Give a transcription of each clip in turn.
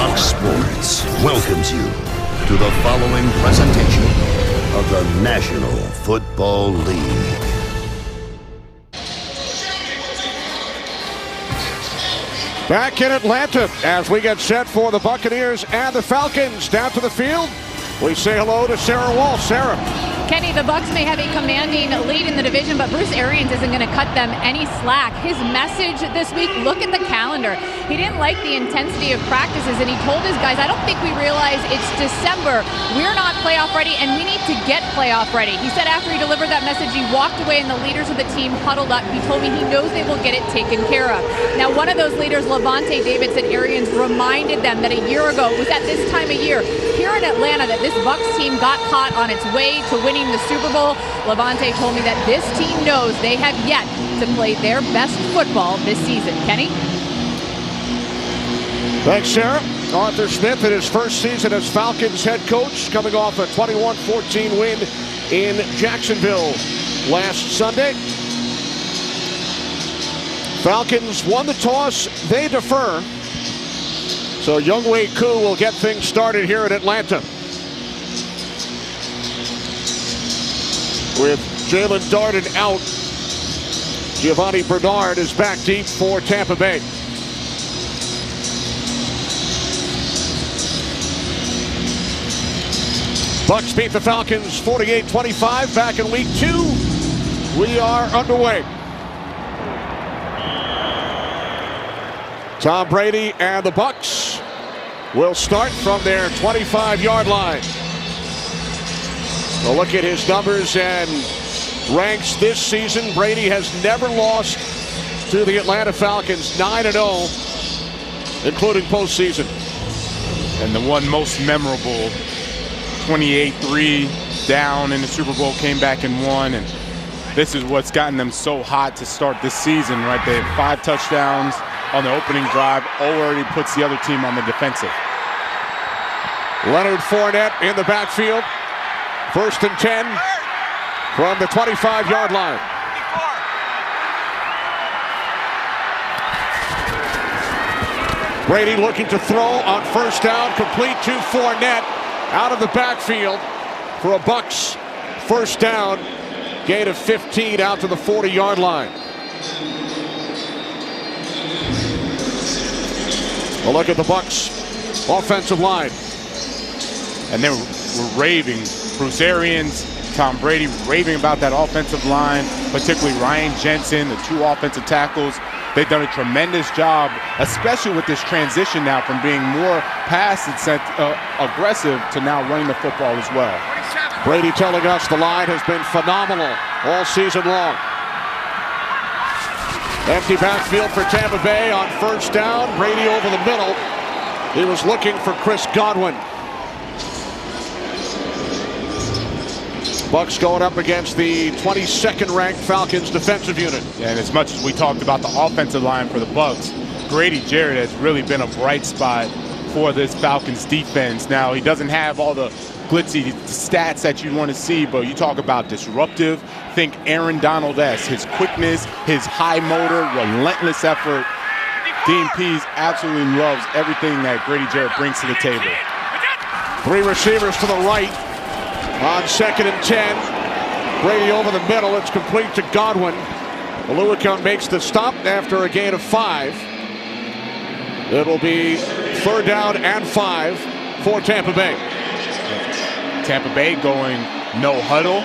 Fox Sports welcomes you to the following presentation of the National Football League. Back in Atlanta as we get set for the Buccaneers and the Falcons. Down to the field, we say hello to Sarah Wall. Sarah. Kenny, the Bucs may have a commanding lead in the division, but Bruce Arians isn't going to cut them any slack. His message this week, look at the calendar. He didn't like the intensity of practices, and he told his guys, I don't think we realize it's December. We're not playoff ready, and we need to get playoff ready. He said after he delivered that message, he walked away, and the leaders of the team huddled up. He told me he knows they will get it taken care of. Now, one of those leaders, Levante David, said Arians reminded them that a year ago, it was at this time of year, here in Atlanta, that this Bucs team got caught on its way to winning the Super Bowl. Levante told me that this team knows they have yet to play their best football this season. Kenny? Thanks, Sarah. Arthur Smith in his first season as Falcons head coach, coming off a 21-14 win in Jacksonville last Sunday. Falcons won the toss. They defer. So Younghoe Koo will get things started here in Atlanta. With Jalen Darden out, Giovanni Bernard is back deep for Tampa Bay. Bucs beat the Falcons 48-25 back in week 2. We are underway. Tom Brady and the Bucs will start from their 25-yard line. A look at his numbers and ranks this season. Brady has never lost to the Atlanta Falcons, 9-0, including postseason. And the one most memorable, 28-3 down in the Super Bowl, came back and won. And this is what's gotten them so hot to start this season, right? They had 5 touchdowns on the opening drive, already puts the other team on the defensive. Leonard Fournette in the backfield. 1st and 10 from the 25-yard line. Brady looking to throw on 1st down, complete to Fournette out of the backfield for a Bucs 1st down. Gain of 15 out to the 40-yard line. A look at the Bucs offensive line. And they were raving. Bruce Arians, Tom Brady raving about that offensive line, particularly Ryan Jensen, the 2 offensive tackles. They've done a tremendous job, especially with this transition now from being more pass aggressive to now running the football as well. Brady telling us the line has been phenomenal all season long. Empty backfield for Tampa Bay on 1st down. Brady over the middle. He was looking for Chris Godwin. Bucs going up against the 22nd ranked Falcons defensive unit. And as much as we talked about the offensive line for the Bucs, Grady Jarrett has really been a bright spot for this Falcons defense. Now, he doesn't have all the glitzy stats that you want to see, but you talk about disruptive. Think Aaron Donald-esque, his quickness, his high motor, relentless effort. Dean Pease absolutely loves everything that Grady Jarrett brings to the table. 3 receivers to the right. On 2nd and 10, Brady over the middle. It's complete to Godwin. Oluokun makes the stop after a gain of 5. It'll be 3rd down and 5 for Tampa Bay. Tampa Bay going no huddle,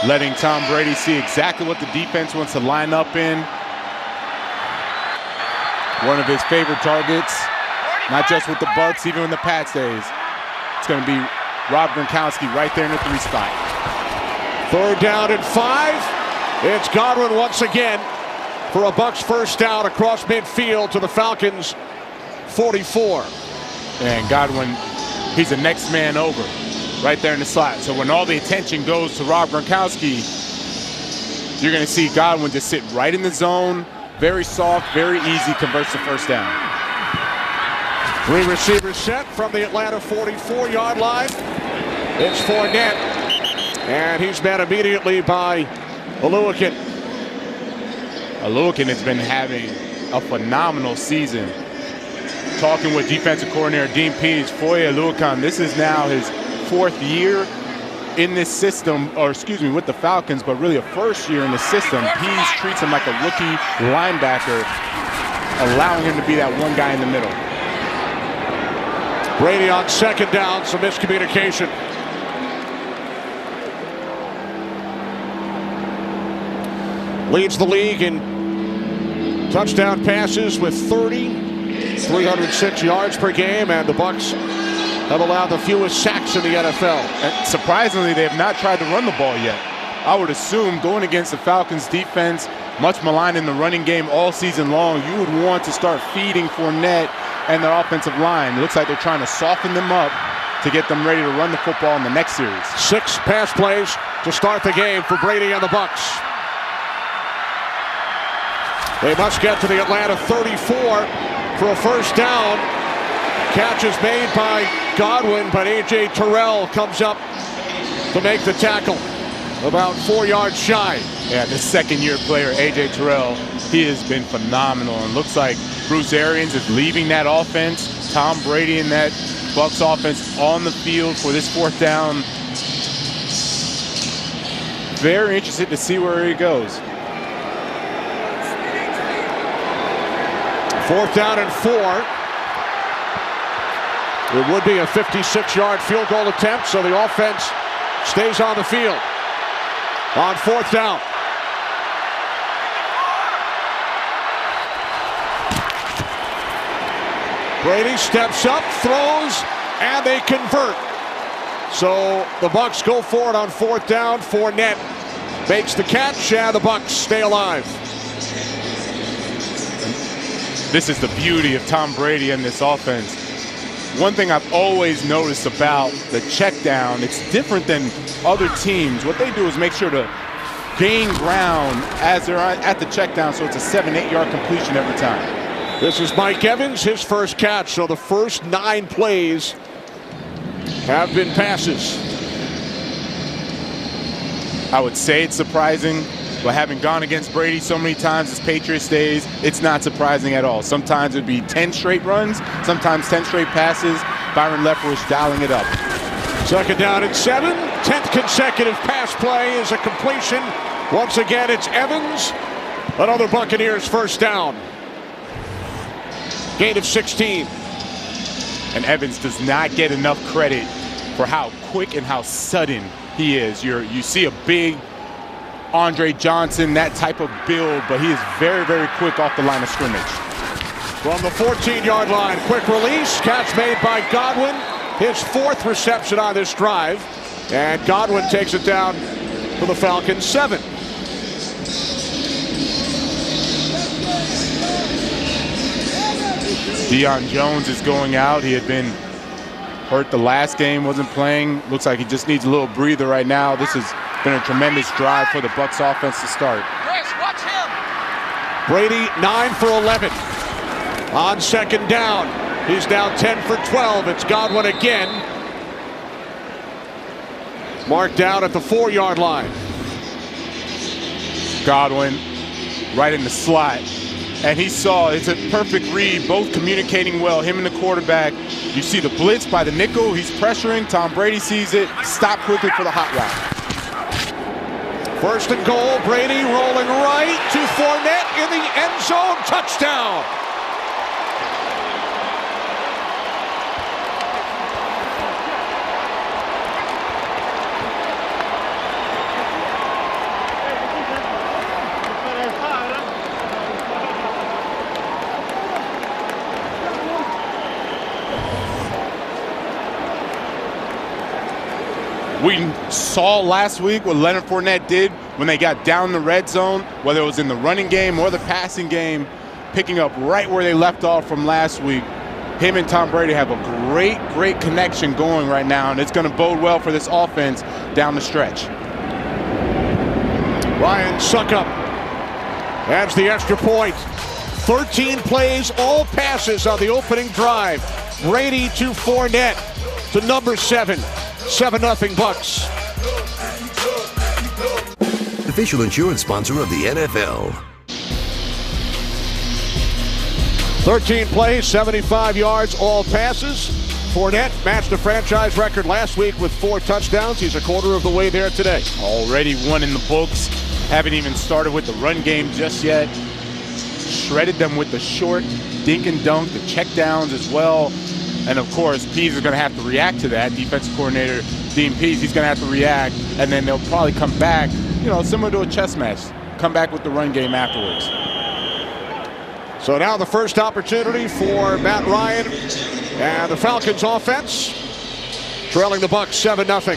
letting Tom Brady see exactly what the defense wants to line up in. One of his favorite targets, not just with the Bucs, even in the Pats days. It's going to be Rob Gronkowski right there in the 3 spot. 3rd down and 5. It's Godwin once again for a Bucs 1st down across midfield to the Falcons 44. And Godwin, he's the next man over right there in the slot. So when all the attention goes to Rob Gronkowski, you're going to see Godwin just sit right in the zone, very soft, very easy, converts to 1st down. 3 receivers set from the Atlanta 44-yard line. It's Fournette, and he's met immediately by Oluokun. Oluokun has been having a phenomenal season. talking with defensive coordinator Dean Pease, Foye Oluokun, this is now his 4th year in this system, or excuse me, with the Falcons, but really a first year in the system. Pease treats him like a rookie linebacker, allowing him to be that one guy in the middle. Brady on 2nd down, some miscommunication. Leads the league in touchdown passes with 30, 306 yards per game, and the Bucs have allowed the fewest sacks in the NFL. And surprisingly, they have not tried to run the ball yet. I would assume going against the Falcons defense, much maligned in the running game all season long, you would want to start feeding Fournette and their offensive line. It looks like they're trying to soften them up to get them ready to run the football in the next series. 6 pass plays to start the game for Brady and the Bucs. They must get to the Atlanta 34 for a first down. Catch is made by Godwin, but A.J. Terrell comes up to make the tackle. About 4 yards shy. Yeah, the 2nd-year player, A.J. Terrell, he has been phenomenal. And looks like Bruce Arians is leaving that offense. Tom Brady and that Bucs offense on the field for this 4th down. Very interested to see where he goes. 4th down and 4. It would be a 56-yard field goal attempt, so the offense stays on the field. On 4th down. Brady steps up, throws, and they convert. So the Bucs go for it on 4th down. Fournette makes the catch, and the Bucs stay alive. This is the beauty of Tom Brady and this offense. One thing I've always noticed about the check down, it's different than other teams. What they do is make sure to gain ground as they're at the check down, so it's a 7-8 yard completion every time. This is Mike Evans, his first catch. So the first 9 plays have been passes. I would say it's surprising, but having gone against Brady so many times as Patriots days, it's not surprising at all. Sometimes it'd be 10 straight runs, sometimes 10 straight passes. Byron Leftwich dialing it up. 2nd down and 7. 10th consecutive pass play is a completion. Once again, it's Evans. Another Buccaneers first down. Gain of 16. And Evans does not get enough credit for how quick and how sudden he is. You see a big Andre Johnson, that type of build, but he is very, very quick off the line of scrimmage. From the 14-yard line, quick release, catch made by Godwin. His 4th reception on this drive, and Godwin takes it down for the Falcons 7. Deion Jones is going out. He had been hurt the last game, wasn't playing. Looks like he just needs a little breather right now. This has been a tremendous drive for the Bucs offense to start. Chris, watch him. Brady 9 for 11 on 2nd down. He's now 10 for 12. It's Godwin again. Marked down at the 4-yard line. Godwin right in the slot. And he saw, it's a perfect read, both communicating well, him and the quarterback. You see the blitz by the nickel. He's pressuring. Tom Brady sees it. Stop quickly for the hot route. 1st and goal, Brady rolling right to Fournette in the end zone, touchdown. We saw last week what Leonard Fournette did when they got down the red zone, whether it was in the running game or the passing game, picking up right where they left off from last week. Him and Tom Brady have a great connection going right now, and it's going to bode well for this offense down the stretch. Ryan Suckup adds the extra point. 13 plays, all passes on the opening drive. Brady to Fournette to number 7. 7-0 Bucs. Official insurance sponsor of the NFL. 13 plays, 75 yards, all passes. Fournette matched the franchise record last week with 4 touchdowns. He's a quarter of the way there today. Already one in the books. Haven't even started with the run game just yet. Shredded them with the short dink and dunk, the check downs as well. And of course, Pease is going to have to react to that. Defensive coordinator Dean Pease, he's going to have to react. And then they'll probably come back, similar to a chess match. Come back with the run game afterwards. So now the first opportunity for Matt Ryan and the Falcons offense, trailing the Bucs 7-0.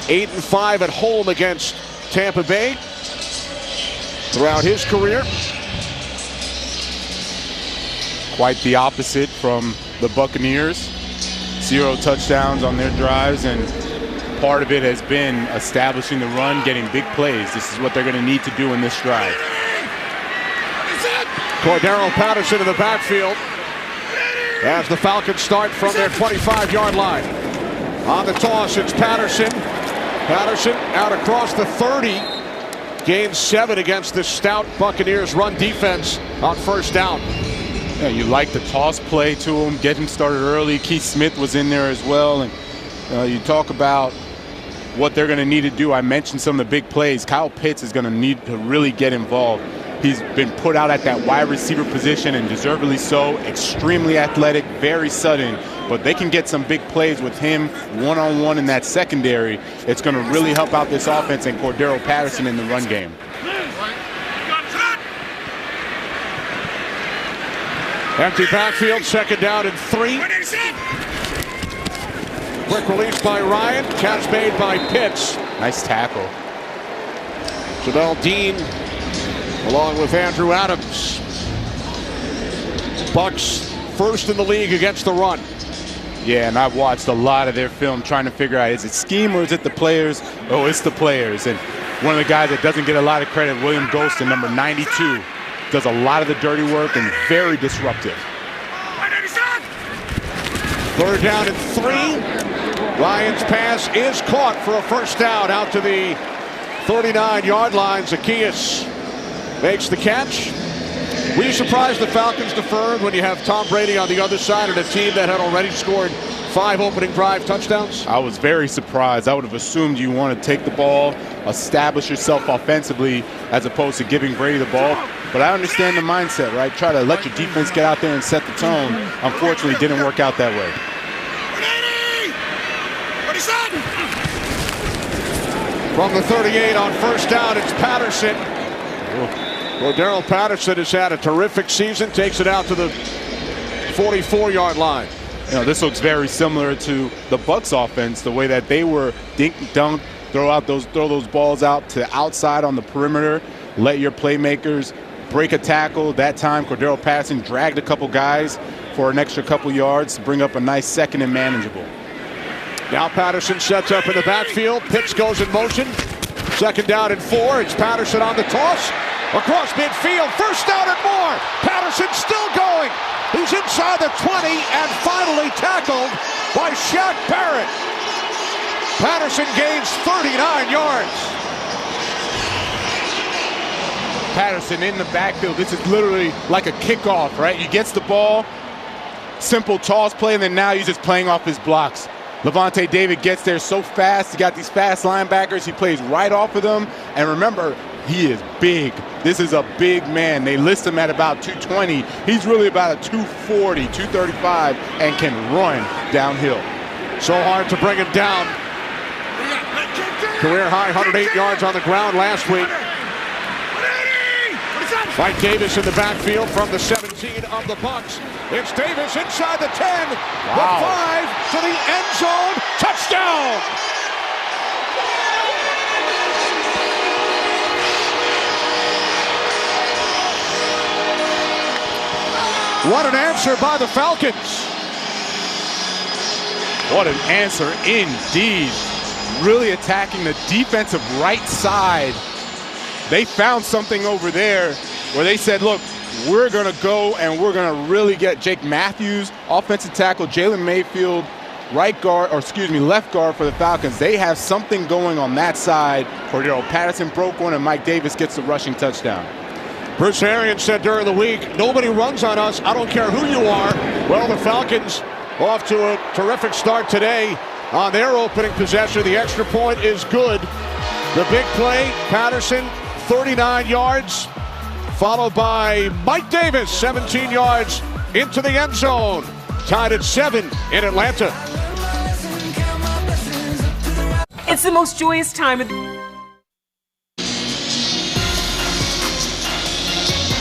8-5 at home against Tampa Bay throughout his career. Quite the opposite from the Buccaneers. 0 touchdowns on their drives, and part of it has been establishing the run, getting big plays. This is what they're going to need to do in this drive. Cordero Patterson in the backfield as the Falcons start from their 25-yard line. On the toss, it's Patterson. Patterson out across the 30. Gains 7 against the stout Buccaneers run defense on first down. Yeah, you like the toss play to him, get him started early. Keith Smith was in there as well. And you talk about what they're going to need to do. I mentioned some of the big plays. Kyle Pitts is going to need to really get involved. He's been put out at that wide receiver position, and deservedly so. Extremely athletic, very sudden. But they can get some big plays with him one-on-one in that secondary. It's going to really help out this offense and Cordero Patterson in the run game. Empty backfield, second down and 3. Quick release by Ryan. Catch made by Pitts. Nice tackle. Jamel Dean along with Andrew Adams. Bucs first in the league against the run. Yeah, and I've watched a lot of their film trying to figure out, is it scheme or is it the players? Oh, it's the players. And one of the guys that doesn't get a lot of credit, William Golston, number 92, does a lot of the dirty work and very disruptive. Third down and 3. Ryan's pass is caught for a first down out to the 39-yard line. Zacchaeus makes the catch. Were you surprised the Falcons deferred when you have Tom Brady on the other side and a team that had already scored 5 opening drive touchdowns? I was very surprised. I would have assumed you want to take the ball, establish yourself offensively, as opposed to giving Brady the ball. But I understand the mindset, right? Try to let your defense get out there and set the tone. Unfortunately, it didn't work out that way. From the 38 on first down, it's Patterson. Cordero Patterson has had a terrific season. Takes it out to the 44-yard line. This looks very similar to the Bucs offense, the way that they were dink, dunk, throw those balls out to outside on the perimeter, let your playmakers break a tackle. That time, Cordero Patterson dragged a couple guys for an extra couple yards to bring up a nice second and manageable. Now Patterson sets up in the backfield. Pitts goes in motion. Second down and 4. It's Patterson on the toss. Across midfield. First down and more. Patterson still going. He's inside the 20 and finally tackled by Shaq Barrett. Patterson gains 39 yards. Patterson in the backfield. This is literally like a kickoff, right? He gets the ball, simple toss play, and then now he's just playing off his blocks. Levante David gets there so fast. He got these fast linebackers. He plays right off of them. And remember, he is big. This is a big man. They list him at about 220. He's really about a 240, 235, and can run downhill. So hard to bring him down. Career high 108 yards on the ground last week. Mike Davis in the backfield from the 17 of the Bucs. It's Davis inside the 10. Wow. The 5 to the end zone. Touchdown! What an answer by the Falcons. What an answer indeed. Really attacking the defensive right side. They found something over there where they said, look, we're going to go and we're going to really get Jake Matthews, offensive tackle, Jalen Mayfield, left guard for the Falcons. They have something going on that side. Cordero Patterson broke one, and Mike Davis gets the rushing touchdown. Bruce Arians said during the week, nobody runs on us. I don't care who you are. Well, the Falcons off to a terrific start today on their opening possession. The extra point is good. The big play, Patterson, 39 yards, followed by Mike Davis, 17 yards into the end zone. Tied at 7 in Atlanta. It's the most joyous time of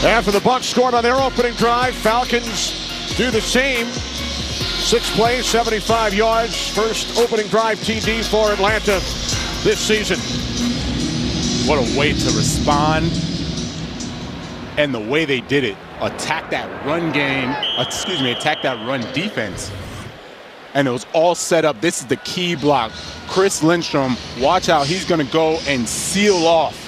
After the Bucs scored on their opening drive, Falcons do the same. 6 plays, 75 yards. First opening drive TD for Atlanta this season. What a way to respond. And the way they did it. Attack that run game. Attack that run defense. And it was all set up. This is the key block. Chris Lindstrom, watch out. He's going to go and seal off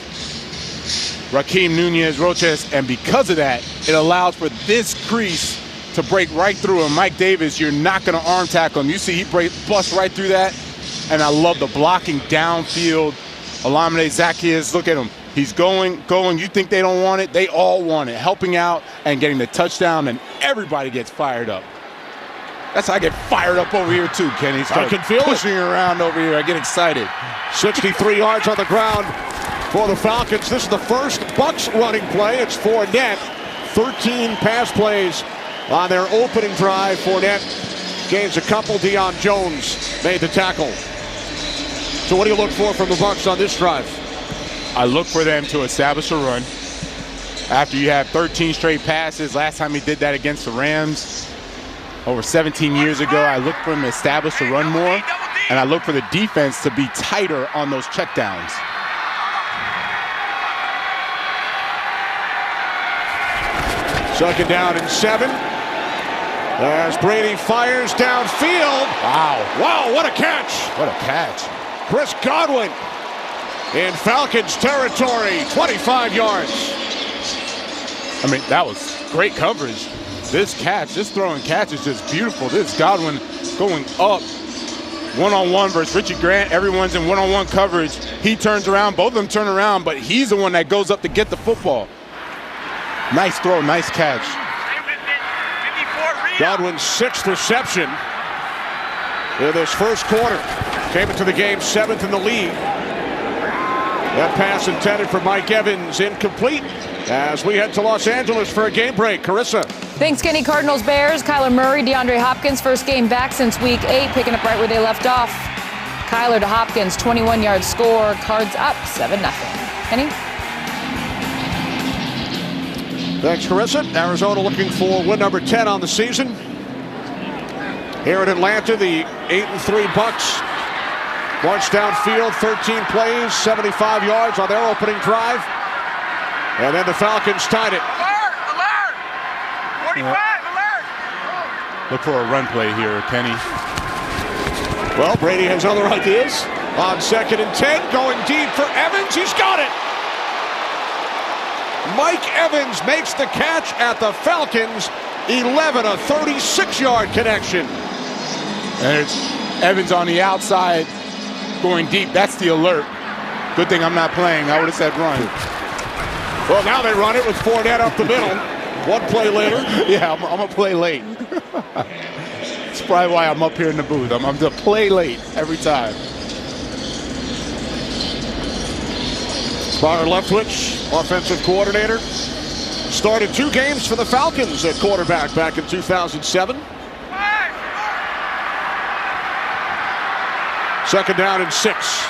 Raheem Nunez-Roches, and because of that, it allows for this crease to break right through him. Mike Davis, you're not going to arm tackle him. You see he busts right through that, and I love the blocking downfield. Olamide Zaccheaus, look at him. He's going. You think they don't want it? They all want it. Helping out and getting the touchdown, and everybody gets fired up. That's how I get fired up over here too, Kenny. I can feel pushing around over here. I get excited. 63 yards on the ground for the Falcons. This is the first Bucs running play. It's Fournette. 13 pass plays on their opening drive. Fournette gains a couple. Deion Jones made the tackle. So what do you look for from the Bucs on this drive? I look for them to establish a run. After you have 13 straight passes, last time he did that against the Rams over 17 years ago, I look for him to establish a run more, and I look for the defense to be tighter on those checkdowns. Second down and 7. As Brady fires downfield. Wow, what a catch. What a catch. Chris Godwin in Falcons territory, 25 yards. I mean, that was great coverage. This catch, this throwing catch is just beautiful. This Godwin going up one-on-one versus Richie Grant. Everyone's in one-on-one coverage. He turns around, both of them turn around, but he's the one that goes up to get the football. Nice throw, nice catch. Godwin's 6th reception in this first quarter. Came into the game 7th in the league. That pass intended for Mike Evans, incomplete. As we head to Los Angeles for a game break. Carissa. Thanks, Kenny. Cardinals, Bears, Kyler Murray, DeAndre Hopkins, first game back since week 8, picking up right where they left off. Kyler to Hopkins, 21-yard score. Cards up 7-0. Kenny? Thanks, Carissa. Arizona looking for win number 10 on the season. Here in Atlanta, the 8-3 Bucs marched downfield, 13 plays, 75 yards on their opening drive. And then the Falcons tied it. Alert! 45, alert! Look for a run play here, Kenny. Well, Brady has other ideas. On 2nd and 10, going deep for Evans. He's got it. Mike Evans makes the catch at the Falcons. 11, a 36-yard connection. And it's Evans on the outside going deep. That's the alert. Good thing I'm not playing. I would have said run. Well, now they run it with Fournette up the middle. One play later. Yeah, I'm going to play late. That's probably why I'm up here in the booth. I'm to play late every time. Byron Leftwich, offensive coordinator, started 2 games for the Falcons at quarterback back in 2007. 2nd down and 6.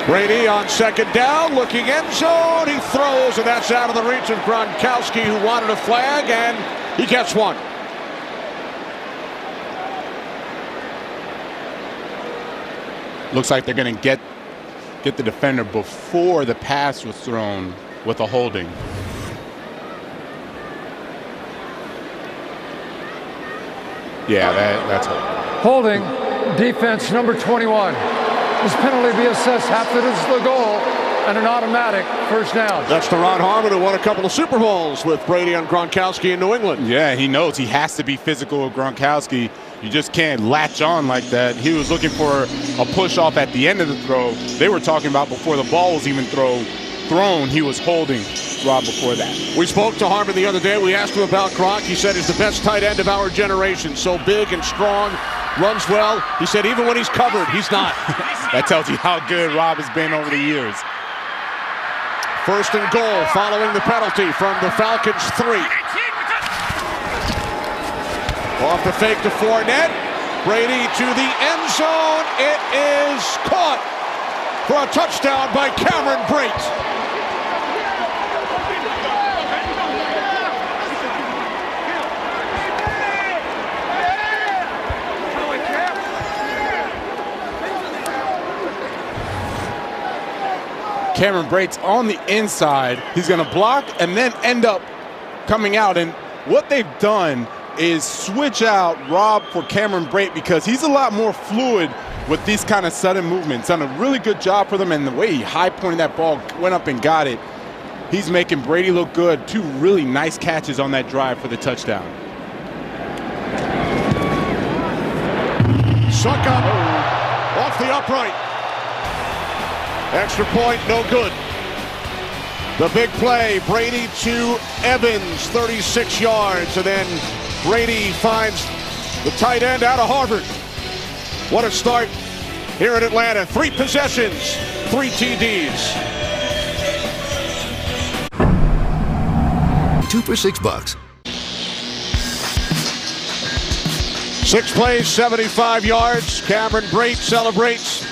Brady on 2nd down, looking end zone. He throws, and that's out of the reach of Gronkowski, who wanted a flag, and he gets one. Looks like they're going to get the defender before the pass was thrown with a holding. Yeah, that's holding. Holding, defense number 21. This penalty be assessed after this is the goal. and an automatic first down. That's the Ron Harmon who won a couple of Super Bowls with Brady and Gronkowski in New England. Yeah, he knows he has to be physical with Gronkowski. You just can't latch on like that. He was looking for a push-off at the end of the throw. They were talking about before the ball was even thrown, he was holding Rob before that. We spoke to Harmon the other day. We asked him about Gronk. He said he's the best tight end of our generation. So big and strong, runs well. He said even when he's covered, he's not. That tells you how good Rob has been over the years. First and goal following the penalty from the Falcons 3. Off the fake to Fournette. Brady to the end zone. It is caught for a touchdown by Cameron Brate. Cameron Brate's on the inside. He's going to block and then end up coming out. And what they've done is switch out Rob for Cameron Brate because he's a lot more fluid with these kind of sudden movements. Done a really good job for them, and the way he high-pointed that ball, went up and got it. He's making Brady look good. Two really nice catches on that drive for the touchdown. Suck up off the upright. Extra point, no good. The big play, Brady to Evans, 36 yards, and then Brady finds the tight end out of Harvard. What a start here in Atlanta. 3 possessions, 3 TDs. 2 for $6. 6 plays, 75 yards. Cameron Brate celebrates.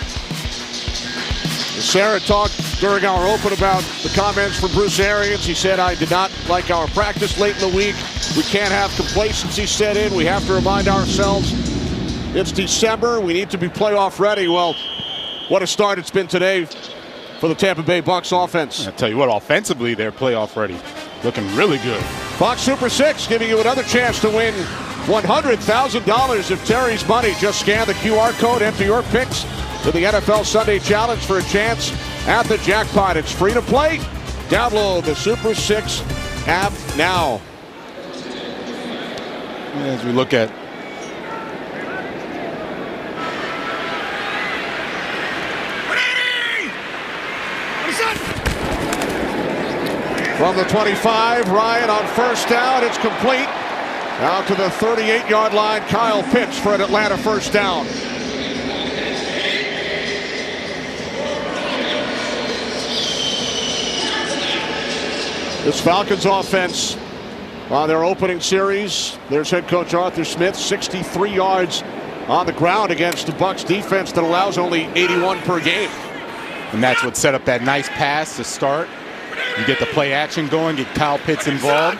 Sarah talked during our open about the comments from Bruce Arians. He said, I did not like our practice late in the week. We can't have complacency set in. We have to remind ourselves it's December. We need to be playoff ready. Well, what a start it's been today for the Tampa Bay Bucs offense. I'll tell you what, offensively, they're playoff ready. Looking really good. Fox Super 6 giving you another chance to win $100,000 of Terry's money. Just scan the QR code, enter your picks to the NFL Sunday Challenge for a chance at the jackpot. It's free to play. Download the Super 6 app now. As we look at from the 25, Ryan on first down. It's complete. Out to the 38-yard line. Kyle Pitts for an Atlanta first down. This Falcons offense on their opening series. There's head coach Arthur Smith, 63 yards on the ground against the Bucs defense that allows only 81 per game. And that's what set up that nice pass to start. You get the play action going, get Kyle Pitts involved.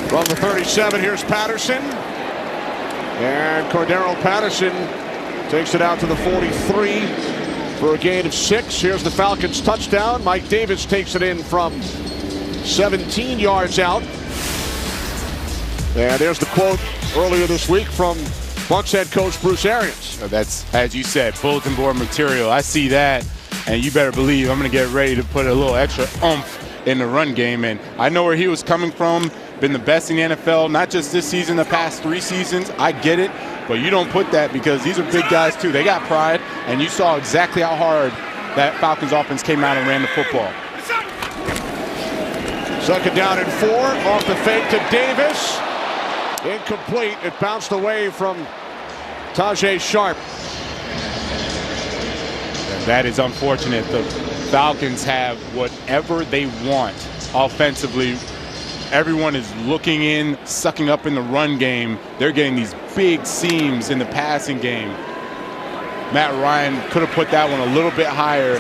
From the 37, here's Patterson. And Cordero Patterson takes it out to the 43 for a gain of 6. Here's the Falcons touchdown. Mike Davis takes it in from 17 yards out. And there's the quote earlier this week from Bucs head coach Bruce Arians. That's, as you said, bulletin board material. I see that, and you better believe I'm going to get ready to put a little extra oomph in the run game. And I know where he was coming from. Been the best in the NFL, not just this season, the past 3 seasons. I get it, but you don't put that because these are big guys too. They got pride, and you saw exactly how hard that Falcons offense came out and ran the football. Second down and 4, off the fake to Davis. Incomplete. It bounced away from Tajay Sharp. And that is unfortunate. The Falcons have whatever they want offensively. Everyone is looking in, sucking up in the run game. They're getting these big seams in the passing game. Matt Ryan could have put that one a little bit higher.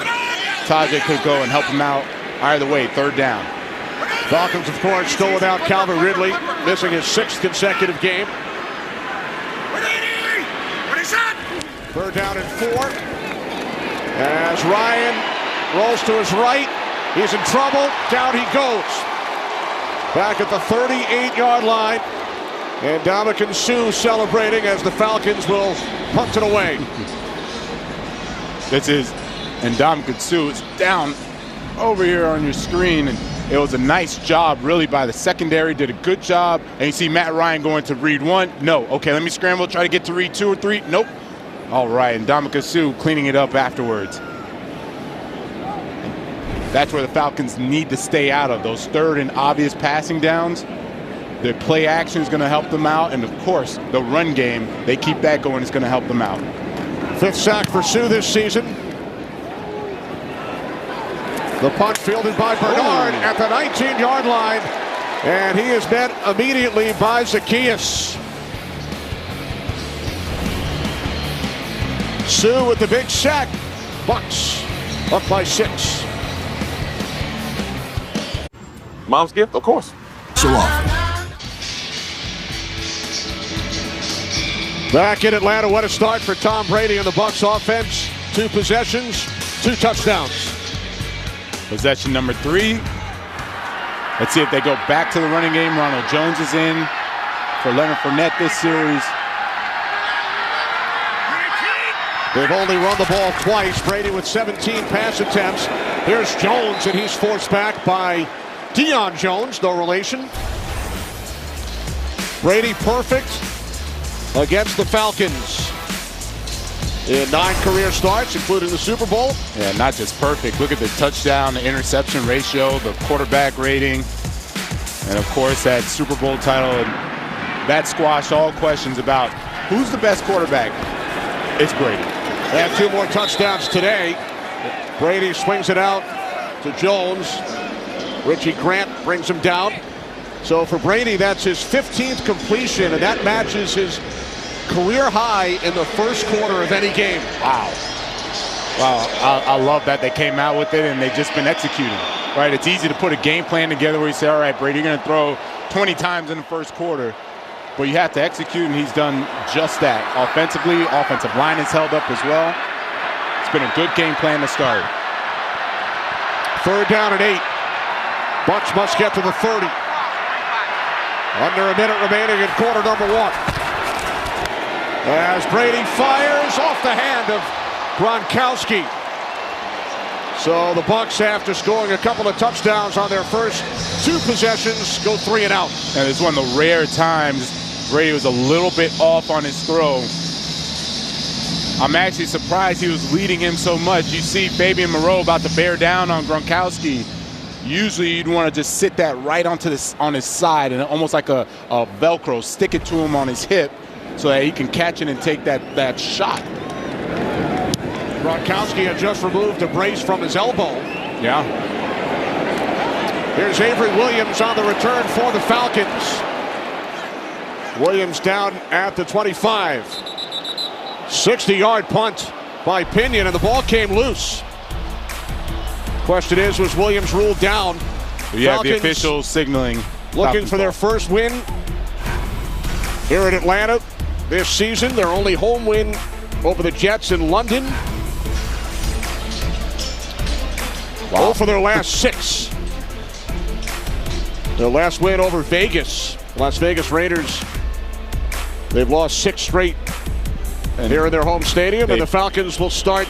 Tajay could go and help him out. Either way, third down. Falcons, of course, still without Calvin Ridley, missing his 6th consecutive game. Third down and 4. As Ryan rolls to his right, he's in trouble. Down he goes. Back at the 38-yard line. And Ndamukong Suh celebrating as the Falcons will punt it away. This is Ndamukong Suh. It's down over here on your screen. And it was a nice job, really, by the secondary. Did a good job. And you see Matt Ryan going to read one. No. Okay, let me scramble, try to get to read 2 or 3. Nope. All right, and Ndamukong Suh cleaning it up afterwards. That's where the Falcons need to stay out of. Those third and obvious passing downs. The play action is going to help them out. And, of course, the run game, they keep that going. It's going to help them out. 5th sack for Suh this season. The punt fielded by Bernard at the 19-yard line. And he is met immediately by Zacchaeus. Suh with the big sack. Bucks up by 6. Mom's gift, of course. So often. Back in Atlanta, what a start for Tom Brady and the Bucs offense. 2 possessions, 2 touchdowns. Possession number 3. Let's see if they go back to the running game. Ronald Jones is in for Leonard Fournette this series. They've only run the ball twice. Brady with 17 pass attempts. Here's Jones, and he's forced back by Deion Jones, no relation. Brady perfect against the Falcons in 9 career starts, including the Super Bowl. Yeah, not just perfect. Look at the touchdown to interception ratio, the quarterback rating, and of course that Super Bowl title. And that squashed all questions about who's the best quarterback. It's Brady. They have 2 more touchdowns today. Brady swings it out to Jones. Richie Grant brings him down. So for Brady, that's his 15th completion, and that matches his career high in the first quarter of any game. Wow. Wow, I love that they came out with it and they've just been executing. Right, it's easy to put a game plan together where you say, all right, Brady, you're going to throw 20 times in the first quarter. But you have to execute, and he's done just that. Offensively, offensive line is held up as well. It's been a good game plan to start. 3rd down and 8. Bucs must get to the 30. Under a minute remaining in quarter number 1. As Brady fires off the hand of Gronkowski. So the Bucs, after scoring a couple of touchdowns on their first 2 possessions, go 3 and out. And it's one of the rare times Brady was a little bit off on his throw. I'm actually surprised he was leading him so much. You see Fabian Moreau about to bear down on Gronkowski. Usually you'd want to just sit that right onto this on his side and almost like a Velcro, stick it to him on his hip so that he can catch it and take that shot. Gronkowski had just removed a brace from his elbow. Yeah. Here's Avery Williams on the return for the Falcons. Williams down at the 25. 60-yard punt by Pinion, and the ball came loose. Question is, was Williams ruled down? Yeah, the officials signaling. Looking for their first win here in Atlanta this season. Their only home win over the Jets in London. Wow. 0 for their last 6. Their last win over Vegas. Las Vegas Raiders. They've lost 6 straight here in their home stadium, and the Falcons will start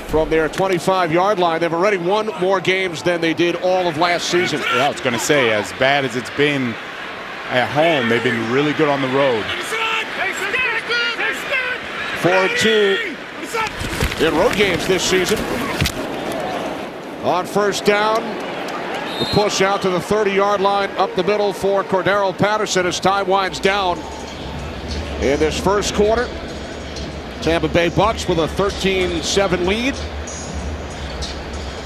from their 25-yard line. They've already won more games than they did all of last season. Yeah, I was going to say, as bad as it's been at home, they've been really good on the road. 4-2 in road games this season. On first down, the push out to the 30-yard line, up the middle for Cordero Patterson as time winds down in this first quarter. Tampa Bay Bucs with a 13-7 lead.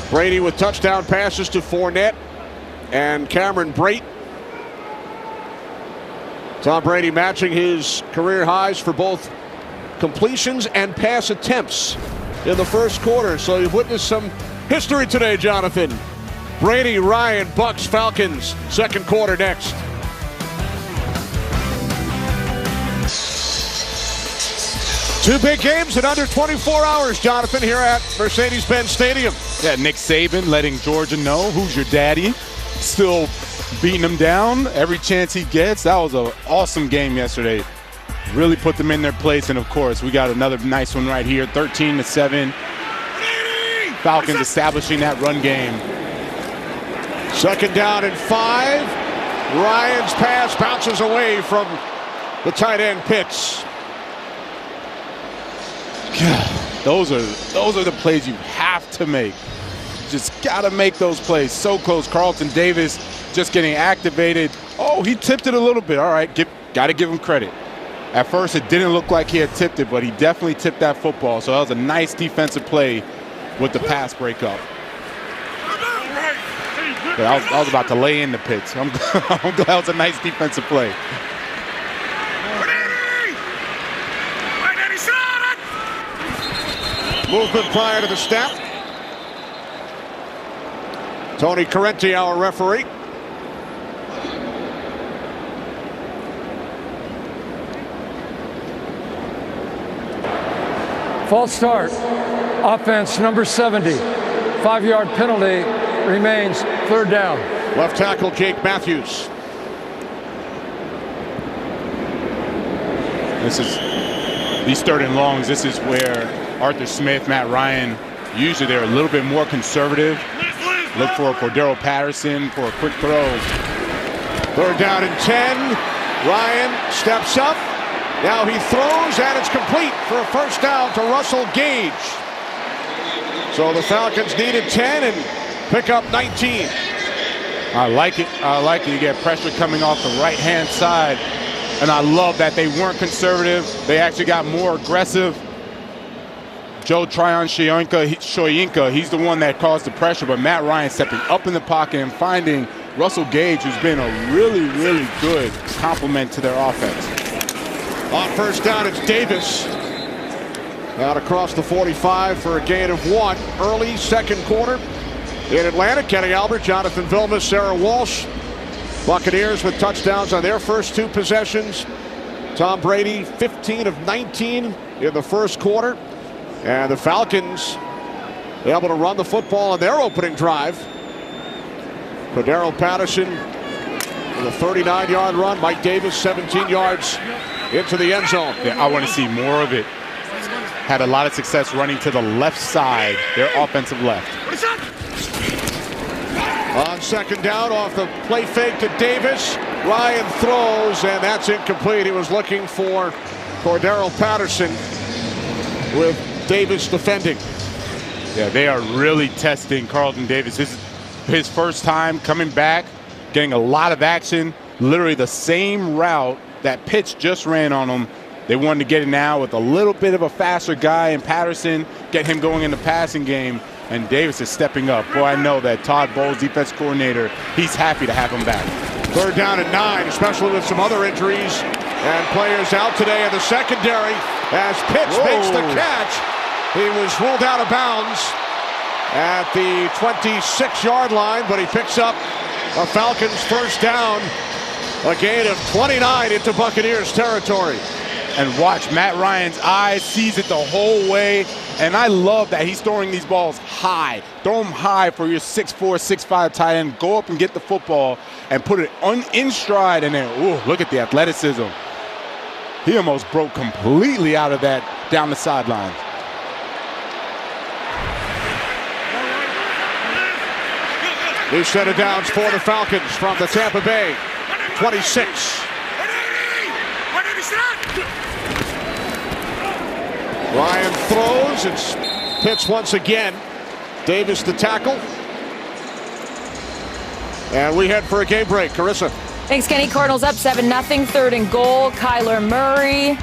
Brady with touchdown passes to Fournette and Cameron Brate. Tom Brady matching his career highs for both completions and pass attempts in the first quarter. So you've witnessed some history today, Jonathan. Brady, Ryan, Bucs, Falcons, second quarter next. Two big games in under 24 hours, Jonathan, here at Mercedes-Benz Stadium. Yeah, Nick Saban letting Georgia know who's your daddy. Still beating him down every chance he gets. That was an awesome game yesterday. Really put them in their place, and of course, we got another nice one right here, 13-7. Falcons establishing that run game. 2nd down and 5. Ryan's pass bounces away from the tight end Pitts. God, those are the plays you have to make. Just gotta make those plays. So close. Carlton Davis just getting activated. Oh, he tipped it a little bit. All right, gotta give him credit. At first, it didn't look like he had tipped it, but he definitely tipped that football. So that was a nice defensive play with the pass breakup. But I was about to lay in the Pitts. I'm glad it was a nice defensive play. Movement prior to the snap. Tony Correnti, our referee. False start. Offense number 70. 5-yard penalty remains 3rd down. Left tackle Jake Matthews. These 3rd and longs. This is where Arthur Smith, Matt Ryan, usually they're a little bit more conservative. Look for Cordero Patterson for a quick throw. 3rd down and 10. Ryan steps up. Now he throws, and it's complete for a 1st down to Russell Gage. So the Falcons needed 10 and pick up 19. I like it. I like it. You get pressure coming off the right-hand side. And I love that they weren't conservative. They actually got more aggressive. Joe Tryon-Shoyinka, he's the one that caused the pressure, but Matt Ryan stepping up in the pocket and finding Russell Gage, who's been a really, really good complement to their offense. On 1st down, it's Davis. Out across the 45 for a gain of 1. Early 2nd quarter in Atlanta. Kenny Albert, Jonathan Vilma, Sarah Walsh. Buccaneers with touchdowns on their first 2 possessions. Tom Brady, 15 of 19 in the 1st quarter. And the Falcons able to run the football on their opening drive. Cordero Patterson with a 39-yard run. Mike Davis, 17 yards into the end zone. Yeah, I want to see more of it. Had a lot of success running to the left side, their offensive left. On 2nd down, off the play fake to Davis. Ryan throws, and that's incomplete. He was looking for Cordero Patterson with Davis defending. Yeah, they are really testing Carlton Davis. This is his 1st time coming back, getting a lot of action. Literally the same route that Pitts just ran on him. They wanted to get it now with a little bit of a faster guy in Patterson, get him going in the passing game, and Davis is stepping up. Boy, I know that Todd Bowles, defense coordinator, he's happy to have him back. 3rd down and 9, especially with some other injuries and players out today in the secondary as Pitts makes the catch. He was ruled out of bounds at the 26-yard line, but he picks up a Falcons 1st down, a gain of 29 into Buccaneers territory. And watch Matt Ryan's eyes, sees it the whole way, and I love that he's throwing these balls high. Throw them high for your 6'4", 6'5" tight end. Go up and get the football and put it in stride, and then, ooh, look at the athleticism. He almost broke completely out of that down the sideline. New set of downs for the Falcons from the Tampa Bay 26. Ryan throws. It's Pitts once again. Davis to tackle. And we head for a game break. Carissa. Thanks, Kenny. Cardinals up 7-0. 3rd and goal. Kyler Murray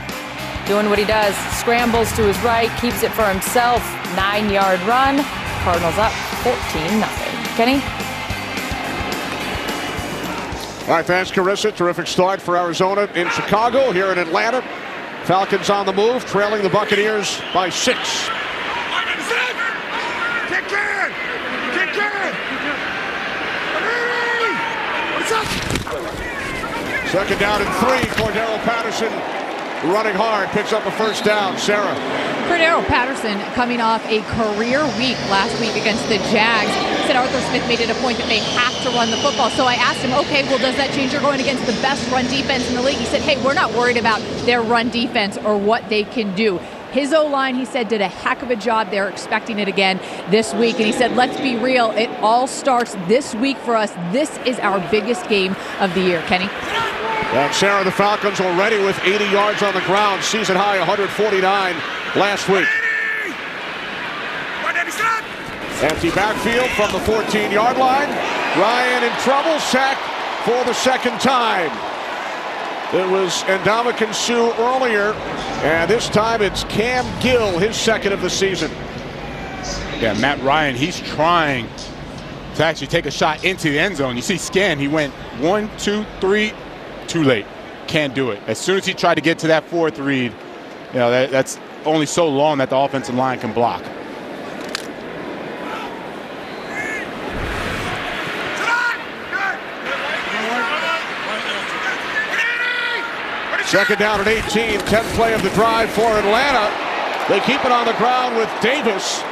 doing what he does. Scrambles to his right. Keeps it for himself. 9-yard run. Cardinals up 14-0. Kenny? All right, thanks, Carissa. Terrific start for Arizona in Chicago. Here in Atlanta, Falcons on the move, trailing the Buccaneers by 6. Kick in! Kick in! 2nd down and 3. Cordero Patterson running hard, picks up a 1st down. Sarah. Cordero Patterson coming off a career week last week against the Jags. Said Arthur Smith made it a point that they have to run the football. So I asked him, okay, well, does that change? You're going against the best run defense in the league. He said, hey, we're not worried about their run defense or what they can do. His O-line, he said, did a heck of a job. They're expecting it again this week. And he said, let's be real. It all starts this week for us. This is our biggest game of the year. Kenny? And Sarah, the Falcons already with 80 yards on the ground. Season high 149 last week. Empty backfield from the 14-yard line. Ryan in trouble, sacked for the second time. It was Ndamukong Suh earlier, and this time it's Cam Gill, his second of the season. Yeah, Matt Ryan, he's trying to actually take a shot into the end zone. You see Scan, he went 1, 2, 3, too late. Can't do it. As soon as he tried to get to that fourth read, you know, that's only so long that the offensive line can block. Second down at 18, 10th play of the drive for Atlanta. They keep it on the ground with Davis,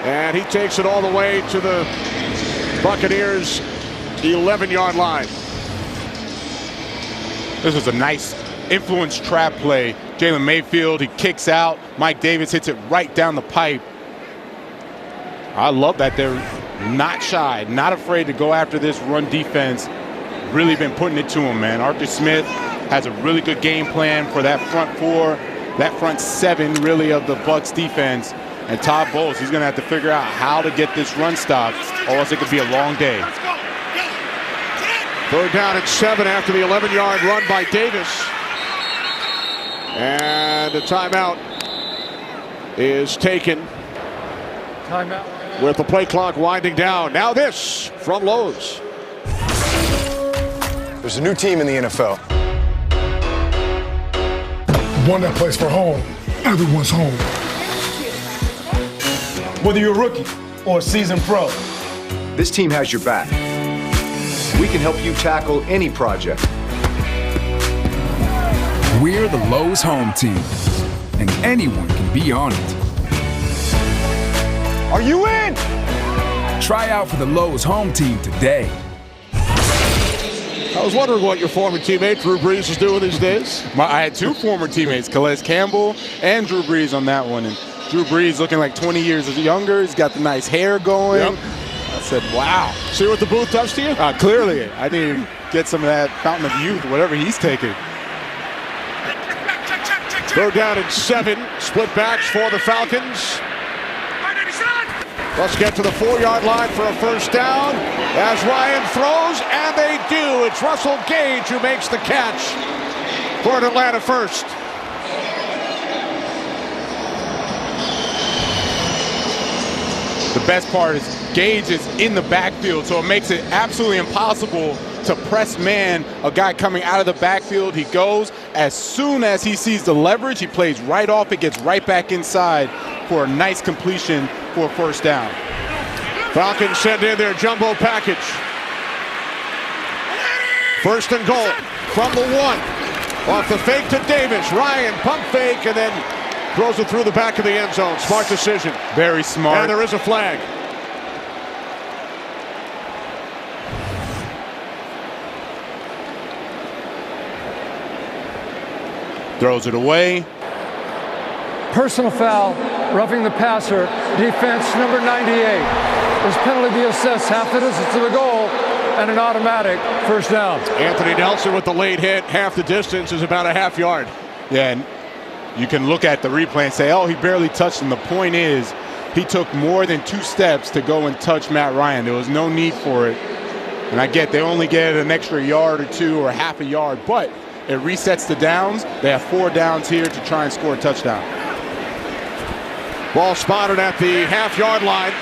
and he takes it all the way to the Buccaneers' 11-yard line. This was a nice influence trap play. Jalen Mayfield, he kicks out. Mike Davis hits it right down the pipe. I love that they're not shy, not afraid to go after this run defense. Really been putting it to him, man. Arthur Smith has a really good game plan for that front four, that front seven, really, of the Bucs defense. And Todd Bowles, he's going to have to figure out how to get this run stop, or else it could be a long day. Third down at 7 after the 11-yard run by Davis. And a timeout is taken. Timeout. With the play clock winding down. Now this from Lowe's. There's a new team in the NFL. One that plays for home. Everyone's home. Whether you're a rookie or a seasoned pro, This team has your back. We can help you tackle any project. We're the Lowe's home team, and anyone can be on it. are you in? Try out for the Lowe's home team today. I was wondering what your former teammate Drew Brees is doing these days. I had two former teammates, Calais Campbell and Drew Brees, on that one. And Drew Brees looking like 20 years younger. He's got the nice hair going. Yep. I said, wow. See what the booth does to you? Clearly. I need to get some of that fountain of youth, whatever he's taking. Third down and 7. Split backs for the Falcons. Let's get to the 4-yard line for a first down as Ryan throws, and they do. It's Russell Gage who makes the catch for an Atlanta first. The best part is Gage is in the backfield, so it makes it absolutely impossible to press man a guy coming out of the backfield. He goes, as soon as he sees the leverage, he plays right off it, gets right back inside for a nice completion for a first down. Falcons send in their jumbo package. First and goal from the 1. Off the fake to Davis. Ryan pump fake and then throws it through the back of the end zone. Smart decision. Very smart. And there is a flag. Throws it away. Personal foul, roughing the passer, defense number 98. This penalty be assessed half the distance to the goal and an automatic first down. Anthony Nelson with the late hit. Half the distance is about a half yard. Yeah, and you can look at the replay and say, oh, he barely touched him. The point is, he took more than 2 steps to go and touch Matt Ryan. There was no need for it. And I get they only get an extra yard or 2 or half a yard, but it resets the downs. They have 4 downs here to try and score a touchdown. Ball spotted at the half-yard line.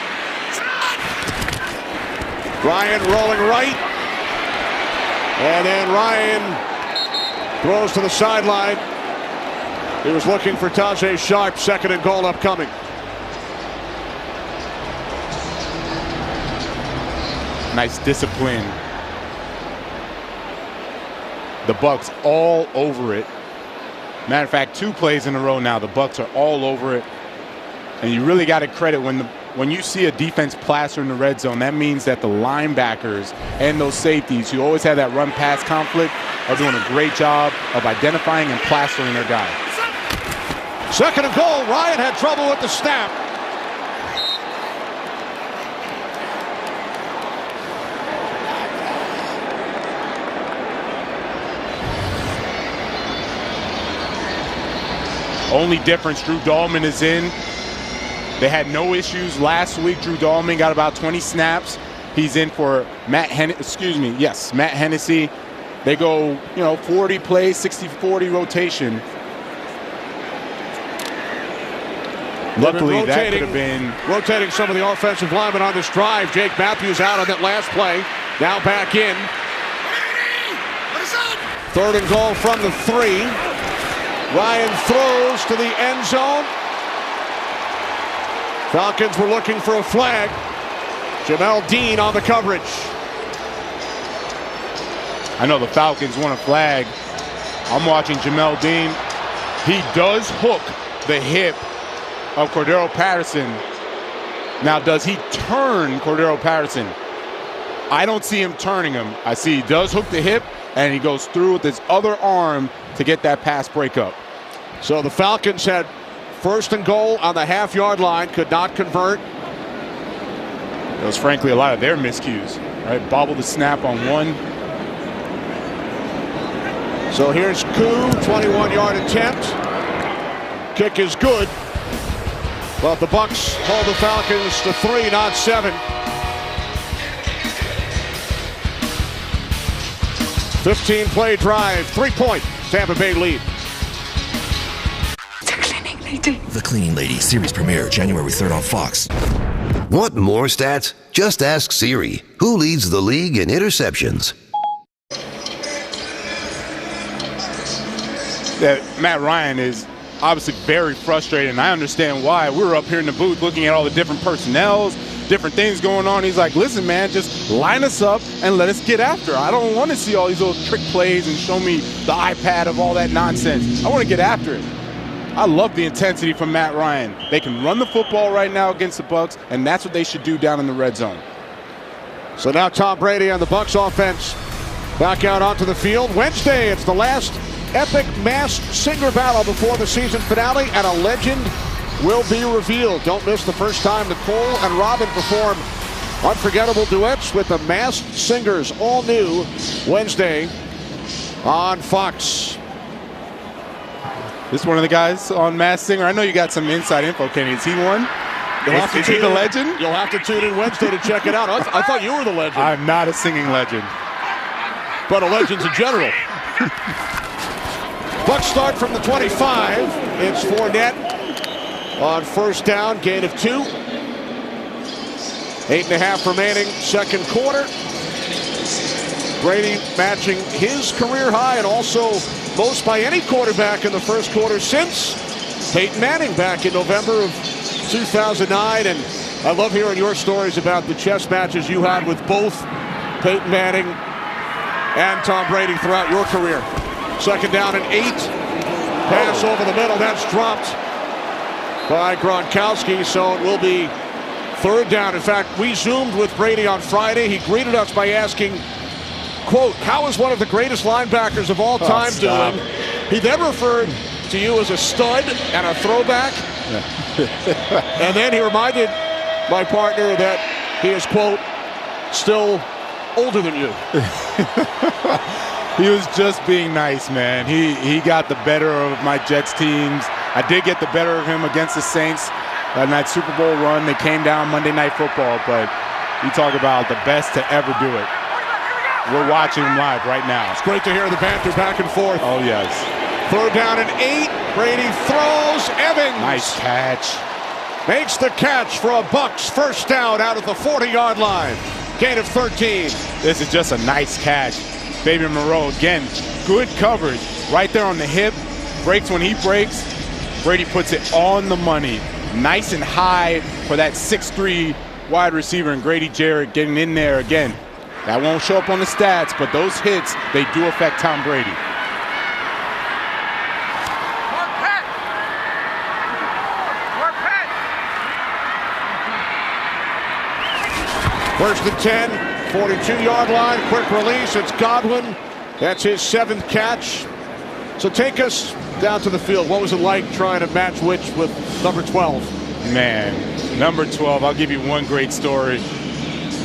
Ryan rolling right. And then Ryan throws to the sideline. He was looking for Tajay Sharp. Second and goal upcoming. Nice discipline. The Bucs all over it. Matter of fact, 2 plays in a row now. The Bucs are all over it. And you really got to credit when you see a defense plaster in the red zone, that means that the linebackers and those safeties who always have that run-pass conflict are doing a great job of identifying and plastering their guy. 2nd and goal. Ryan had trouble with the snap. Only difference, Drew Dahlman is in. They had no issues last week. Drew Dahlman got about 20 snaps. He's in for Matt Hennessy. They go, 40 plays, 60-40 rotation. Luckily, that could have been rotating some of the offensive linemen on this drive. Jake Matthews out on that last play. Now back in. 3rd and goal from the 3. Ryan throws to the end zone. Falcons were looking for a flag. Jamel Dean on the coverage. I know the Falcons want a flag. I'm watching Jamel Dean. He does hook the hip of Cordero Patterson. Now, does he turn Cordero Patterson? I don't see him turning him. I see he does hook the hip, and he goes through with his other arm to get that pass breakup. So the Falcons had 1st and goal on the half-yard line, could not convert. It was frankly a lot of their miscues, right? Bobble the snap on one. So here's Koo, 21-yard attempt. Kick is good. But the Bucs hold the Falcons to 3, not 7. 15-play drive, 3-point Tampa Bay lead. The Cleaning Lady series premiere January 3rd on Fox. Want more stats? Just ask Siri. Who leads the league in interceptions? Matt Ryan is obviously very frustrated, and I understand why. We were up here in the booth looking at all the different personnels, different things going on. He's like, listen, man, just line us up and let us get after it. I don't want to see all these little trick plays and show me the iPad of all that nonsense. I want to get after it. I love the intensity from Matt Ryan. They can run the football right now against the Bucs, and that's what they should do down in the red zone. So now Tom Brady and the Bucs offense back out onto the field. Wednesday, it's the last epic masked singer battle before the season finale, and a legend will be revealed. Don't miss the first time Nicole and Robin perform unforgettable duets with the masked singers. All new Wednesday on Fox. This is one of the guys on Masked Singer. I know you got some inside info, Kenny. Is he one? Is he the legend? You'll have to tune in Wednesday to check it out. I thought you were the legend. I'm not a singing legend. But a legend's in general. Bucs start from the 25. It's Fournette on 1st down, gain of 2. 8.5 remaining, 2nd quarter. Brady matching his career high and also most by any quarterback in the 1st quarter since Peyton Manning back in November of 2009. And I love hearing your stories about the chess matches you had with both Peyton Manning and Tom Brady throughout your career. 2nd down and 8. Pass over the middle. That's dropped by Gronkowski, so it will be 3rd down. In fact, we Zoomed with Brady on Friday. He greeted us by asking, quote, how is one of the greatest linebackers of all time doing? He then referred to you as a stud and a throwback. And then he reminded my partner that he is, quote, still older than you. He was just being nice, man. He got the better of my Jets teams. I did get the better of him against the Saints in that Super Bowl run. They came down Monday Night Football, but you talk about the best to ever do it. We're watching him live right now. It's great to hear the banter back and forth. Oh, yes. 3rd down and 8. Brady throws. Evans. Nice catch. Makes the catch for a Bucs 1st down out at the 40-yard line. Gain of 13. This is just a nice catch. Fabian Moreau, again, good coverage. Right there on the hip. Breaks when he breaks. Brady puts it on the money. Nice and high for that 6'3" wide receiver, and Grady Jarrett getting in there again. That won't show up on the stats, but those hits, they do affect Tom Brady. First and 10, 42-yard line, quick release. It's Godwin. That's his 7th catch. So take us down to the field. What was it like trying to match Witch with number 12? Man, number 12, I'll give you one great story.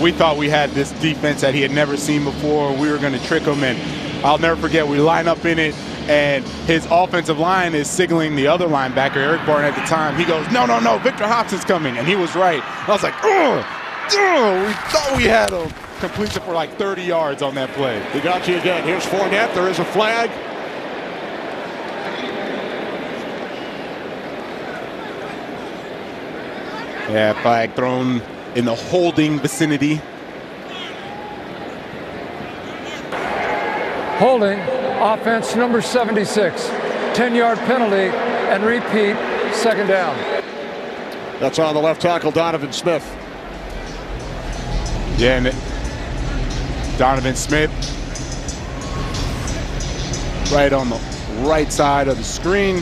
We thought we had this defense that he had never seen before. We were going to trick him, and I'll never forget, we line up in it, and his offensive line is signaling the other linebacker, Eric Barton at the time. He goes, no, Victor Hobson's coming, and he was right. I was like, we thought we had him. Completes it for like 30 yards on that play. He got you again. Here's Fournette. There is a flag. Yeah, flag thrown in the holding vicinity. Holding, offense number 76. 10-yard penalty, and repeat, 2nd down. That's on the left tackle, Donovan Smith. Yeah, and Donovan Smith right on the right side of the screen,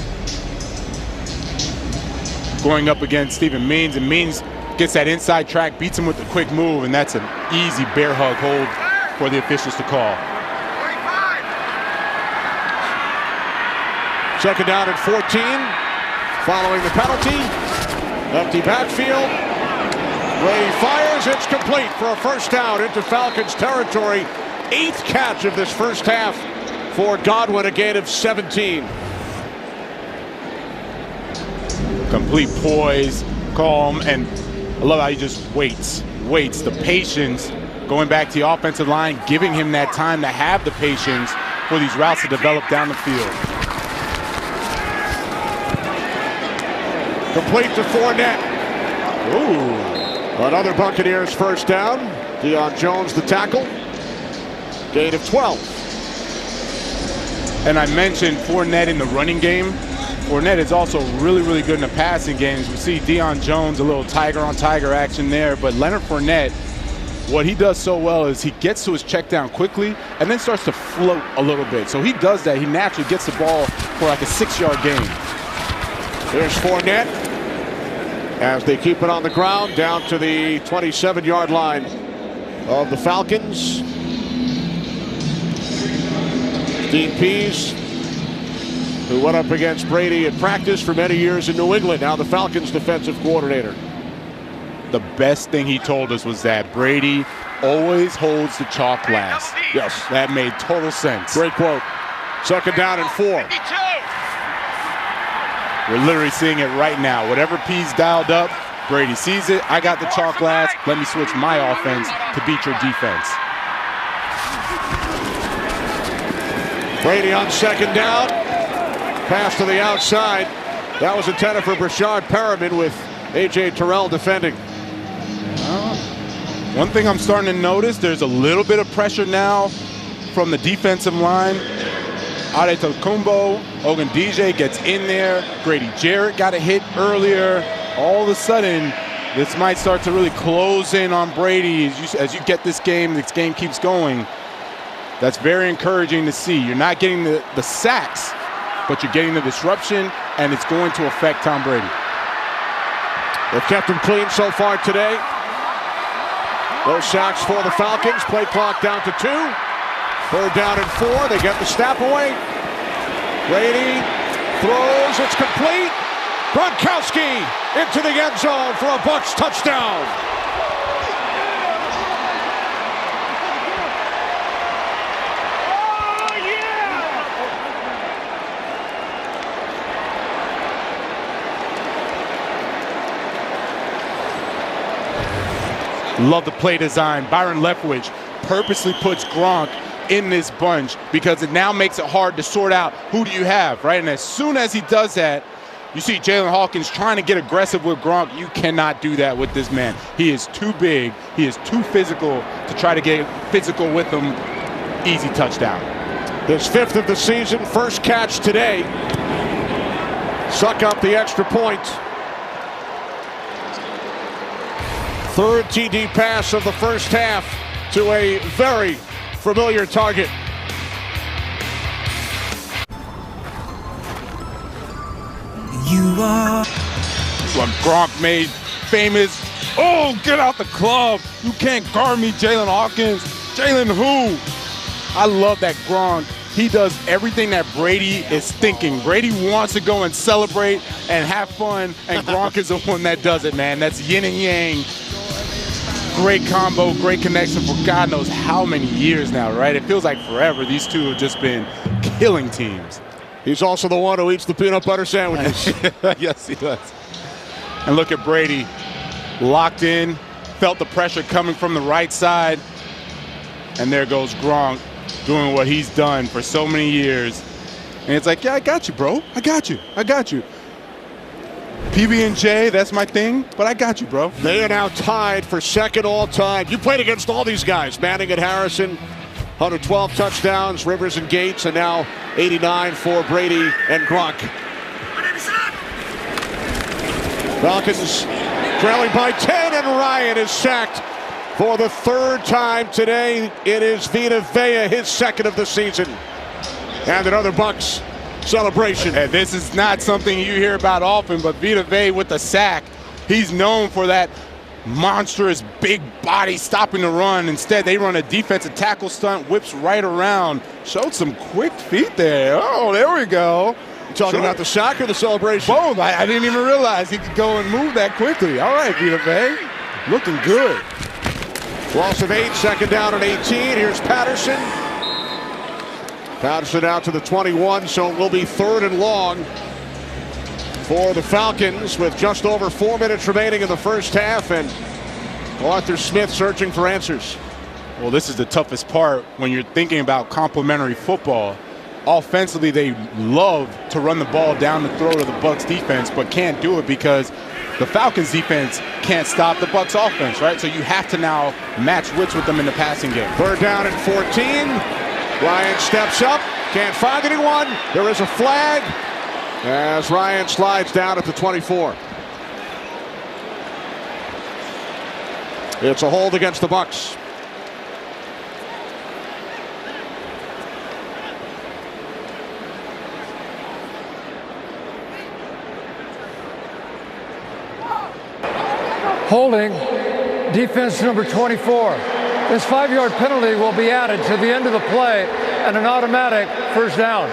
going up against Stephen Means, and Means gets that inside track, beats him with a quick move, and that's an easy bear hug hold for the officials to call. 2nd down and 14, following the penalty. Empty backfield. Brady fires, it's complete for a 1st down into Falcons territory. 8th catch of this first half for Godwin, a gain of 17. Complete poise, calm, and I love how he just waits. The patience, going back to the offensive line, giving him that time to have the patience for these routes to develop down the field. Complete to Fournette. Ooh. Another Buccaneers 1st down. Deion Jones the tackle. Gain of 12. And I mentioned Fournette in the running game. Fournette is also really good in the passing games. We see Deion Jones, a little tiger-on-tiger action there, but Leonard Fournette, what he does so well is he gets to his check down quickly and then starts to float a little bit. So he does that. He naturally gets the ball for like a 6-yard gain. Here's Fournette as they keep it on the ground down to the 27-yard line of the Falcons. Dean Pease, who went up against Brady in practice for many years in New England, now the Falcons defensive coordinator. The best thing he told us was that Brady always holds the chalk last. Yes. That made total sense. Great quote. 2nd down and 4. We're literally seeing it right now. Whatever P's dialed up, Brady sees it. I got the chalk last. Let me switch my offense to beat your defense. Brady on 2nd down. Pass to the outside. That was intended for Brashard Perriman with A.J. Terrell defending. One thing I'm starting to notice, there's a little bit of pressure now from the defensive line. Adetokunbo, Ogundeji gets in there. Grady Jarrett got a hit earlier. All of a sudden, this might start to really close in on Brady as you get this game keeps going. That's very encouraging to see. You're not getting the sacks, but you're getting the disruption, and it's going to affect Tom Brady. They've kept him clean so far today. Those sacks for the Falcons. Play clock down to 2. 3rd down and 4. They get the snap away. Brady throws. It's complete. Gronkowski into the end zone for a Bucs touchdown. Love the play design. Byron Leftwich purposely puts Gronk in this bunch because it now makes it hard to sort out who do you have, right? And as soon as he does that, you see Jalen Hawkins trying to get aggressive with Gronk. You cannot do that with this man. He is too big. He is too physical to try to get physical with him. Easy touchdown. His 5th of the season, first catch today. Suck up the extra point. 3rd TD pass of the first half to a very familiar target. You are. When Gronk made famous, "Oh, get out the club. You can't guard me, Jalen Hawkins." Jalen who? I love that Gronk. He does everything that Brady is thinking. Brady wants to go and celebrate and have fun, and Gronk is the one that does it, man. That's yin and yang. Great combo, great connection for God knows how many years now, right? It feels like forever. These two have just been killing teams. He's also the one who eats the peanut butter sandwiches. Yes, he does. And look at Brady. Locked in, felt the pressure coming from the right side. And there goes Gronk doing what he's done for so many years. And it's like, yeah, I got you, bro. I got you. I got you. PB&J, that's my thing, but I got you, bro. They are now tied for second all-time. You played against all these guys. Manning and Harrison, 112 touchdowns, Rivers and Gates, and now 89 for Brady and Gronk. Falcons trailing by 10, and Ryan is sacked for the third time today. It is Vita Vea, his second of the season. And another Bucs celebration. And this is not something you hear about often, but Vita Vea with the sack. He's known for that monstrous big body stopping the run. Instead, they run a defensive tackle stunt, whips right around. Showed some quick feet there. Oh, there we go. You talking about the sack or the celebration? Both. I didn't even realize he could go and move that quickly. All right, Vita Vea. Looking good. Loss of 8, second down and 18. Here's Patterson. Patterson out to the 21, so it will be third and long for the Falcons with just over 4 minutes remaining in the first half, and Arthur Smith searching for answers. Well, this is the toughest part when you're thinking about complementary football. Offensively, they love to run the ball down the throat of the Bucs defense, but can't do it because the Falcons defense can't stop the Bucs offense, right? So you have to now match wits with them in the passing game. Third down and 14. Ryan steps up, can't find anyone. There is a flag as Ryan slides down at the 24. It's a hold against the Bucs. Holding, defense number 24. This 5-yard penalty will be added to the end of the play and an automatic first down.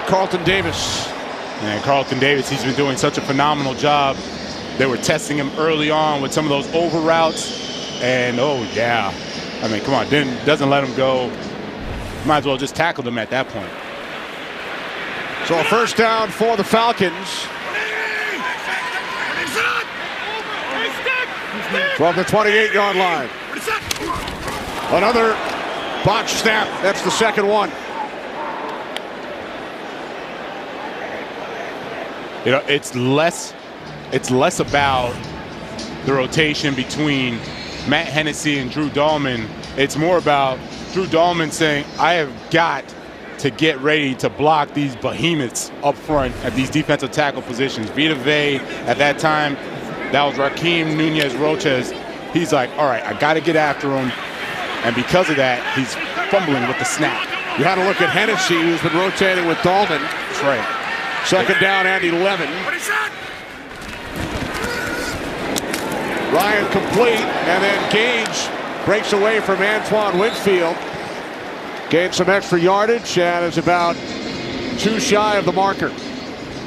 Carlton Davis. And Carlton Davis, he's been doing such a phenomenal job. They were testing him early on with some of those over routes. And, oh, yeah. I mean, come on, doesn't let him go. Might as well just tackle him at that point. So a first down for the Falcons. From the 28-yard line. Another botched snap. That's the second one. You know, it's less about the rotation between Matt Hennessy and Drew Dahlman. It's more about Drew Dahlman saying, I have got to get ready to block these behemoths up front at these defensive tackle positions. Vita Vea at that time, that was Raheem Nunez-Roches. He's like, all right, I got to get after him. And because of that, he's fumbling with the snap. You had to look at Hennessy, who's been rotating with Dahlman. That's right. Second down and 11. Ryan complete, and then Gage breaks away from Antoine Winfield. Gained some extra yardage and is about 2 shy of the marker.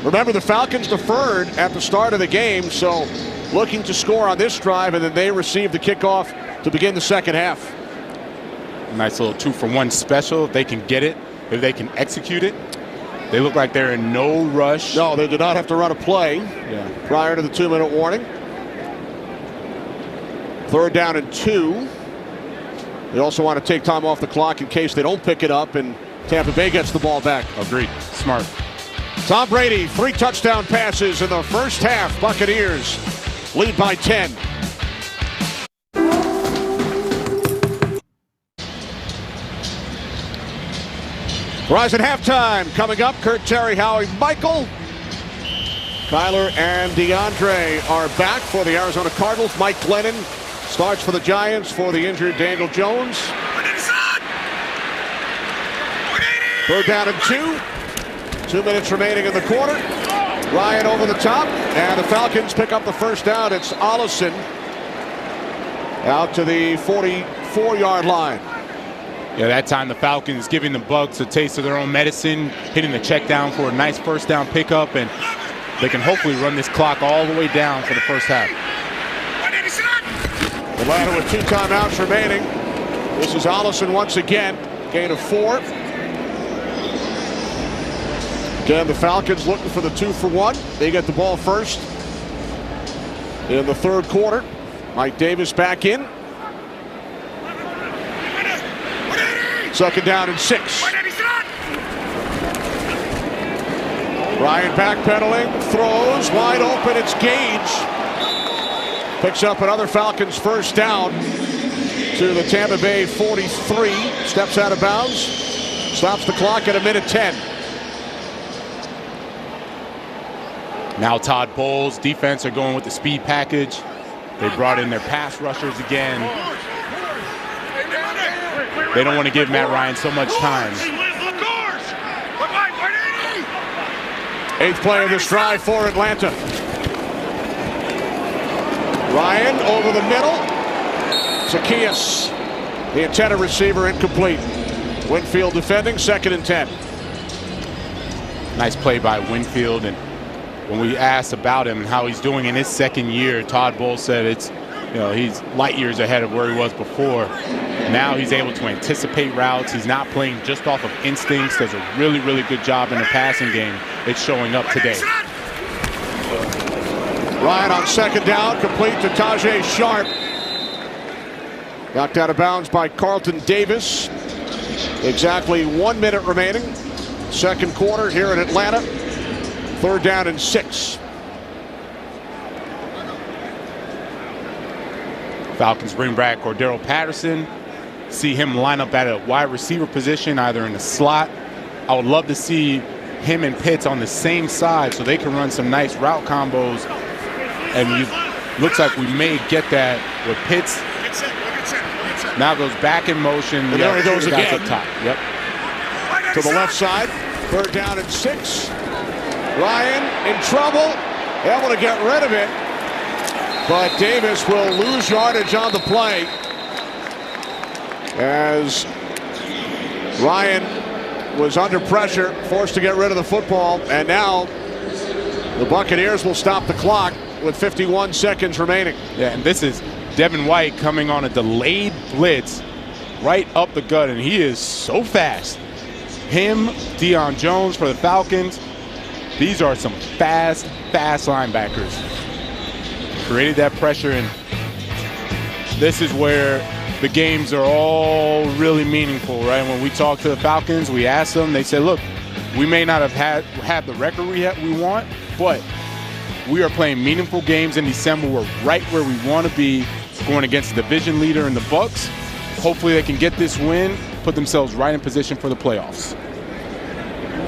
Remember, the Falcons deferred at the start of the game, so looking to score on this drive, and then they receive the kickoff to begin the second half. Nice little 2-for-1 special if they can get it, if they can execute it. They look like they're in no rush. No, they did not have to run a play prior to the 2-minute warning. Third down and 2. They also want to take time off the clock in case they don't pick it up and Tampa Bay gets the ball back. Agreed. Smart. Tom Brady, 3 touchdown passes in the first half. Buccaneers lead by 10. Rise at halftime. Coming up, Kurt, Terry, Howie, Michael. Kyler and DeAndre are back for the Arizona Cardinals. Mike Glennon starts for the Giants for the injured Daniel Jones. Third down and 2. 2 minutes remaining in the quarter. Ryan over the top, and the Falcons pick up the first down. It's Allison out to the 44-yard line. Yeah, that time the Falcons giving the Bucs a taste of their own medicine, hitting the check down for a nice first down pickup, and they can hopefully run this clock all the way down for the first half. Atlanta with 2 timeouts remaining. This is Allison once again. Gain of 4. Again, the Falcons looking for the 2-for-1. They get the ball first in the third quarter. Mike Davis back in. Second down and 6. Ryan backpedaling, throws, wide open, it's Gage. Picks up another Falcons first down to the Tampa Bay 43. Steps out of bounds, stops the clock at 1:10. Now Todd Bowles' defense are going with the speed package. They brought in their pass rushers again. They don't want to give Matt Ryan so much time. 8th play of this drive for Atlanta. Ryan over the middle. Zacchaeus, the intended receiver, incomplete. Winfield defending, 2nd and 10. Nice play by Winfield. And when we asked about him and how he's doing in his second year, Todd Bowles said he's light years ahead of where he was before. Now he's able to anticipate routes. He's not playing just off of instincts. Does a really, really good job in the passing game. It's showing up today. Ryan on 2nd down, complete to Tajay Sharp. Knocked out of bounds by Carlton Davis. Exactly 1 minute remaining. Second quarter here in Atlanta. 3rd down and 6. Falcons bring back Cordero Patterson. See him line up at a wide receiver position, either in the slot. I would love to see him and Pitts on the same side so they can run some nice route combos. And looks like we may get that with Pitts. Now goes back in motion. And there he goes again. Up top. Yep. To the left side. 3rd down and 6. Ryan in trouble. Able to get rid of it. But Davis will lose yardage on the play as Ryan was under pressure, forced to get rid of the football, and now the Buccaneers will stop the clock with 51 seconds remaining. Yeah, and this is Devin White coming on a delayed blitz right up the gut, and he is so fast. Him, Deion Jones for the Falcons, these are some fast linebackers. Created that pressure, and this is where the games are all really meaningful, right? When we talk to the Falcons, we ask them, they say, look, we may not have had the record we want, but we are playing meaningful games in December. We're right where we want to be, going against the division leader in the Bucs. Hopefully they can get this win, put themselves right in position for the playoffs.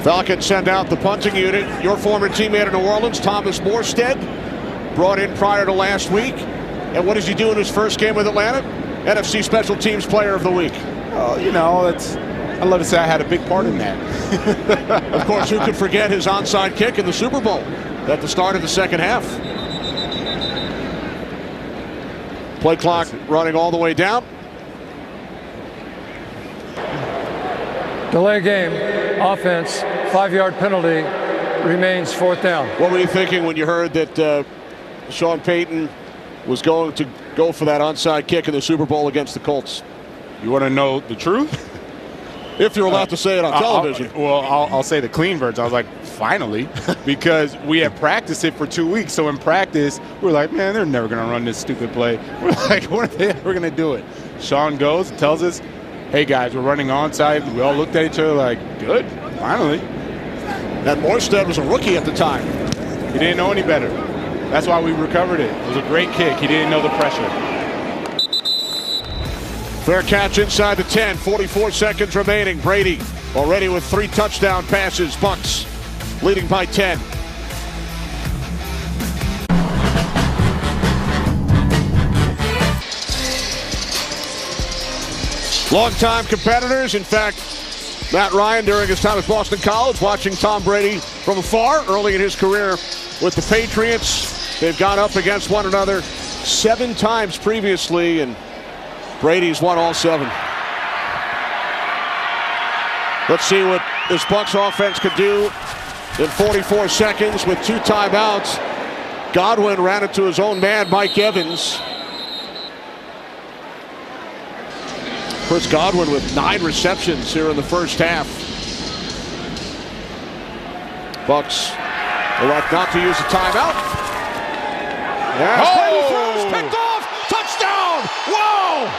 Falcons send out the punting unit. Your former teammate in New Orleans, Thomas Morstead, brought in prior to last week. And what does he do in his first game with Atlanta? NFC Special Teams Player of the Week. I'd love to say I had a big part in that. Of course, who could forget his onside kick in the Super Bowl at the start of the second half? Play clock running all the way down. Delay game, offense, 5-yard penalty, remains 4th down. What were you thinking when you heard that Sean Payton was going to go for that onside kick in the Super Bowl against the Colts? You want to know the truth? If you're allowed to say it on television. I'll say the clean version. I was like, finally, because we had practiced it for 2 weeks. So in practice, we were like, man, they're never going to run this stupid play. We're like, when are they ever going to do it? Sean goes and tells us, hey, guys, we're running onside. We all looked at each other like, good, finally. And Morstead was a rookie at the time. He didn't know any better. That's why we recovered it. It was a great kick. He didn't know the pressure. Fair catch inside the 10. 44 seconds remaining. Brady already with 3 touchdown passes. Bucs leading by 10. Longtime competitors. In fact, Matt Ryan, during his time at Boston College, watching Tom Brady from afar early in his career with the Patriots. They've gone up against one another 7 times previously, and Brady's won all 7. Let's see what this Bucs offense could do in 44 seconds with 2 timeouts. Godwin ran it to his own man, Mike Evans. Chris Godwin with 9 receptions here in the first half. Bucs elect not to use a timeout. Brady throws, picked off, touchdown! Whoa!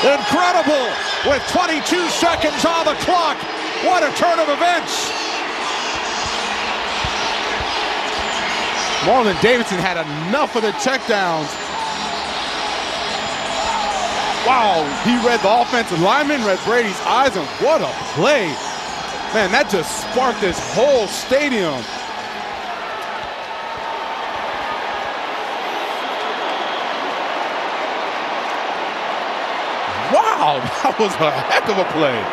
Incredible! With 22 seconds on the clock. What a turn of events! Marlon Davidson had enough of the checkdowns. Wow, he read the offensive lineman, read Brady's eyes, and what a play. Man, that just sparked this whole stadium. Wow, that was a heck of a play.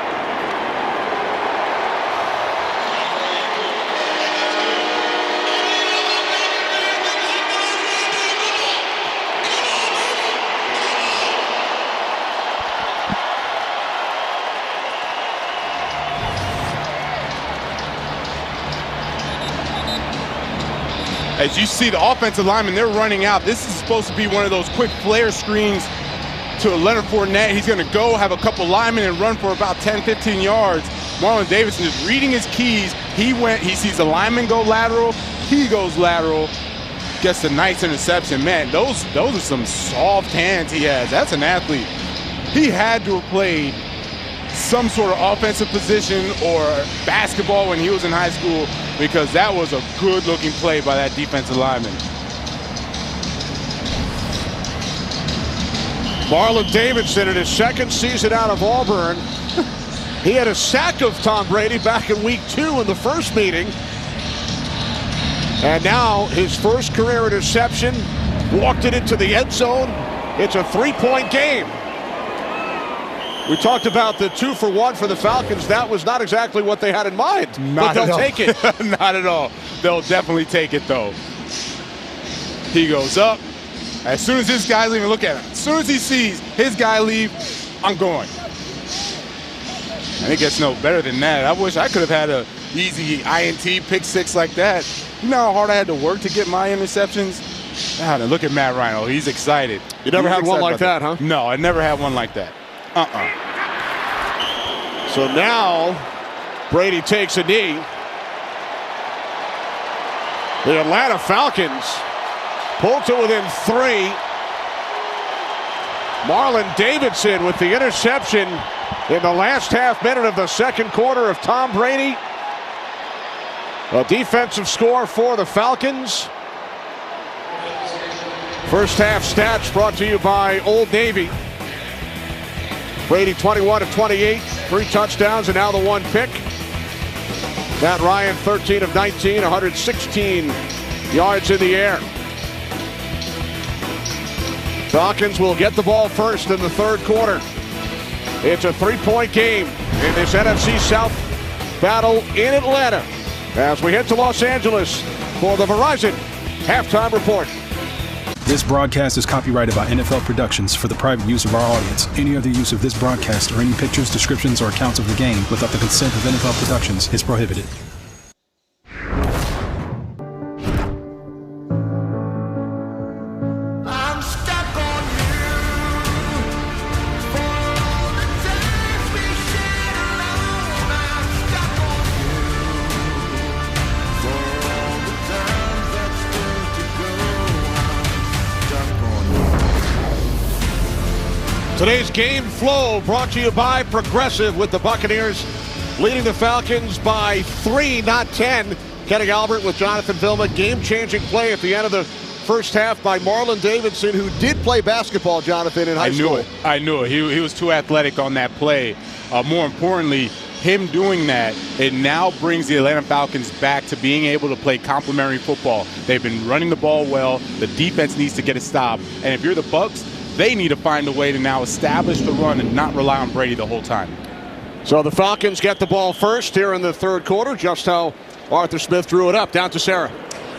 As you see the offensive linemen, they're running out. This is supposed to be one of those quick flare screens to Leonard Fournette. He's going to go have a couple linemen and run for about 10, 15 yards. Marlon Davidson is reading his keys. He sees the lineman go lateral. He goes lateral. Gets a nice interception. Man, those are some soft hands he has. That's an athlete. He had to have played some sort of offensive position or basketball when he was in high school, because that was a good-looking play by that defensive lineman. Marlon Davidson in his 2nd season out of Auburn. He had a sack of Tom Brady back in week 2 in the first meeting. And now his first career interception, walked it into the end zone. It's a 3-point game. We talked about the 2-for-1 for the Falcons. That was not exactly what they had in mind. But they'll take it. Not at all. They'll definitely take it, though. He goes up. As soon as this guy's leaving, look at him. As soon as he sees his guy leave, I'm going. And it gets no better than that. I wish I could have had an easy INT pick 6 like that. You know how hard I had to work to get my interceptions? Ah, look at Matt Rhino. He's excited. You never had one like that, huh? No, I never had one like that. So now Brady takes a knee. The Atlanta Falcons pulled to within 3. Marlon Davidson with the interception in the last half minute of the second quarter of Tom Brady. A defensive score for the Falcons. First half stats brought to you by Old Navy. Brady 21 of 28, 3 touchdowns, and now the 1 pick. Matt Ryan 13 of 19, 116 yards in the air. Falcons will get the ball first in the 3rd quarter. It's a 3-point game in this NFC South battle in Atlanta as we head to Los Angeles for the Verizon Halftime Report. This broadcast is copyrighted by NFL Productions for the private use of our audience. Any other use of this broadcast or any pictures, descriptions, or accounts of the game without the consent of NFL Productions is prohibited. Today's game flow brought to you by Progressive, with the Buccaneers leading the Falcons by 3, not 10. Kenny Albert with Jonathan Vilma. Game-changing play at the end of the first half by Marlon Davidson, who did play basketball, Jonathan, in high school. I knew it. He was too athletic on that play. More importantly, him doing that, it now brings the Atlanta Falcons back to being able to play complementary football. They've been running the ball well. The defense needs to get a stop. And if you're the Bucs, they need to find a way to now establish the run and not rely on Brady the whole time. So the Falcons get the ball first here in the third quarter, just how Arthur Smith drew it up. Down to Sarah.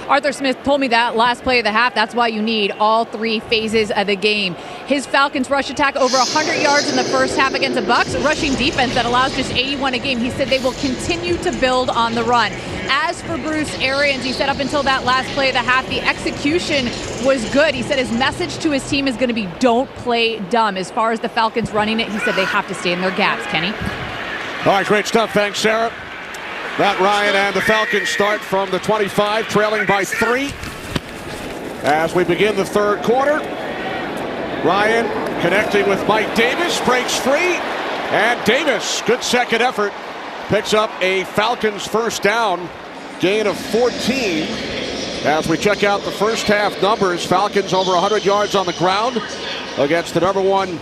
Arthur Smith told me that last play of the half, that's why you need all three phases of the game. His Falcons rush attack over 100 yards in the first half against the Bucs, a rushing defense that allows just 81 a game. He said they will continue to build on the run. As for Bruce Arians, he said up until that last play of the half, the execution was good. He said his message to his team is going to be don't play dumb. As far as the Falcons running it, he said they have to stay in their gaps. Kenny? All right, great stuff. Thanks, Sarah. Matt Ryan and the Falcons start from the 25, trailing by 3. As we begin the third quarter, Ryan connecting with Mike Davis, breaks free, and Davis, good second effort, picks up a Falcons first down, gain of 14. As we check out the first half numbers, Falcons over 100 yards on the ground against the #1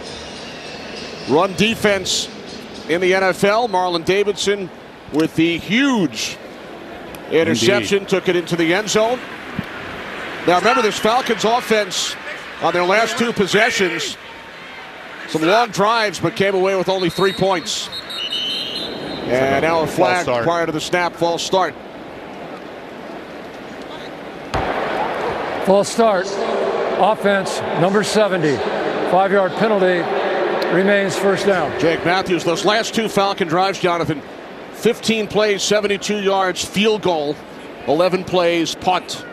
run defense in the NFL. Marlon Davidson with the huge interception. Indeed. Took it into the end zone. Now remember, this Falcons offense on their last 2 possessions, some long drives, but came away with only 3 points. And now a flag prior to the snap, false start. False start. Offense, number 70. 5-yard penalty, remains first down. Jake Matthews, those last 2 Falcon drives, Jonathan, 15 plays, 72 yards, field goal, 11 plays, punt.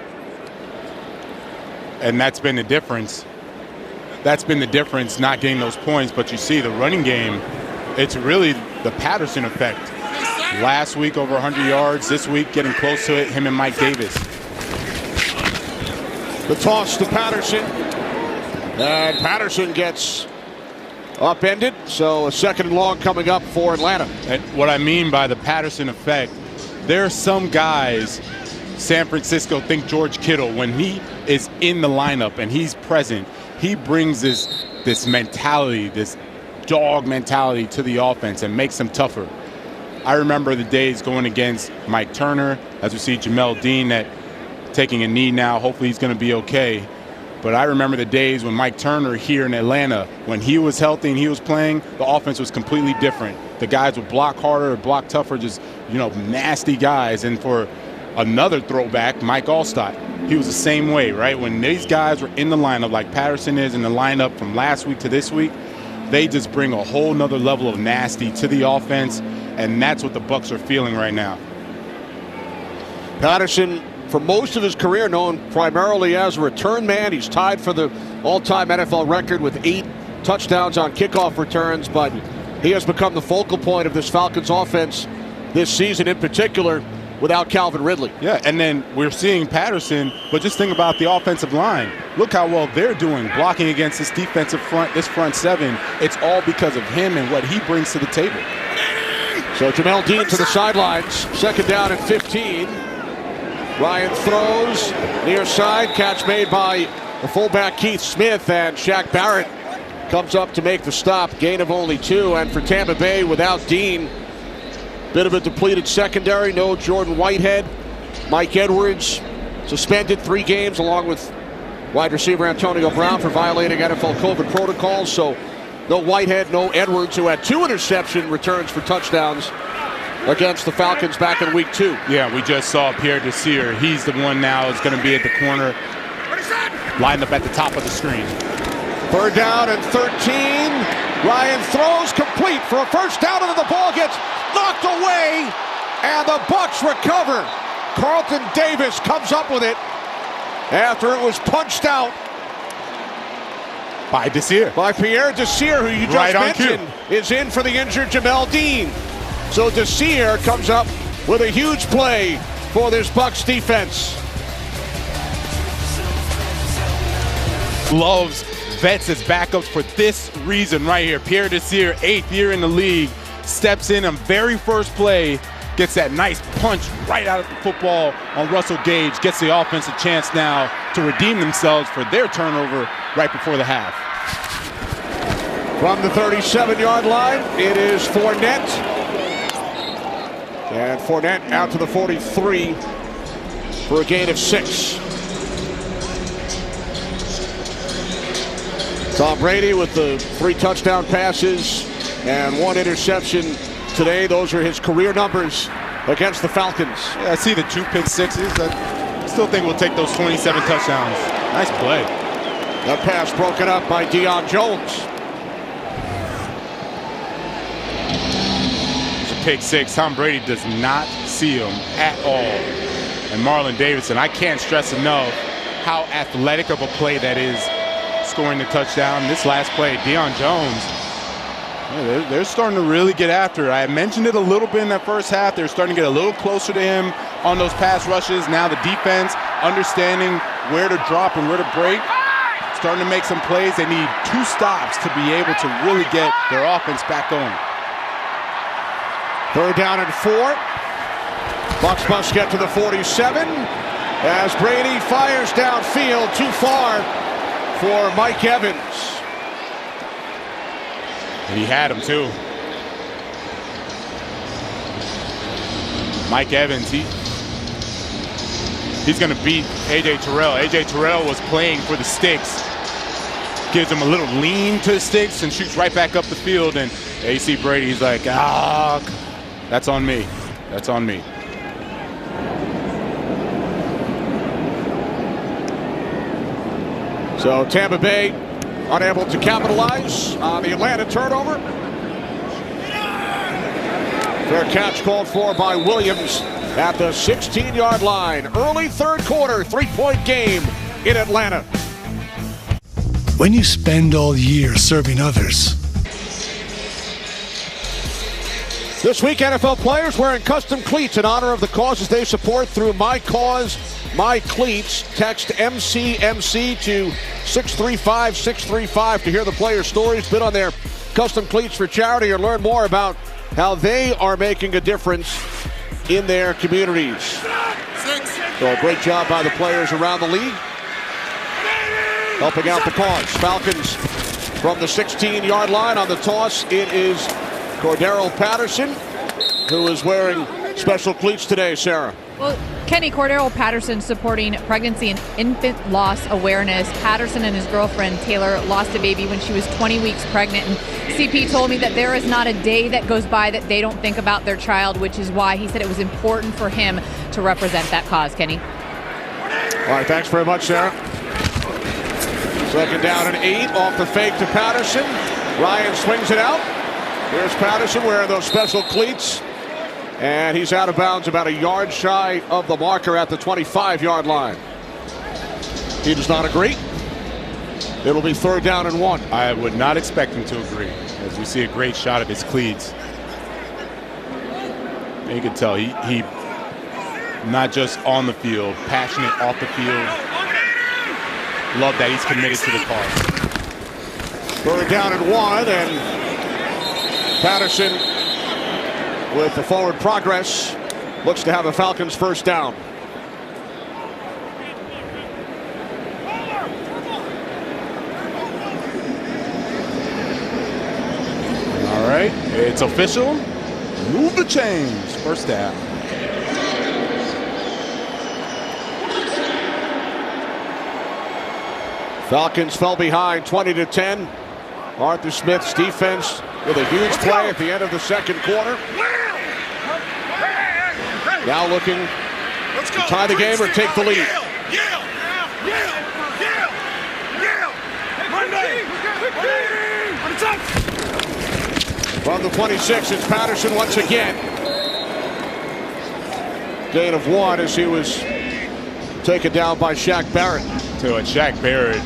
And that's been the difference. That's been the difference, not getting those points. But you see the running game, it's really the Patterson effect. Last week over 100 yards, this week getting close to it, him and Mike Davis. The toss to Patterson. And Patterson gets upended, so a second and long coming up for Atlanta. And what I mean by the Patterson effect, there are some guys, San Francisco, think George Kittle, when he is in the lineup and he's present, he brings this mentality, this dog mentality to the offense and makes them tougher. I remember the days going against Mike Turner, as we see Jamel Dean that taking a knee now, hopefully he's going to be okay. But I remember the days when Mike Turner here in Atlanta, when he was healthy and he was playing, the offense was completely different. The guys would block harder, block tougher, just, nasty guys. And for another throwback, Mike Allstott, he was the same way, right? When these guys were in the lineup, like Patterson is in the lineup from last week to this week, they just bring a whole nother level of nasty to the offense, and that's what the Bucs are feeling right now. Patterson, for most of his career, known primarily as a return man. He's tied for the all-time NFL record with 8 touchdowns on kickoff returns, but he has become the focal point of this Falcons offense this season, in particular without Calvin Ridley. Yeah, and then we're seeing Patterson, but just think about the offensive line. Look how well they're doing blocking against this defensive front, this front 7. It's all because of him and what he brings to the table. So Jamel Dean to the sidelines, second down and 15. Ryan throws near side, catch made by the fullback Keith Smith, and Shaq Barrett comes up to make the stop. Gain of only 2, and for Tampa Bay without Dean, bit of a depleted secondary. No Jordan Whitehead. Mike Edwards suspended 3 games along with wide receiver Antonio Brown for violating NFL COVID protocols. So no Whitehead, no Edwards, who had 2 interception returns for touchdowns against the Falcons back in week 2. Yeah, we just saw Pierre Desir. He's the one now is going to be at the corner, lined up at the top of the screen. Third down and 13. Ryan throws complete for a first down, and the ball gets knocked away, and the Bucs recover. Carlton Davis comes up with it after it was punched out by Desir. By Pierre Desir, who you just mentioned, is in for the injured Jamel Dean. So Desir comes up with a huge play for this Bucs defense. Loves vets as backups for this reason right here. Pierre Desir, 8th year in the league, steps in on very first play, gets that nice punch right out of the football on Russell Gage, gets the offense a chance now to redeem themselves for their turnover right before the half. From the 37-yard line, it is Fournette. And Fournette out to the 43 for a gain of 6. Tom Brady with the 3 touchdown passes and 1 interception today. Those are his career numbers against the Falcons. Yeah, I see the 2 pick sixes. I still think we'll take those 27 touchdowns. Nice play. That pass broken up by Deion Jones. It's a pick 6. Tom Brady does not see him at all. And Marlon Davidson, I can't stress enough how athletic of a play that is, scoring the touchdown. This last play, Deion Jones, yeah, they're starting to really get after it. I mentioned it a little bit in that first half. They're starting to get a little closer to him on those pass rushes. Now the defense understanding where to drop and where to break. Starting to make some plays. They need 2 stops to be able to really get their offense back going. 3rd down and 4. Bucs must get to the 47 as Brady fires downfield too far for Mike Evans. And he had him too. Mike Evans, he's going to beat A.J. Terrell. A.J. Terrell was playing for the sticks. Gives him a little lean to the sticks and shoots right back up the field. And A.C. Brady's like, that's on me. That's on me. So Tampa Bay unable to capitalize on the Atlanta turnover. Fair catch called for by Williams at the 16-yard line. Early 3rd quarter, 3-point game in Atlanta. When you spend all year serving others. This week, NFL players wearing custom cleats in honor of the causes they support through My Cause, My Cleats. Text MCMC to 635-635 to hear the players' stories. Bid on their custom cleats for charity or learn more about how they are making a difference in their communities. So a great job by the players around the league, helping out the cause. Falcons from the 16-yard line on the toss. It is Cordero Patterson, who is wearing special cleats today, Sarah. Well, Kenny, Cordero Patterson supporting pregnancy and infant loss awareness. Patterson and his girlfriend, Taylor, lost a baby when she was 20 weeks pregnant. And CP told me that there is not a day that goes by that they don't think about their child, which is why he said it was important for him to represent that cause, Kenny. All right, thanks very much, Sarah. 2nd down and 8 off the fake to Patterson. Ryan swings it out. Here's Patterson wearing those special cleats. And he's out of bounds about a yard shy of the marker at the 25-yard line. He does not agree. It'll be 3rd down and 1. I would not expect him to agree, as we see a great shot of his cleats. And you can tell he not just on the field, passionate off the field. Love that he's committed to the cause. 3rd down and 1, and Patterson, with the forward progress, looks to have a Falcons 1st down. All right, it's official. Move the chains. 1st down. Falcons fell behind 20-10. Arthur Smith's defense with a huge play at the end of the 2nd quarter. Now looking to tie the game or take the lead. From the 26, it's Patterson once again. Gain of 1 as he was taken down by Shaq Barrett. Shaq Barrett,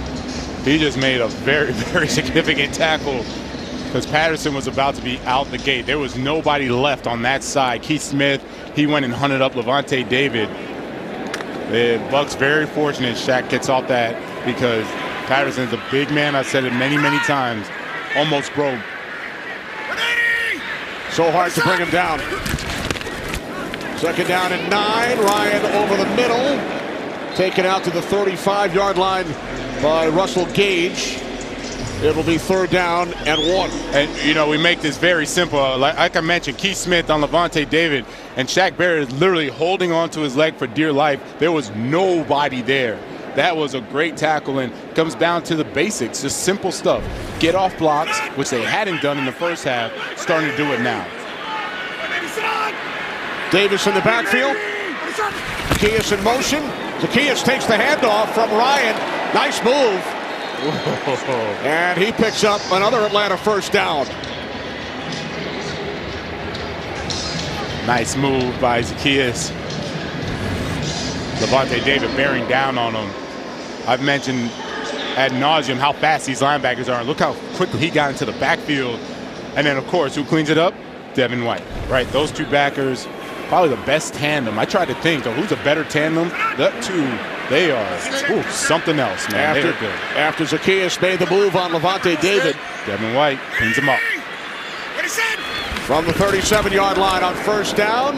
he just made a very, very significant tackle because Patterson was about to be out the gate. There was nobody left on that side. Keith Smith, he went and hunted up Levante David. The Bucs very fortunate Shaq gets off that because Patterson's a big man. I've said it many, many times. Almost broke. So hard to bring him down. 2nd down and 9. Ryan over the middle. Taken out to the 35-yard line by Russell Gage. It'll be 3rd down and 1. And, you know, we make this very simple. Like I mentioned, Keith Smith on Levante David, and Shaq Barrett is literally holding on to his leg for dear life. There was nobody there. That was a great tackle, and comes down to the basics, just simple stuff. Get off blocks, which they hadn't done in the first half, starting to do it now. Davis in the backfield. Zacchaeus in motion. Zacchaeus takes the handoff from Ryan. Nice move. And he picks up another Atlanta first down. Nice move by Zacchaeus. Levante David bearing down on him. I've mentioned ad nauseum how fast these linebackers are. Look how quickly he got into the backfield. And then, of course, who cleans it up? Devin White, right? Those two backers, probably the best tandem. I tried to think of who's a better tandem. The two, they are something else, man. They're good. After Zacchaeus made the move on Levante David, Devin White cleans him up. From the 37-yard line on first down,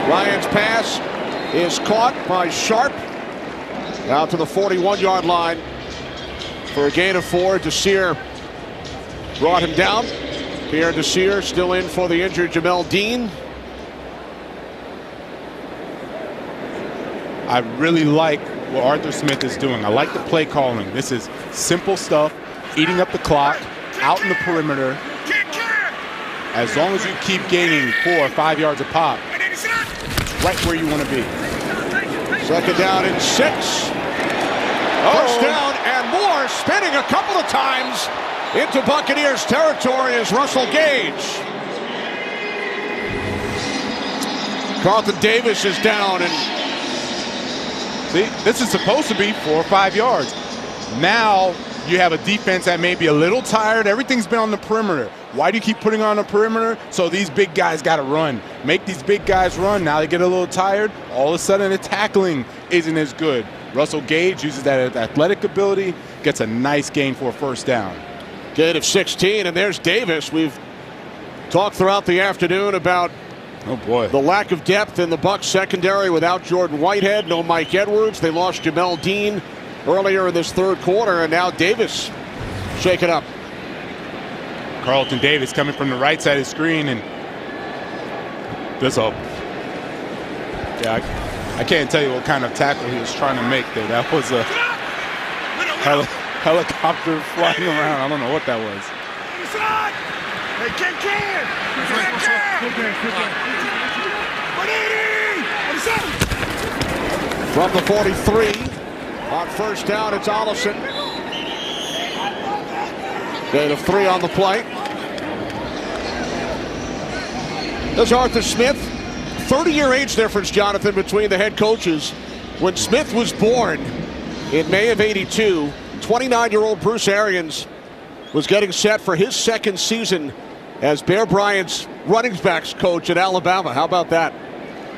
Ryan's pass is caught by Sharp. Out to the 41-yard line for a gain of 4. Desir brought him down. Pierre Desir still in for the injured Jamel Dean. I really like what Arthur Smith is doing. I like the play calling. This is simple stuff, eating up the clock, out in the perimeter. As long as you keep gaining 4 or 5 yards a pop, right where you want to be. Second down and 6. First down and more, spinning a couple of times into Buccaneers territory is Russell Gage. Carlton Davis is down, and see, this is supposed to be 4 or 5 yards. Now you have a defense that may be a little tired. Everything's been on the perimeter. Why do you keep putting on the perimeter? So these big guys got to run. Make these big guys run. Now they get a little tired. All of a sudden the tackling isn't as good. Russell Gage uses that athletic ability, gets a nice gain for a first down. Gain of 16, and there's Davis. We've talked throughout the afternoon about the lack of depth in the Bucs secondary without Jordan Whitehead, no Mike Edwards. They lost Jamel Dean earlier in this third quarter, and now Davis shaken up. Carlton Davis coming from the right side of the screen, and this up. Yeah, I can't tell you what kind of tackle he was trying to make there. That was a helicopter flying around. I don't know what that was. From the 43, on first down, it's Ollison. Gain of 3 on the play. There's Arthur Smith. 30-year age difference, Jonathan, between the head coaches. When Smith was born in May of '82, 29-year-old Bruce Arians was getting set for his second season as Bear Bryant's running backs coach at Alabama. How about that?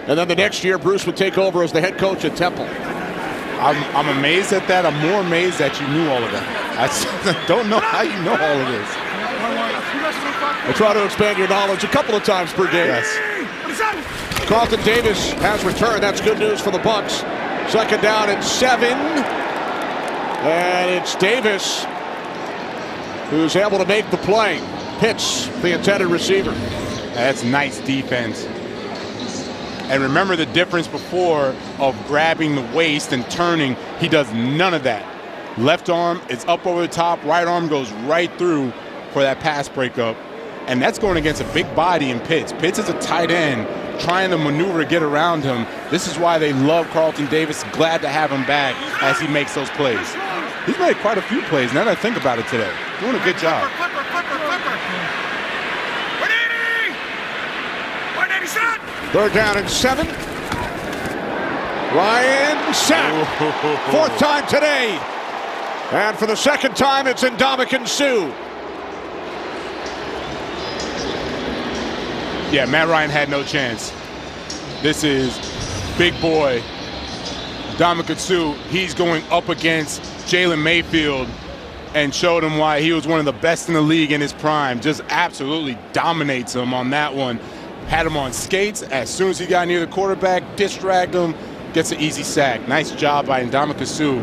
And then the next year, Bruce would take over as the head coach at Temple. I'm amazed at that. I'm more amazed that you knew all of that. I don't know how you know all of this. I try to expand your knowledge a couple of times per game. Yes. Carlton Davis has returned. That's good news for the Bucs. Second down and 7. And it's Davis who's able to make the play. Pitts, the intended receiver. That's nice defense. And remember the difference before of grabbing the waist and turning. He does none of that. Left arm is up over the top. Right arm goes right through for that pass breakup. And that's going against a big body in Pitts. Pitts is a tight end trying to maneuver to get around him. This is why they love Carlton Davis. Glad to have him back as he makes those plays. He's made quite a few plays now that I think about it today. Doing a good job. Third down and 7. Ryan sacked. 4th time today. And for the second time, it's Ndamukong Suh. Yeah, Matt Ryan had no chance. This is big boy Ndamukong Suh. He's going up against Jalen Mayfield and showed him why he was one of the best in the league in his prime. Just absolutely dominates him on that one. Had him on skates. As soon as he got near the quarterback, distracted him, gets an easy sack. Nice job by Ndamukong Suh.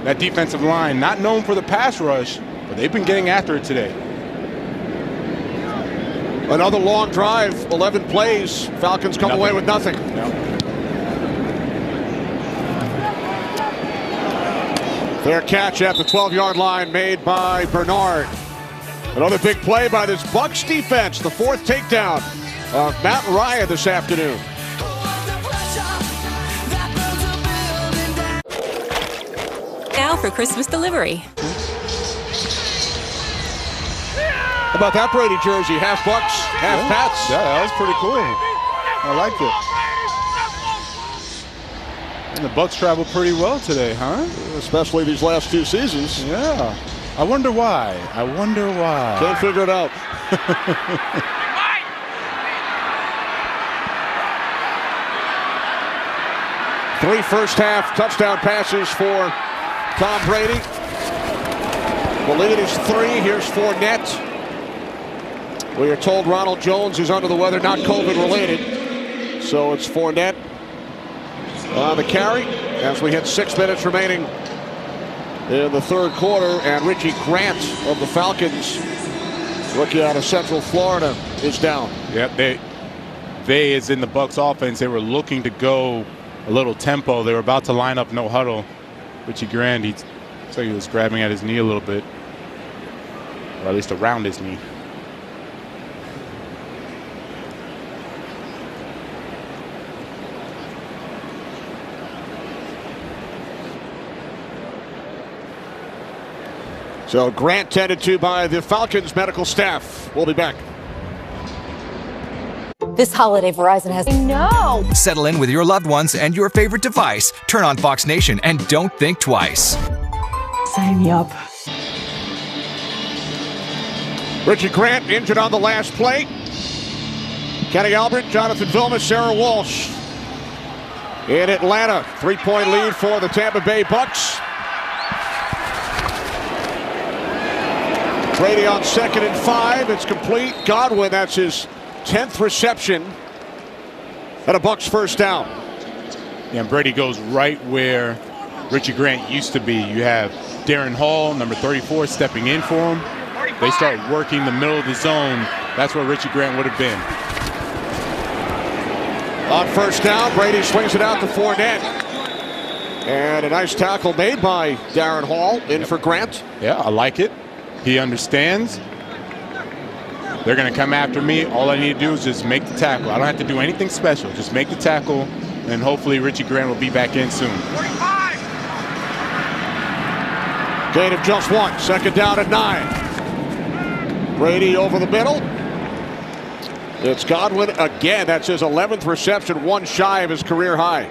That defensive line, not known for the pass rush, but they've been getting after it today. Another long drive, 11 plays. Falcons come away with nothing. Fair catch at the 12-yard line made by Bernard. Another big play by this Bucs defense. The fourth takedown of Matt Ryan this afternoon. Now for Christmas delivery. How about that Brady jersey? Half Bucs, half Pats. Yeah, that was pretty cool. I liked it. And the Bucs traveled pretty well today, huh? Especially these last two seasons. Yeah. I wonder why. Can't figure it out. Three first-half touchdown passes for Tom Brady. The lead is 3. Here's Fournette. We are told Ronald Jones is under the weather, not COVID-related. So it's Fournette on the carry as we hit 6 minutes remaining in the third quarter. And Richie Grant of the Falcons, rookie out of Central Florida, is down. Yep, they is in the Bucs offense. They were looking to go a little tempo. They were about to line up no huddle. Richie Grant, he was grabbing at his knee a little bit, or at least around his knee. So Grant tended to by the Falcons medical staff. We'll be back. This holiday, Verizon has no. Settle in with your loved ones and your favorite device. Turn on Fox Nation and don't think twice. Sign me up. Richie Grant injured on the last play. Kenny Albert, Jonathan Vilma, Sarah Walsh in Atlanta. 3-point lead for the Tampa Bay Bucs. Brady on 2nd and 5. It's complete. Godwin, that's his 10th reception. And a Bucs first down. Yeah, and Brady goes right where Richie Grant used to be. You have Darren Hall, number 34, stepping in for him. They start working the middle of the zone. That's where Richie Grant would have been. On first down, Brady swings it out to Fournette. And a nice tackle made by Darren Hall in for Grant. Yeah, I like it. He understands. They're going to come after me. All I need to do is just make the tackle. I don't have to do anything special. Just make the tackle, and hopefully Richie Grant will be back in soon. 45. Gain of just 1. 2nd down at 9. Brady over the middle. It's Godwin again. That's his 11th reception, 1 shy of his career high.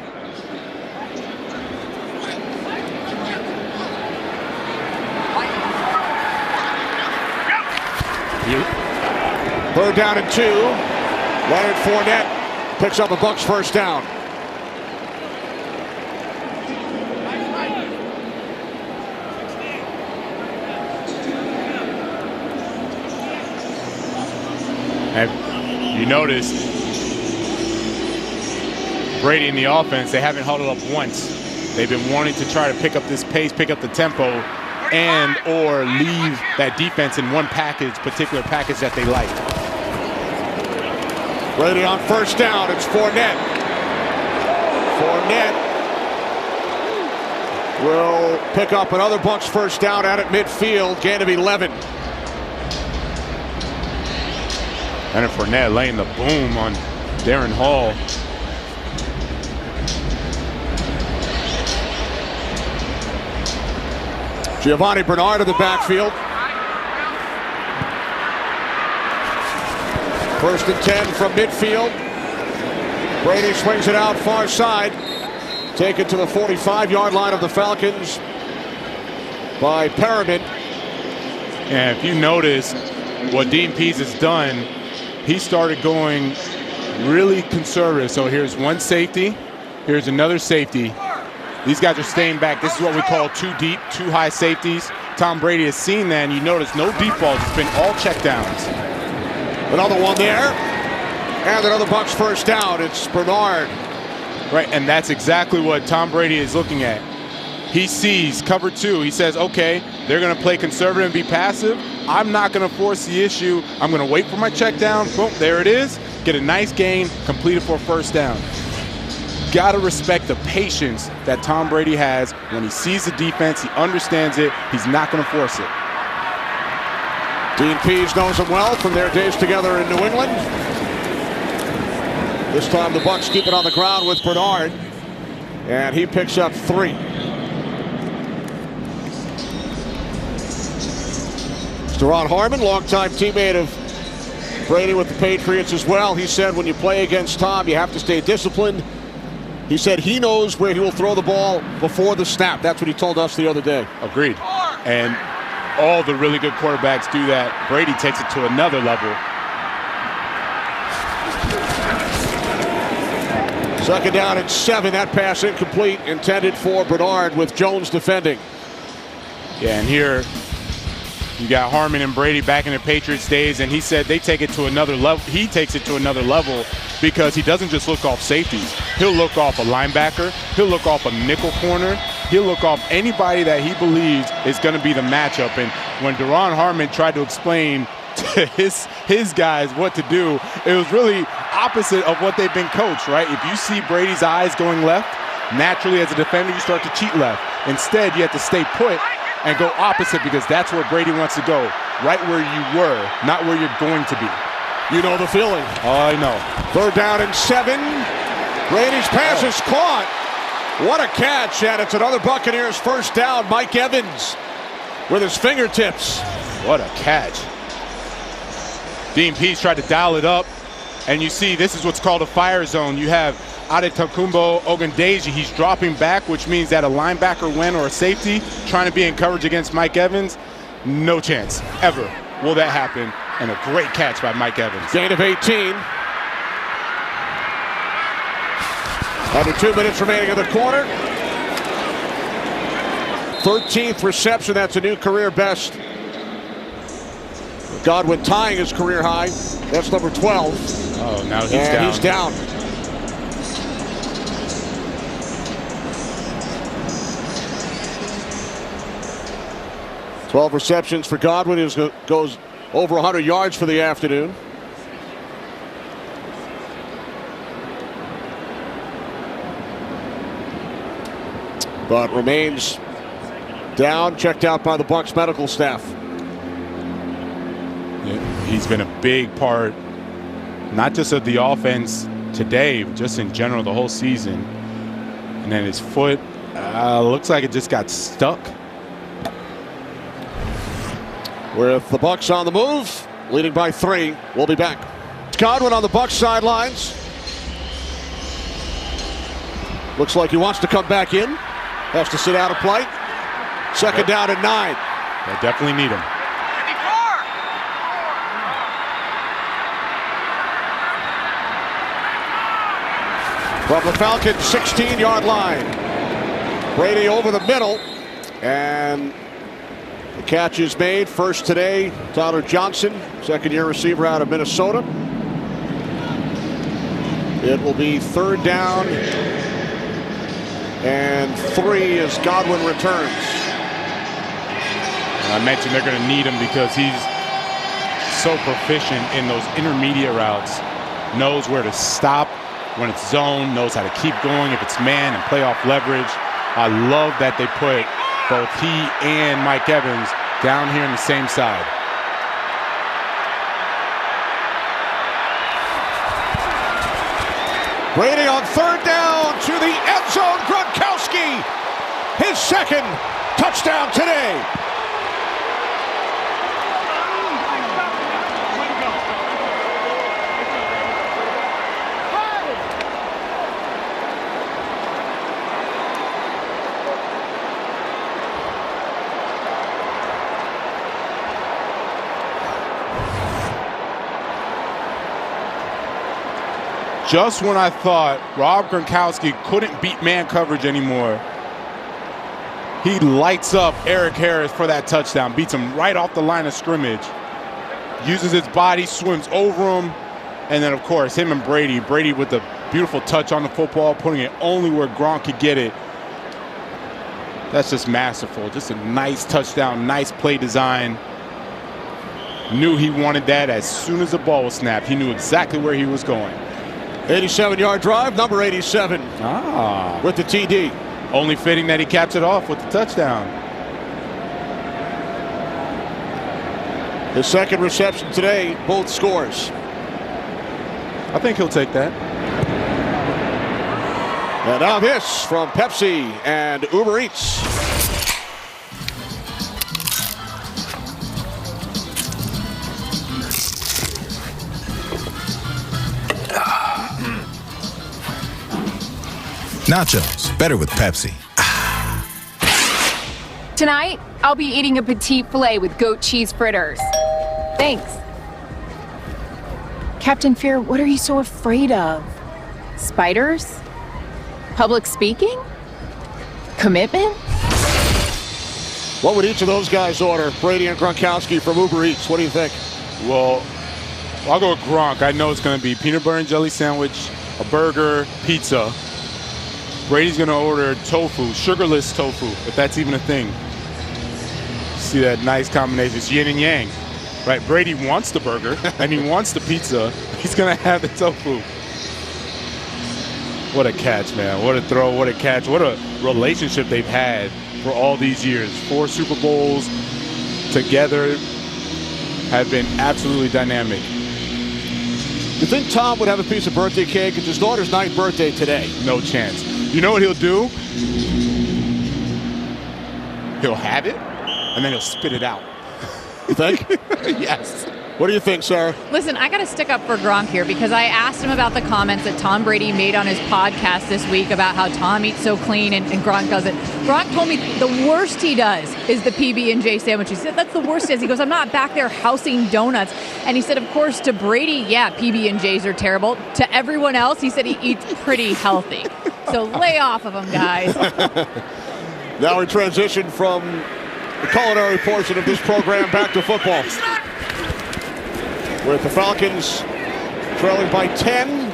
Third down and 2. Leonard Fournette picks up a Bucs first down. And you notice Brady in the offense, they haven't huddled up once. They've been wanting to try to pick up this pace, pick up the tempo, and or leave that defense in one particular package that they like. Brady on first down. It's Fournette. Fournette will pick up another Bucs first down out at midfield. Gain of 11. And Fournette laying the boom on Darren Hall. Giovanni Bernard in the backfield. 1st and 10 from midfield. Brady swings it out far side. Taken to the 45-yard line of the Falcons by Perriman. And if you notice what Dean Pease has done, he started going really conservative. So here's one safety. Here's another safety. These guys are staying back. This is what we call too deep, too high safeties. Tom Brady has seen that, and you notice no deep balls. It's been all checkdowns. Another one there. And another Bucs first down. It's Bernard. Right, and that's exactly what Tom Brady is looking at. He sees cover 2. He says, okay, they're going to play conservative and be passive. I'm not going to force the issue. I'm going to wait for my check down. Boom, there it is. Get a nice gain, complete it for a first down. got to respect the patience that Tom Brady has. When he sees the defense, he understands it. He's not going to force it. Dean Pease knows him well from their days together in New England. This time the Bucs keep it on the ground with Bernard, and he picks up 3. Ron Harmon, longtime teammate of Brady with the Patriots as well. He said when you play against Tom, you have to stay disciplined. He said he knows where he will throw the ball before the snap. That's what he told us the other day. Agreed. And all the really good quarterbacks do that. Brady takes it to another level. Second down and 7. That pass incomplete, intended for Bernard with Jones defending. Yeah, and here you got Harmon and Brady back in the Patriots days, and he said they take it to another level. He takes it to another level because he doesn't just look off safeties. He'll look off a linebacker. He'll look off a nickel corner. He'll look off anybody that he believes is going to be the matchup. And when Duron Harmon tried to explain to his guys what to do, it was really opposite of what they've been coached, right? If you see Brady's eyes going left, naturally as a defender you start to cheat left. Instead, you have to stay put and go opposite because that's where Brady wants to go, right where you were, not where you're going to be. You know the feeling. Oh, I know. Third down and 7. Brady's pass is caught. What a catch, and it's another Buccaneers first down. Mike Evans with his fingertips. What a catch. Dean Pease tried to dial it up, and you see this is what's called a fire zone. You have Adetokunbo Ogundeji. He's dropping back, which means that a linebacker win or a safety trying to be in coverage against Mike Evans, no chance ever will that happen. And a great catch by Mike Evans. Gain of 18. Under 2 minutes remaining in the quarter. 13th reception. That's a new career best. Godwin tying his career high. That's number 12. Oh, now he's down. He's down. Twelve receptions for Godwin. He goes over 100 yards for the afternoon. But remains down, checked out by the Bucs medical staff. Yeah, he's been a big part, not just of the offense today, just in general the whole season. And then his foot looks like it just got stuck. With the Bucs on the move, leading by 3. We'll be back. It's Godwin on the Bucs sidelines. Looks like he wants to come back in. Has to sit out a play. Second down and 9. They definitely need him. From the Falcons' 16-yard line. Brady over the middle. And the catch is made. First today, Tyler Johnson, second-year receiver out of Minnesota. It will be third down and 3 as Godwin returns. And I mentioned they're going to need him because he's so proficient in those intermediate routes. Knows where to stop when it's zone, knows how to keep going if it's man and play off leverage. I love that they put both he and Mike Evans down here on the same side. Brady on third down to the end zone. Gronkowski, his second touchdown today. Just when I thought Rob Gronkowski couldn't beat man coverage anymore, he lights up Eric Harris for that touchdown, beats him right off the line of scrimmage, uses his body, swims over him, and then, of course, him and Brady. Brady with the beautiful touch on the football, putting it only where Gronk could get it. That's just masterful. Just a nice touchdown, nice play design. Knew he wanted that as soon as the ball was snapped. He knew exactly where he was going. 87-yard drive, number 87 with the TD. Only fitting that he caps it off with the touchdown. His second reception today, both scores. I think he'll take that. And now this from Pepsi and Uber Eats. Nachos, better with Pepsi. Tonight, I'll be eating a petite filet with goat cheese fritters. Thanks. Captain Fear, what are you so afraid of? Spiders? Public speaking? Commitment? What would each of those guys order? Brady and Gronkowski from Uber Eats. What do you think? Well, I'll go with Gronk. I know it's going to be peanut butter and jelly sandwich, a burger, pizza. Brady's going to order tofu, sugarless tofu, if that's even a thing. See that nice combination. It's yin and yang. Right, Brady wants the burger and he wants the pizza. He's going to have the tofu. What a catch, man. What a throw, what a catch. What a relationship they've had for all these years. 4 Super Bowls together have been absolutely dynamic. You think Tom would have a piece of birthday cake? It's his daughter's 9th birthday today. No chance. You know what he'll do? He'll have it, and then he'll spit it out. You think? Yes. What do you think, Sarah? Listen, I got to stick up for Gronk here because I asked him about the comments that Tom Brady made on his podcast this week about how Tom eats so clean and Gronk doesn't. Gronk told me the worst he does is the PB&J sandwich. He said that's the worst he does. He goes, I'm not back there housing donuts. And he said, of course, to Brady, yeah, PB&Js are terrible. To everyone else, he said he eats pretty healthy. So lay off of him, guys. Now we transition from the culinary portion of this program back to football. With the Falcons trailing by 10.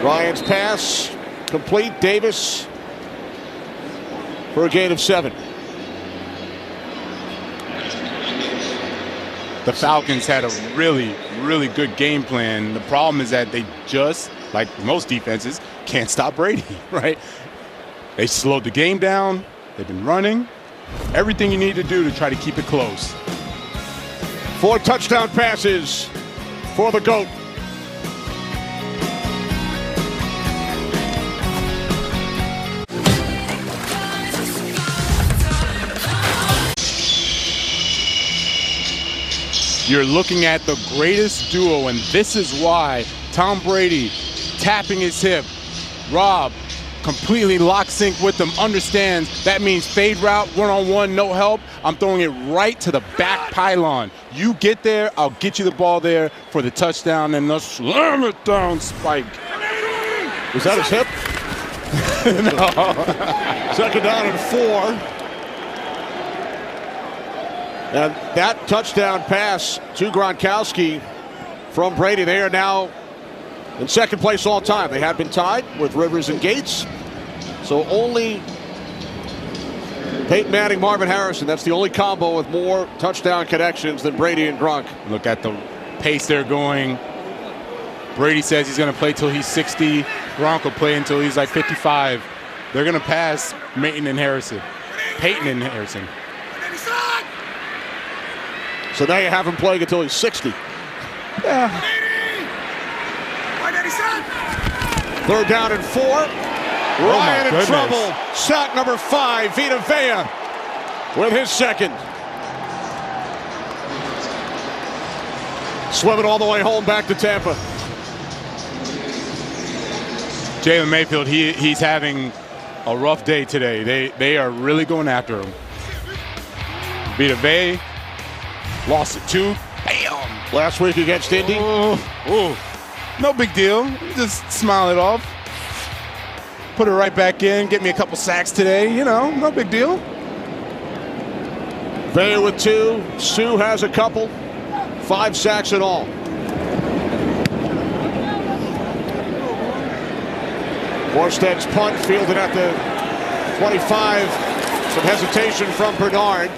Ryan's pass complete. Davis for a gain of 7. The Falcons had a really, really good game plan. The problem is that they just, like most defenses, can't stop Brady, right? They slowed the game down. They've been running. Everything you need to do to try to keep it close. 4 touchdown passes for the GOAT. You're looking at the greatest duo, and this is why Tom Brady tapping his hip. Rob completely lock sync with them, understands that means fade route, one-on-one, no help. I'm throwing it right to the back pylon. You get there, I'll get you the ball there for the touchdown, and they'll slam it down, Spike. Was that his hip? No. 2nd down and 4. And that touchdown pass to Gronkowski from Brady. They are now in 2nd place all time. They have been tied with Rivers and Gates. So only Peyton Manning, Marvin Harrison. That's the only combo with more touchdown connections than Brady and Gronk. Look at the pace they're going. Brady says he's going to play till he's 60. Gronk will play until he's like 55. They're going to pass Peyton and Harrison. So now you have him playing until he's 60. Yeah. 3rd down and 4. Ryan in trouble. Sack number 5. Vita Vea with his 2nd. Swimming all the way home back to Tampa. Jalen Mayfield, he's having a rough day today. They are really going after him. Vita Vea lost it 2. Bam! Last week against Indy. Ooh. No big deal. Just smile it off. Put it right back in. Get me a couple sacks today. You know, no big deal. Vea with 2. Sue has a couple. 5 sacks in all. Morstead's punt fielded at the 25. Some hesitation from Bernard.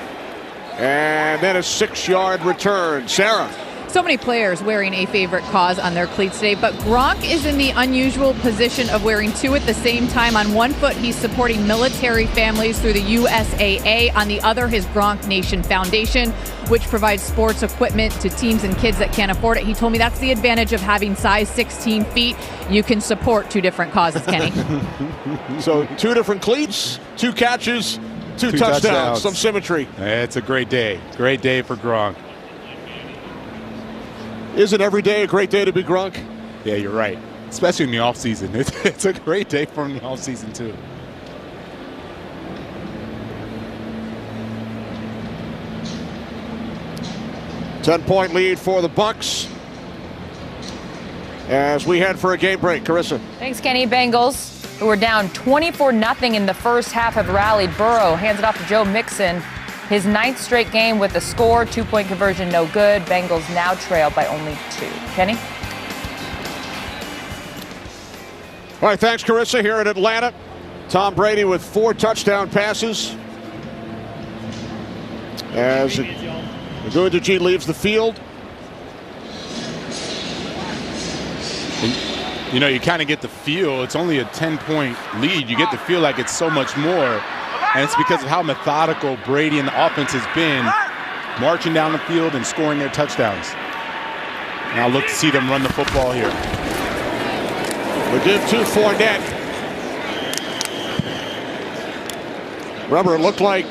And then a 6-yard return. Sarah. So many players wearing a favorite cause on their cleats today, but Gronk is in the unusual position of wearing two at the same time. On one foot, he's supporting military families through the USAA. On the other, his Gronk Nation Foundation, which provides sports equipment to teams and kids that can't afford it. He told me that's the advantage of having size 16 feet. You can support two different causes, Kenny. So 2 different cleats, 2 catches, 2 touchdowns. Some symmetry. It's a great day. Great day for Gronk. Isn't every day a great day to be Gronk? Yeah, you're right. Especially in the offseason. It's a great day for him in the offseason, too. Ten-point lead for the Bucs as we head for a game break. Carissa. Thanks, Kenny. Bengals, who were down 24-0 in the first half, have rallied. Burrow hands it off to Joe Mixon. His 9th straight game with a score, 2-point conversion, no good. Bengals now trail by only 2. Kenny? All right, thanks, Carissa. Here in Atlanta, Tom Brady with 4 touchdown passes. As Agundaji leaves the field. You know, you kind of get the feel. It's only a 10-point lead. You get the feel like it's so much more. And it's because of how methodical Brady and the offense has been marching down the field and scoring their touchdowns. And I'll look to see them run the football here. We give to Fournette. Remember, it looked like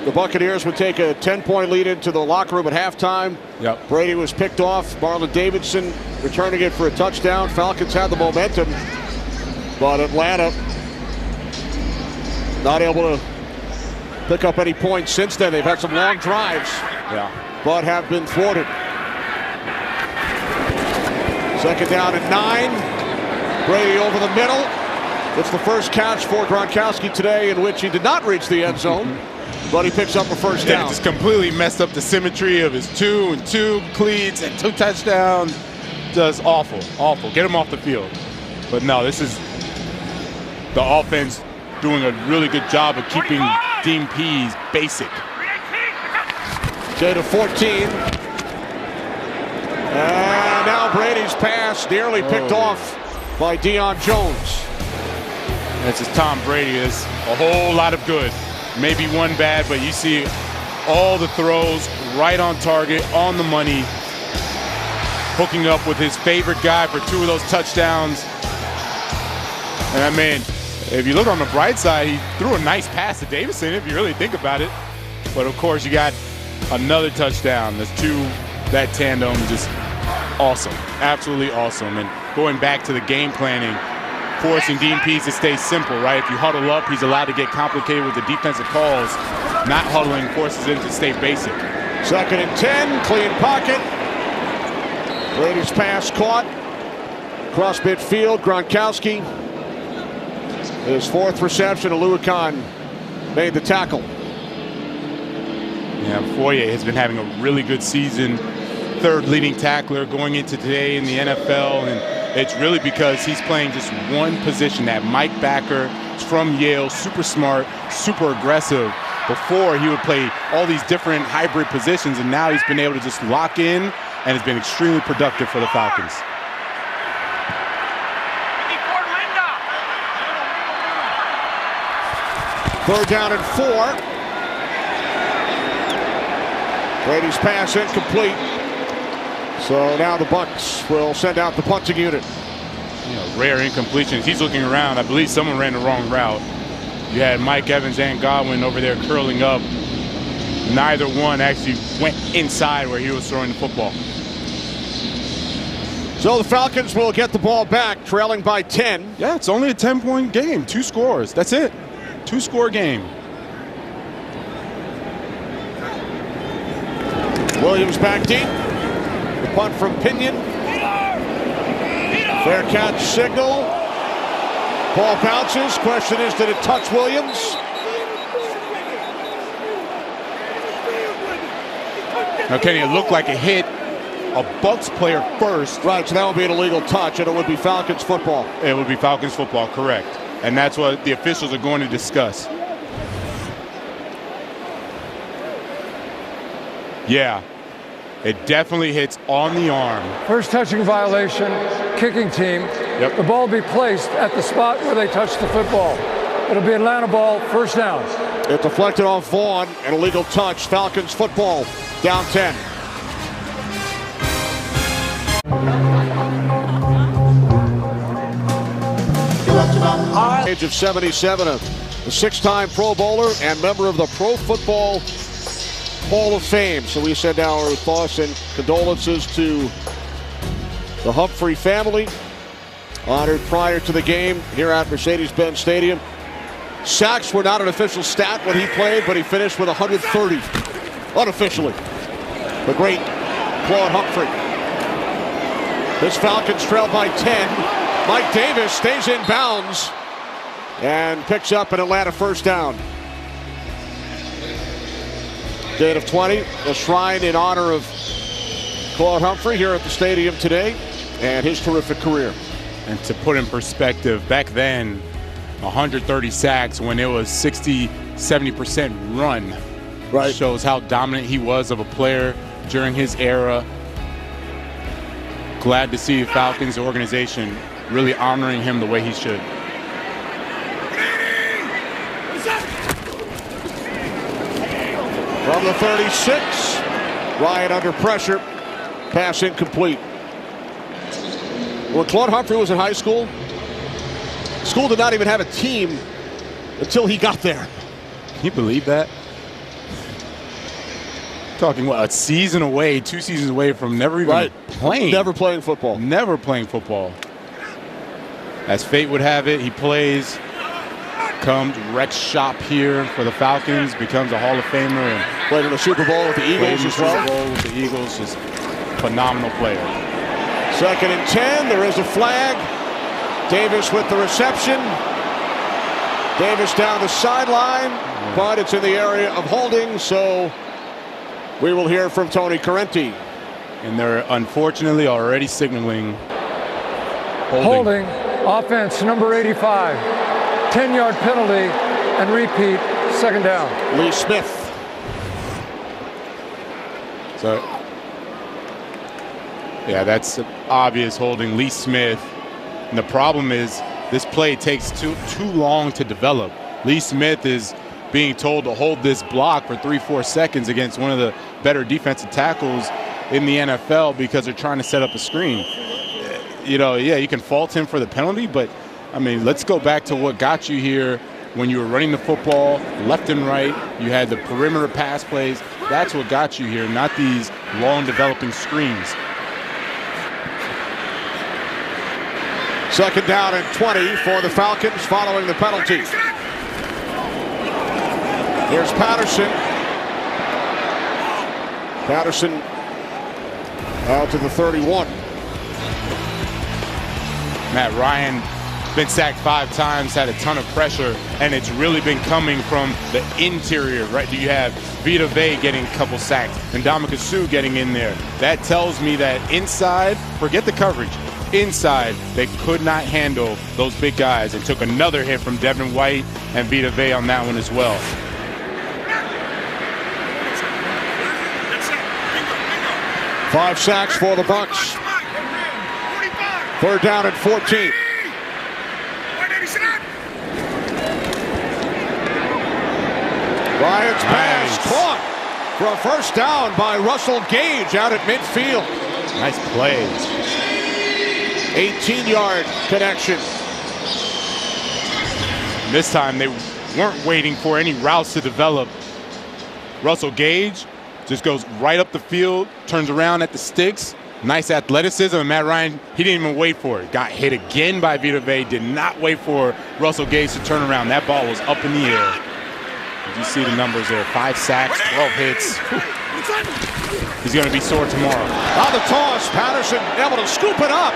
the Buccaneers would take a 10-point lead into the locker room at halftime. Yep. Brady was picked off. Marlon Davidson returning it for a touchdown. Falcons had the momentum, but Atlanta not able to pick up any points since then. They've had some long drives, but have been thwarted. 2nd down and 9. Brady over the middle. It's the first catch for Gronkowski today in which he did not reach the end zone, but he picks up a first down. Yeah, just completely messed up the symmetry of his 2 and 2 cleats and 2 touchdowns. Just awful. Get him off the field. But no, this is the offense doing a really good job of keeping Dean Pease basic. J to 14. And now Brady's pass nearly picked off by Deion Jones. This is Tom Brady. It's a whole lot of good. Maybe one bad, but you see all the throws right on target, on the money, hooking up with his favorite guy for 2 of those touchdowns. And I mean, if you look on the bright side, he threw a nice pass to Davison, if you really think about it. But of course, you got another touchdown. There's 2, that tandem, just awesome. Absolutely awesome. And going back to the game planning, forcing Dean Pease to stay simple, right? If you huddle up, he's allowed to get complicated with the defensive calls. Not huddling forces him to stay basic. 2nd and 10, clean pocket. Brady's pass caught. Cross midfield, Gronkowski. His 4th reception, Aluakon made the tackle. Yeah, Foye has been having a really good season. 3rd leading tackler going into today in the NFL. And it's really because he's playing just one position, that Mike Backer from Yale, super smart, super aggressive. Before, he would play all these different hybrid positions, and now he's been able to just lock in, and has been extremely productive for the Falcons. Third down and 4. Brady's pass incomplete. So now the Bucs will send out the punting unit. You know, rare incompletions. He's looking around. I believe someone ran the wrong route. You had Mike Evans and Godwin over there curling up. Neither one actually went inside where he was throwing the football. So the Falcons will get the ball back, trailing by 10. Yeah, it's only a 10-point game. 2 scores. That's it. 2-score game. Williams back deep. The punt from Pinion. Fair catch signal. Ball bounces. Question is, did it touch Williams? Now, Kenny, it looked like it hit a Bucs player first. Right, so that would be an illegal touch, and it would be Falcons football. It would be Falcons football, correct. And that's what the officials are going to discuss. Yeah. It definitely hits on the arm. First touching violation, kicking team. Yep. The ball will be placed at the spot where they touch the football. It'll be Atlanta ball, first down. It deflected off Vaughn, an illegal touch. Falcons football, down 10. Age of 77, a six-time Pro Bowler and member of the Pro Football Hall of Fame. So we send our thoughts and condolences to the Humphrey family, honored prior to the game here at Mercedes-Benz Stadium. Sacks were not an official stat when he played, but he finished with 130 unofficially. The great Claude Humphrey. This Falcons trail by 10. Mike Davis stays in bounds and picks up an Atlanta first down. Gain of 20, a shrine in honor of Claude Humphrey here at the stadium today and his terrific career. And to put in perspective, back then, 130 sacks when it was 60-70% run. Right. Shows how dominant he was of a player during his era. Glad to see the Falcons organization really honoring him the way he should. From the 36, Ryan under pressure, pass incomplete. When Claude Humphrey was in high school, school did not even have a team until he got there. Can you believe that? Talking what, a season away, 2 seasons away from never even playing. Never playing football. Never playing football. As fate would have it, he plays, comes, wrecks shop here for the Falcons, becomes a Hall of Famer, and played in the Super Bowl with the Eagles as well. Super Bowl with the Eagles, just phenomenal player. 2nd and 10, there is a flag. Davis with the reception. Davis down the sideline, but it's in the area of holding, so we will hear from Tony Correnti. And they're unfortunately already signaling holding. Offense, number 85. 10-yard penalty and repeat, second down. Lee Smith. So, yeah, that's obvious holding. Lee Smith. And the problem is this play takes too long to develop. Lee Smith is being told to hold this block for 3-4 seconds against one of the better defensive tackles in the NFL because they're trying to set up a screen. You know, yeah, you can fault him for the penalty, but, I mean, let's go back to what got you here when you were running the football left and right. You had the perimeter pass plays. That's what got you here, not these long developing screens. 2nd down and 20 for the Falcons following the penalty. Here's Patterson. Patterson out to the 31. Matt Ryan been sacked 5 times, had a ton of pressure, and it's really been coming from the interior, right? You have Vita Vea getting a couple sacks and Ndamukong Suh getting in there. That tells me that inside, forget the coverage, inside they could not handle those big guys and took another hit from Devin White and Vita Vea on that one as well. Five sacks for the Bucs. 3rd down and 14. Ryan's pass caught for a first down by Russell Gage out at midfield. Nice play. 18-yard connection. This time they weren't waiting for any routes to develop. Russell Gage just goes right up the field, turns around at the sticks. Nice athleticism, and Matt Ryan, he didn't even wait for it. Got hit again by Vita Vea, did not wait for Russell Gage to turn around. That ball was up in the air. You see the numbers there, 5 sacks, 12 hits. He's going to be sore tomorrow. On the toss, Patterson able to scoop it up.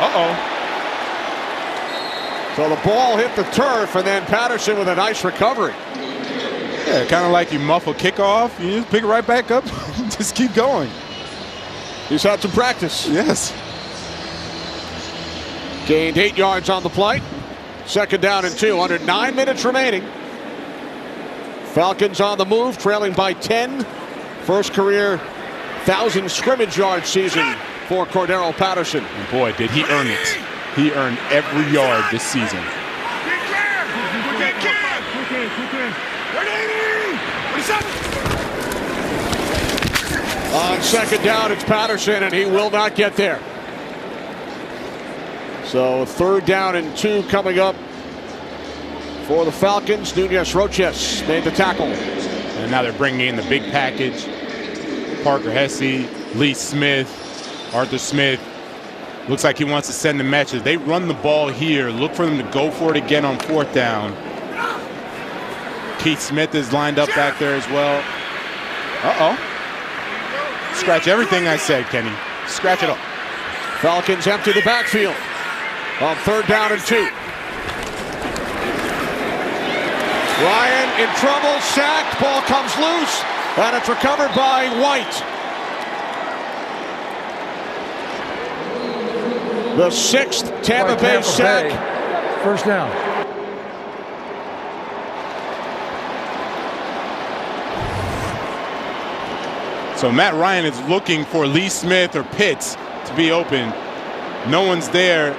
So the ball hit the turf, and then Patterson with a nice recovery. Yeah, kind of like you muff a kickoff, you just pick it right back up, just keep going. He's had some practice. Yes. Gained 8 yards on the play. 2nd down and 2, under 9 minutes remaining. Falcons on the move, trailing by 10. First career 1,000 scrimmage yard season for Cordero Patterson. And boy, did he earn it. He earned every yard this season. On second down, it's Patterson, and he will not get there. So 3rd down and 2 coming up for the Falcons. Nunez Roches made the tackle. And now they're bringing in the big package. Parker Hesse, Lee Smith, Arthur Smith. Looks like he wants to send the message. They run the ball here. Look for them to go for it again on 4th down. Keith Smith is lined up back there as well. Uh-oh. Scratch everything I said, Kenny. Scratch it up. Falcons empty the backfield on 3rd down and 2. Ryan in trouble, sacked, ball comes loose, and it's recovered by White. The 6th Tampa Bay sack. First down. So Matt Ryan is looking for Lee Smith or Pitts to be open. No one's there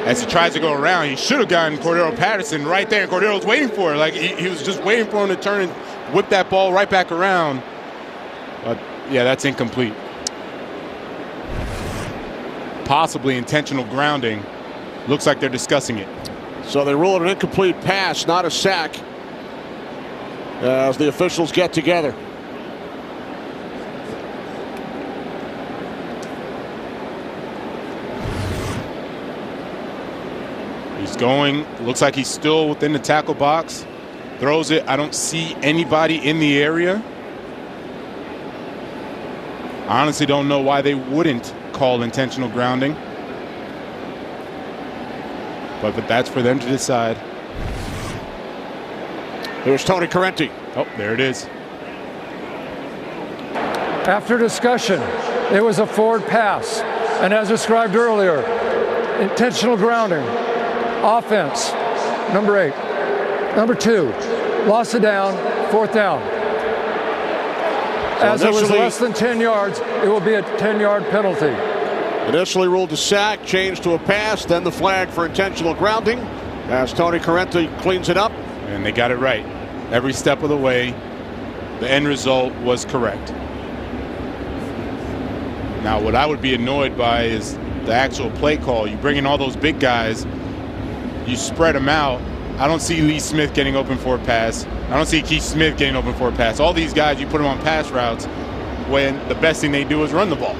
as he tries to go around. He should have gotten Cordero Patterson right there, and Cordero's waiting for it. Like he was just waiting for him to turn and whip that ball right back around. But yeah, that's incomplete. Possibly intentional grounding. Looks like they're discussing it. So they rule it an incomplete pass, not a sack, as the officials get together. He's going, looks like he's still within the tackle box. Throws it. I don't see anybody in the area. I honestly don't know why they wouldn't call intentional grounding. But that's for them to decide. Here's Tony Correnti. Oh, there it is. After discussion, it was a forward pass. And as described earlier, intentional grounding. Offense, number 8. Number 2, loss of down, 4th down. As it was less than 10 yards, it will be a 10-yard penalty. Initially ruled a sack, changed to a pass, then the flag for intentional grounding as Tony Correnti cleans it up. And they got it right. Every step of the way, the end result was correct. Now, what I would be annoyed by is the actual play call. You bring in all those big guys, you spread them out. I don't see Lee Smith getting open for a pass. I don't see Keith Smith getting open for a pass. All these guys, you put them on pass routes when the best thing they do is run the ball.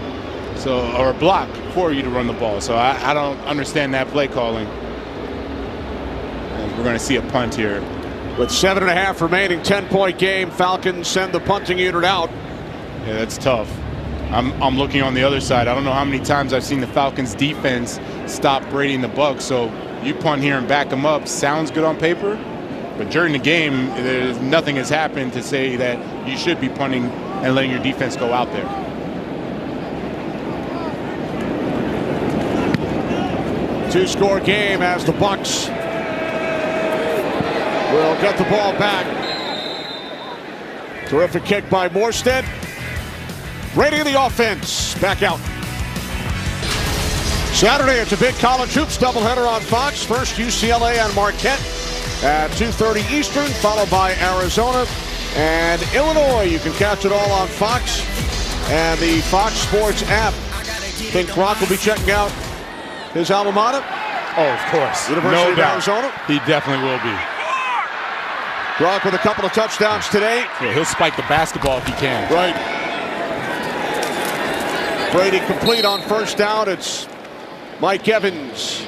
So, or block for you to run the ball. So I don't understand that play calling. And we're going to see a punt here. With 7.5 remaining, 10-point game, Falcons send the punting unit out. Yeah, that's tough. I'm looking on the other side. I don't know how many times I've seen the Falcons defense stop Brady and the Bucs. So you punt here and back them up. Sounds good on paper, but during the game, nothing has happened to say that you should be punting and letting your defense go out there. Two-score game as the Bucs will get the ball back. Terrific kick by Morstead. Brady in the offense, back out. Saturday, it's a big college hoops doubleheader on Fox. First, UCLA and Marquette at 2:30 Eastern, followed by Arizona and Illinois. You can catch it all on Fox and the Fox Sports app. Think Brock will be checking out his alma mater? Oh, of course. University of Arizona? He definitely will be. Brock with a couple of touchdowns today. Yeah, he'll spike the basketball if he can. Right. Brady complete on first down. It's Mike Evans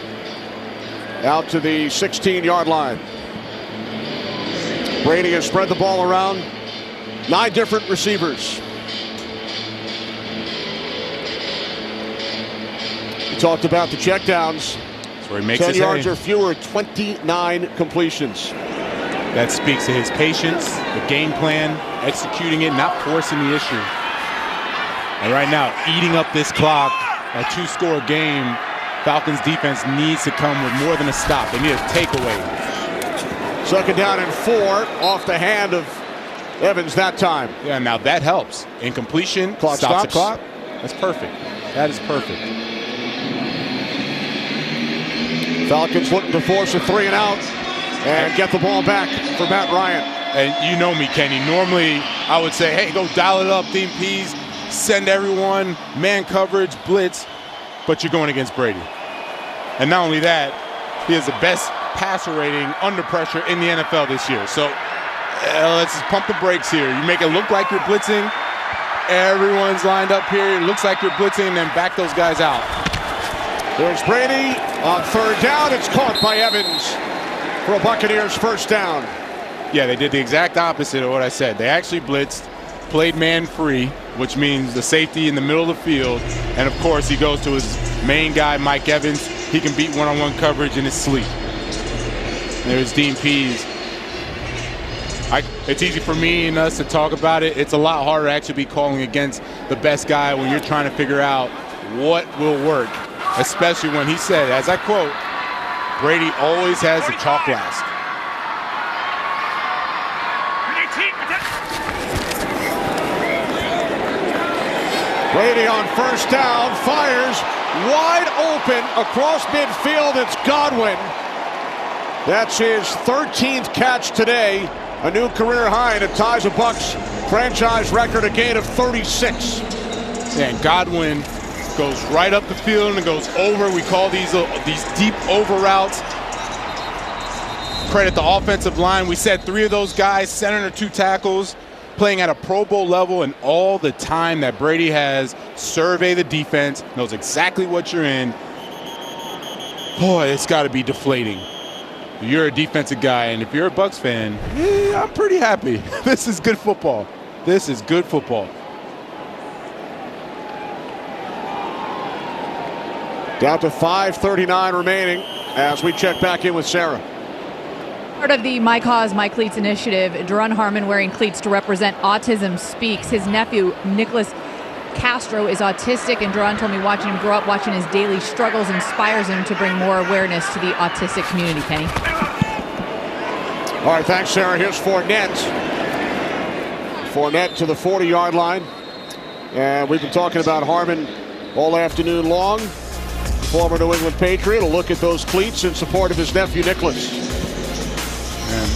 out to the 16-yard line. Brady has spread the ball around. 9 different receivers. We talked about the checkdowns. That's where he makes 10 his yards hay. or fewer, 29 completions. That speaks to his patience, the game plan, executing it, not forcing the issue. And right now, eating up this clock, a 2-score game, Falcons defense needs to come with more than a stop. They need a takeaway. Second down and 4 off the hand of Evans that time. Yeah, now that helps. Incompletion, clock stops stops. the clock. That's perfect. That is perfect. Falcons looking to force a 3 and out and get the ball back for Matt Ryan. And you know me, Kenny. Normally, I would say, hey, go dial it up, DMPs, send everyone, man coverage, blitz. But you're going against Brady. And not only that, he has the best passer rating under pressure in the NFL this year. So let's just pump the brakes here. You make it look like you're blitzing. Everyone's lined up here. It looks like you're blitzing, and then back those guys out. There's Brady on 3rd down. It's caught by Evans for a Buccaneers first down. Yeah, they did the exact opposite of what I said. They actually blitzed, played man free, which means the safety in the middle of the field. And, of course, he goes to his main guy, Mike Evans. He can beat one-on-one coverage in his sleep. There's Dean Pease. It's easy for me and us to talk about it. It's a lot harder to actually be calling against the best guy when you're trying to figure out what will work, especially when he said, as I quote, Brady always has the chalk last. Brady on first down, fires wide open across midfield. It's Godwin. That's his 13th catch today, a new career high, and it ties a Bucs franchise record, a gain of 36. And Godwin goes right up the field and goes over. We call these deep over routes. Credit the offensive line. We said 3 of those guys, center and 2 tackles, playing at a Pro Bowl level, and all the time that Brady has survey the defense, knows exactly what you're in. Boy, it's got to be deflating. You're a defensive guy, and if you're a Bucs fan, yeah, I'm pretty happy. This is good football. This is good football. Down to 5:39 remaining as we check back in with Sarah. Part of the My Cause, My Cleats initiative, Duron Harmon wearing cleats to represent Autism Speaks. His nephew, Nicholas Castro, is autistic, and Duron told me watching him grow up, watching his daily struggles inspires him to bring more awareness to the autistic community, Kenny. All right, thanks, Sarah. Here's Fournette. Fournette to the 40-yard line. And we've been talking about Harmon all afternoon long. Former New England Patriot will look at those cleats in support of his nephew, Nicholas. And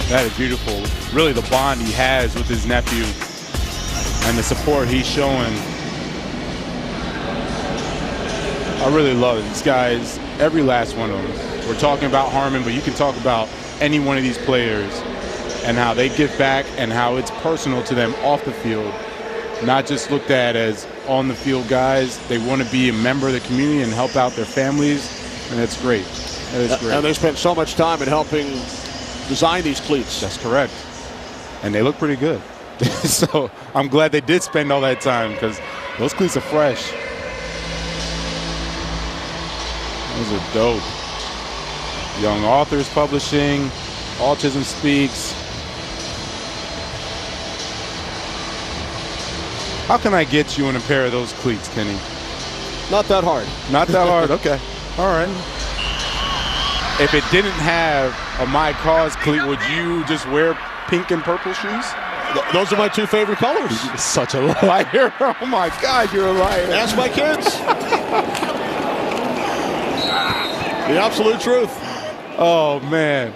that is beautiful. Really the bond he has with his nephew and the support he's showing. I really love it. These guys, every last one of them. We're talking about Harmon, but you can talk about any one of these players and how they give back and how it's personal to them off the field. Not just looked at as on the field guys. They want to be a member of the community and help out their families, and that's great. That is great. And they spent so much time in helping design these cleats. That's correct. And they look pretty good. So I'm glad they did spend all that time because those cleats are fresh. Those are dope. Young Authors Publishing, Autism Speaks. How can I get you in a pair of those cleats, Kenny? Not that hard. Not that hard, okay. All right. If it didn't have a My Cause cleat, would you just wear pink and purple shoes? Those are my 2 favorite colors. You're such a liar. Oh my God, you're a liar. Ask my kids. The absolute truth. Oh man.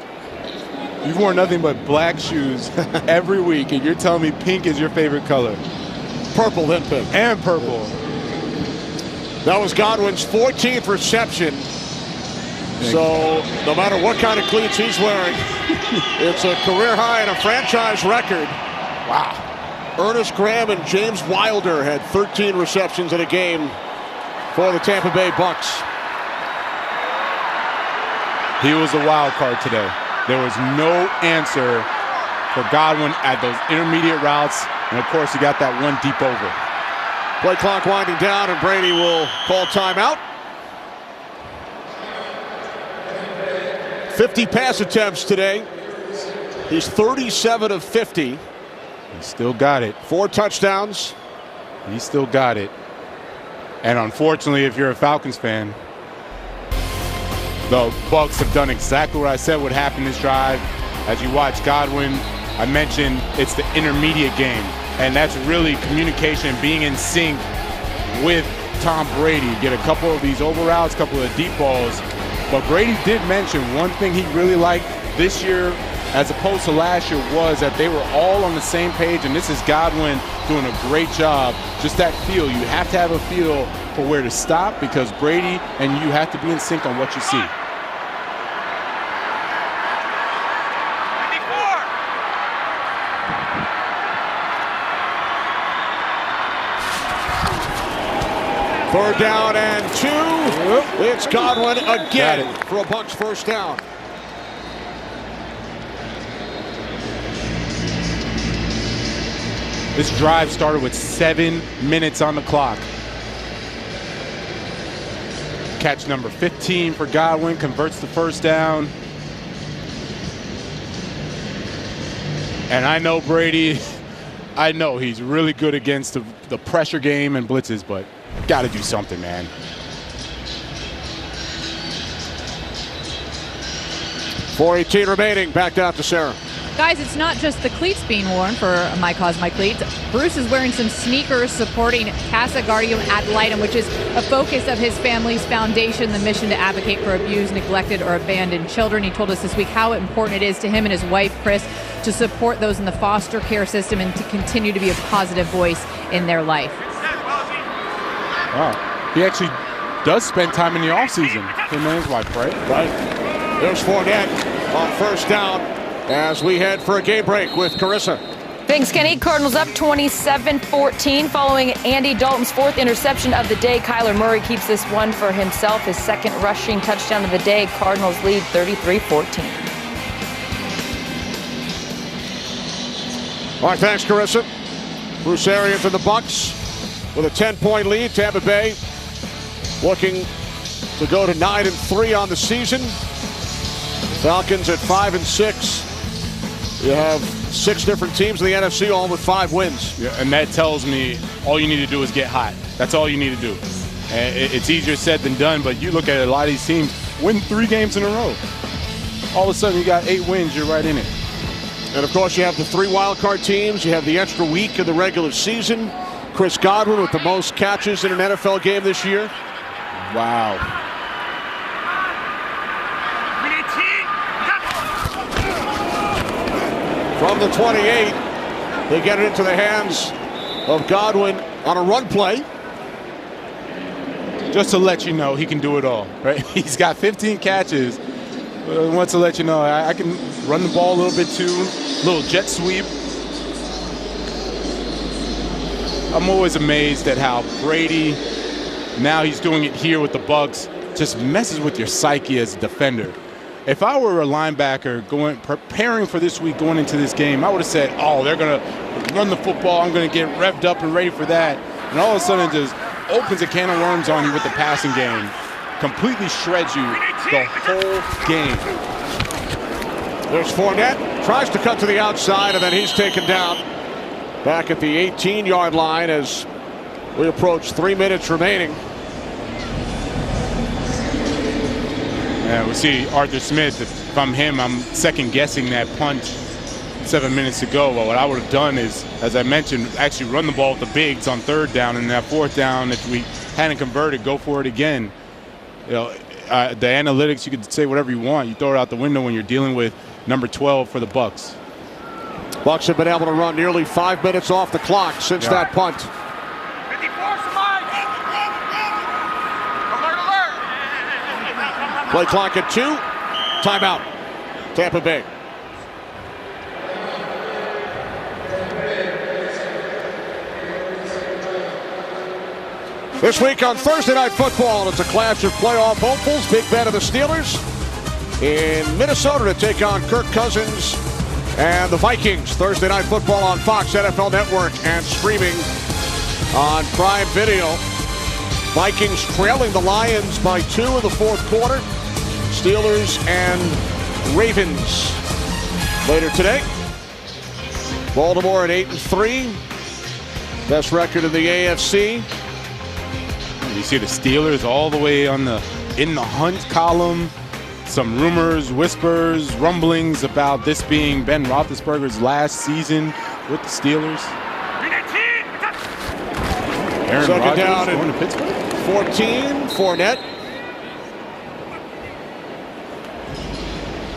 You've worn nothing but black shoes every week, and you're telling me pink is your favorite color. Purple, then pink. And purple. That was Godwin's 14th reception. So no matter what kind of cleats he's wearing, it's a career high and a franchise record. Wow. Ernest Graham and James Wilder had 13 receptions in a game for the Tampa Bay Bucs. He was a wild card today. There was no answer for Godwin at those intermediate routes. And, of course, he got that one deep over. Play clock winding down, and Brady will call timeout. 50 pass attempts today. He's 37 of 50. He still got it. 4 touchdowns. He still got it. And unfortunately, if you're a Falcons fan, the Bucs have done exactly what I said would happen this drive. As you watch Godwin, I mentioned it's the intermediate game, and that's really communication, being in sync with Tom Brady. Get a couple of these over routes, a couple of deep balls. But Brady did mention one thing he really liked this year as opposed to last year was that they were all on the same page, and this is Godwin doing a great job. Just that feel. You have to have a feel for where to stop because Brady and you have to be in sync on what you see. Third down and 2. It's Godwin again for a Bucs first down. This drive started with 7 minutes on the clock. Catch number 15 for Godwin, converts the first down. And I know Brady, I know he's really good against the pressure game and blitzes, but got to do something, man. .418 remaining. Back out to Sarah. Guys, it's not just the cleats being worn for My Cause, My Cleats. Bruce is wearing some sneakers supporting Casa Guardium Ad Litem, which is a focus of his family's foundation, the mission to advocate for abused, neglected, or abandoned children. He told us this week how important it is to him and his wife, Chris, to support those in the foster care system and to continue to be a positive voice in their life. Wow. He actually does spend time in the offseason. Him and his wife, right? Right. There's Fournette on first down as we head for a game break with Carissa. Thanks, Kenny. Cardinals up 27-14 following Andy Dalton's 4th interception of the day. Kyler Murray keeps this one for himself, his 2nd rushing touchdown of the day. Cardinals lead 33-14. All right, thanks, Carissa. Bruce Arians and the Bucs with a 10-point lead. Tampa Bay looking to go to 9-3 on the season. Falcons at 5-6. You have 6 different teams in the NFC, all with 5 wins. Yeah, and that tells me all you need to do is get hot. That's all you need to do. And it's easier said than done, but you look at a lot of these teams, win 3 games in a row. All of a sudden, you got 8 wins, you're right in it. And, of course, you have the 3 wildcard teams. You have the extra week of the regular season. Chris Godwin with the most catches in an NFL game this year. Wow. From the 28, they get it into the hands of Godwin on a run play. Just to let you know, he can do it all, right? He's got 15 catches. Wants to let you know, I can run the ball a little bit too. Little jet sweep. I'm always amazed at how Brady, now he's doing it here with the Bucs, just messes with your psyche as a defender. If I were a linebacker preparing for this week, going into this game, I would have said, oh, they're going to run the football. I'm going to get revved up and ready for that. And all of a sudden it just opens a can of worms on you with the passing game. Completely shreds you the whole game. There's Fournette. Tries to cut to the outside, and then he's taken down back at the 18-yard line as we approach 3 minutes remaining. Yeah, we see Arthur Smith. If I'm him, I'm second-guessing that punt 7 minutes ago. Well, what I would have done is, as I mentioned, actually run the ball with the bigs on 3rd down, and that 4th down, if we hadn't converted, go for it again. You know, the analytics, you could say whatever you want. You throw it out the window when you're dealing with number 12 for the Bucs. Bucs have been able to run nearly 5 minutes off the clock since that punt. Play clock at 2. Timeout. Tampa Bay. This week on Thursday Night Football, it's a clash of playoff hopefuls. Big bet of the Steelers in Minnesota to take on Kirk Cousins and the Vikings. Thursday Night Football on Fox, NFL Network, and streaming on Prime Video. Vikings trailing the Lions by 2 in the 4th quarter. Steelers and Ravens later today. Baltimore at 8-3. Best record in the AFC. You see the Steelers all the way in the hunt column. some rumors, whispers, rumblings about this being Ben Roethlisberger's last season with the Steelers. Aaron Second down going to Pittsburgh. 14, Fournette.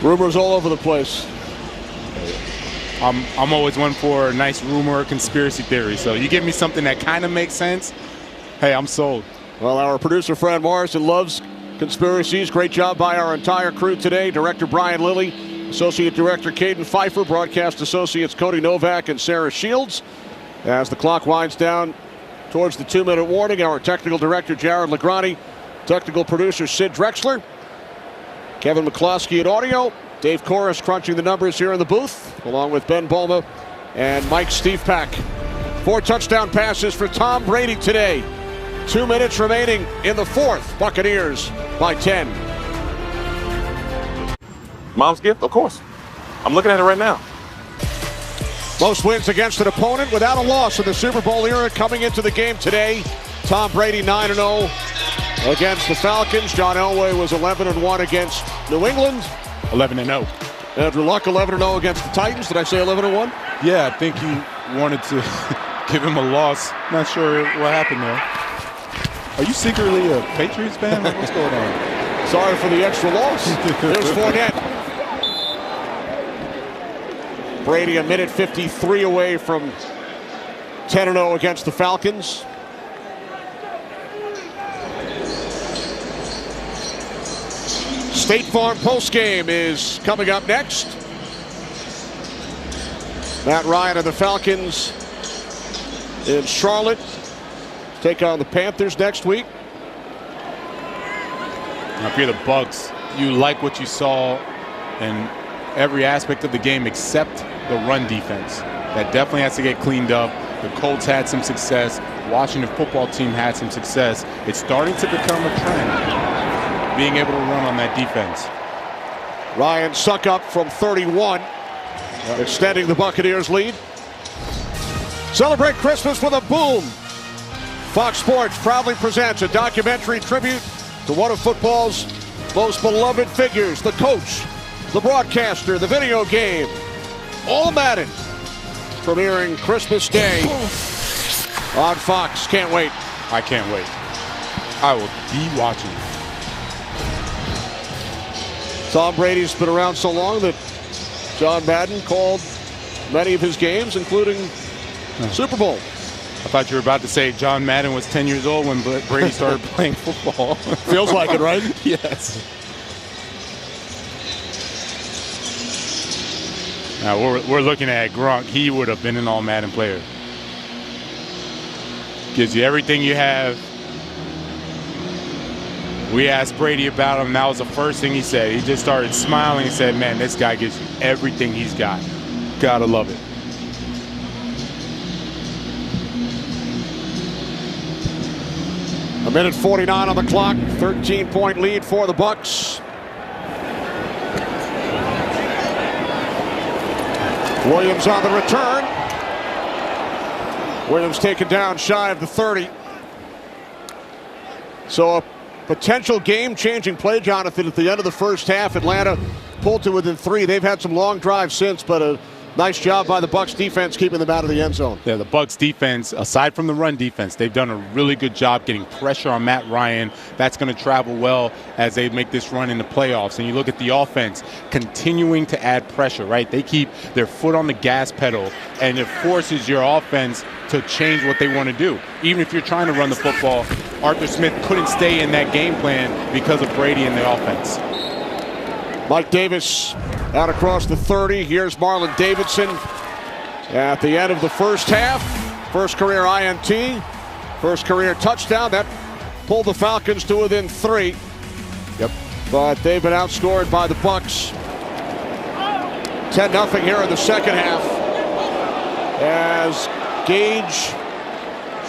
Rumors all over the place. I'm always one for a nice rumor or conspiracy theory. So you give me something that kind of makes sense, hey, I'm sold. Well, our producer, Fran Morrison, loves conspiracies. Great job by our entire crew today. Director Brian Lilly, Associate Director Caden Pfeiffer, Broadcast Associates Cody Novak and Sarah Shields. As the clock winds down towards the 2-minute warning, our Technical Director, Jared Legrani, Technical Producer, Sid Drexler, Kevin McCloskey at audio, Dave Corris crunching the numbers here in the booth, along with Ben Bulma and Mike Stevepak. 4 touchdown passes for Tom Brady today. 2 minutes remaining in the fourth. Buccaneers by 10. Mom's gift? Of course. I'm looking at it right now. Most wins against an opponent without a loss in the Super Bowl era coming into the game today. Tom Brady 9-0 against the Falcons. John Elway was 11-1 against New England. 11-0. Andrew Luck 11-0 against the Titans. Did I say 11-1? Yeah, I think he wanted to give him a loss. Not sure what happened there. Are you secretly a Patriots fan? Like, what's going on? Sorry for the extra loss. There's Fournette. Brady a minute 53 away from 10-0 against the Falcons. State Farm postgame is coming up next. Matt Ryan and the Falcons in Charlotte take on the Panthers next week. Now, if you're the Bucks, you like what you saw in every aspect of the game except the run defense. That definitely has to get cleaned up. The Colts had some success. Washington football team had some success. It's starting to become a trend, being able to run on that defense. Ryan suck up from 31, extending the Buccaneers lead. Celebrate Christmas with a boom. Fox Sports proudly presents a documentary tribute to one of football's most beloved figures, the coach, the broadcaster, the video game, all Madden, premiering Christmas Day on Fox. Can't wait. I can't wait. I will be watching. Tom Brady's been around so long that John Madden called many of his games, including Super Bowl. I thought you were about to say John Madden was 10 years old when Brady started playing football. Feels like it, right? Yes. Now we're looking at Gronk. He would have been an all-Madden player. Gives you everything you have. We asked Brady about him. That was the first thing he said. He just started smiling and said, man, this guy gives you everything he's got. Gotta love it. A minute 49 on the clock. 13-point lead for the Bucks. Williams on the return. Williams taken down shy of the 30. So a potential game-changing play, Jonathan, at the end of the first half. Atlanta pulled to within 3. They've had some long drives since, but a nice job by the Bucs defense keeping them out of the end zone. Yeah, the Bucs defense, aside from the run defense, they've done a really good job getting pressure on Matt Ryan. That's going to travel well as they make this run in the playoffs. And you look at the offense continuing to add pressure, right? They keep their foot on the gas pedal, and it forces your offense to change what they want to do. Even if you're trying to run the football, Arthur Smith couldn't stay in that game plan because of Brady and the offense. Mike Davis out across the 30. Here's Marlon Davidson at the end of the first half. First career INT, first career touchdown. That pulled the Falcons to within 3. Yep. But they've been outscored by the Bucs. 10-0 here in the second half. As Gage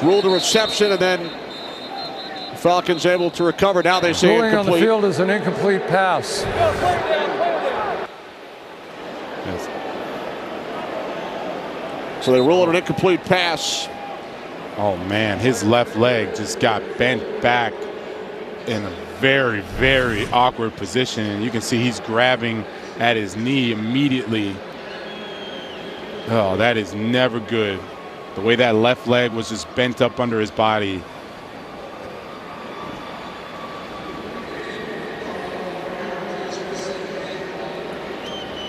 ruled a reception, and then the Falcons able to recover. Now they say incomplete. incomplete. On the field is an incomplete pass. Yes. So they rule it an incomplete pass. Oh, man, his left leg just got bent back in a very, very awkward position. And you can see he's grabbing at his knee immediately. Oh, that is never good. The way that left leg was just bent up under his body.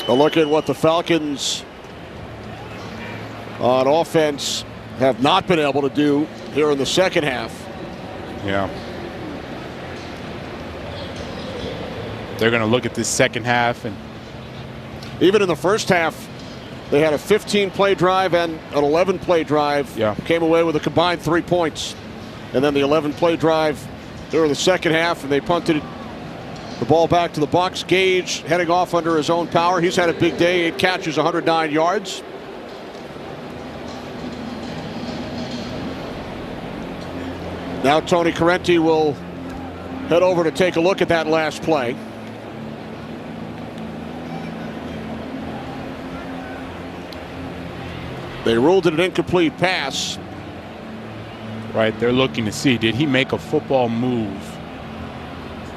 A look at what the Falcons on offense have not been able to do here in the second half. Yeah. They're going to look at this second half. And even in the first half, they had a 15-play drive and an 11-play drive. Yeah. Came away with a combined 3 points. And then the 11-play drive during the second half, and they punted the ball back to the Bucs. Gage heading off under his own power. He's had a big day. 8 catches, 109 yards. Now Tony Correnti will head over to take a look at that last play. They ruled it an incomplete pass. Right, they're looking to see, did he make a football move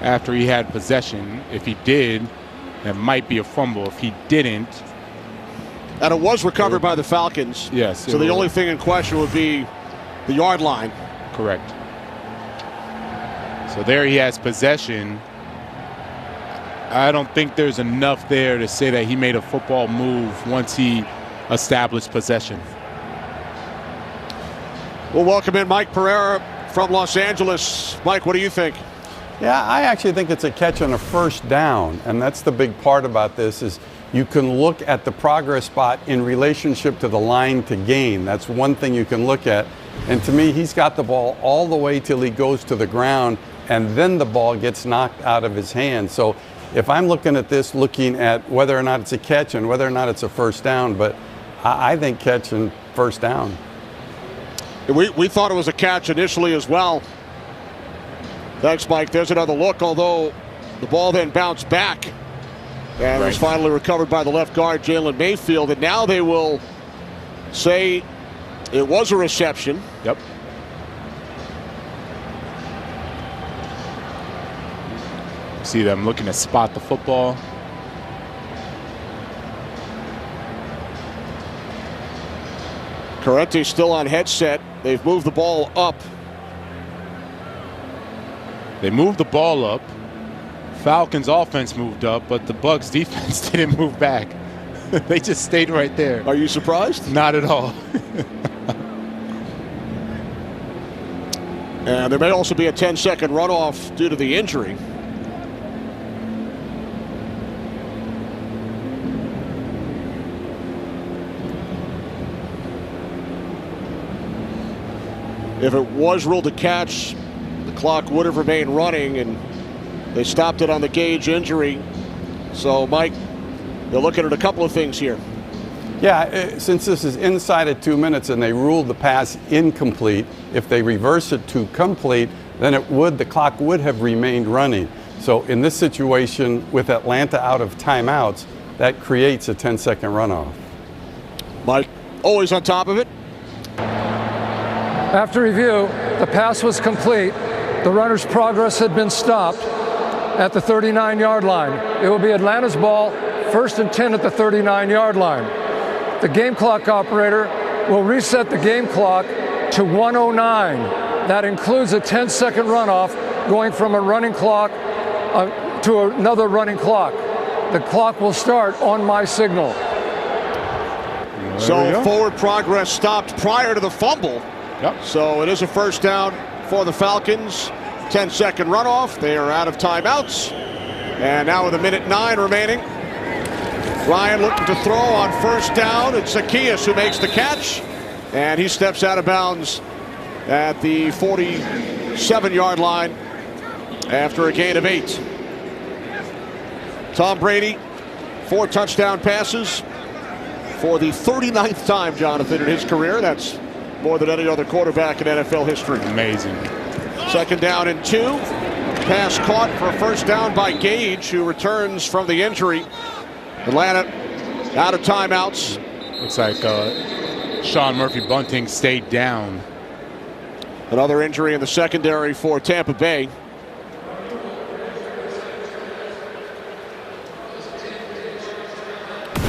after he had possession? If he did, that might be a fumble. If he didn't. And it was recovered by the Falcons. Yes. So the only thing in question would be the yard line. Correct. So there he has possession. I don't think there's enough there to say that he made a football move once he established possession. We'll welcome in Mike Pereira from Los Angeles. Mike, what do you think? Yeah, I actually think it's a catch on a first down, and that's the big part about this is you can look at the progress spot in relationship to the line to gain. That's one thing you can look at. And to me, he's got the ball all the way till he goes to the ground, and then the ball gets knocked out of his hand. So if I'm looking at this, looking at whether or not it's a catch and whether or not it's a first down, but I think catch and first down. We thought it was a catch initially as well. Thanks, Mike. There's another look, although the ball then bounced back and was finally recovered by the left guard, Jalen Mayfield. And now they will say it was a reception. Yep. See them looking to spot the football. Correnti still on headset. They've moved the ball up. They moved the ball up. Falcons offense moved up, but the Bucs defense didn't move back. They just stayed right there. Are you surprised? Not at all. And there may also be a 10-second runoff due to the injury. If it was ruled a catch, the clock would have remained running, and they stopped it on the Gage injury. So, Mike, they're looking at a couple of things here. Yeah, since this is inside of 2 minutes and they ruled the pass incomplete, if they reverse it to complete, then the clock would have remained running. So in this situation, with Atlanta out of timeouts, that creates a 10-second runoff. Mike, always on top of it. After review, the pass was complete. The runner's progress had been stopped at the 39-yard line. It will be Atlanta's ball, 1st and 10 at the 39-yard line. The game clock operator will reset the game clock to 1:09. That includes a 10-second runoff going from a running clock to another running clock. The clock will start on my signal. So forward progress stopped prior to the fumble. Yep. So it is a first down for the Falcons. 10-second runoff. They are out of timeouts. And now with 1:09 remaining, Ryan looking to throw on first down. It's Zacchaeus who makes the catch. And he steps out of bounds at the 47-yard line after a gain of 8. Tom Brady, 4 touchdown passes for the 39th time, Jonathan, in his career. That's more than any other quarterback in NFL history. Amazing. 2nd down and 2. Pass caught for a first down by Gage, who returns from the injury. Atlanta out of timeouts. Looks like Sean Murphy-Bunting stayed down. Another injury in the secondary for Tampa Bay.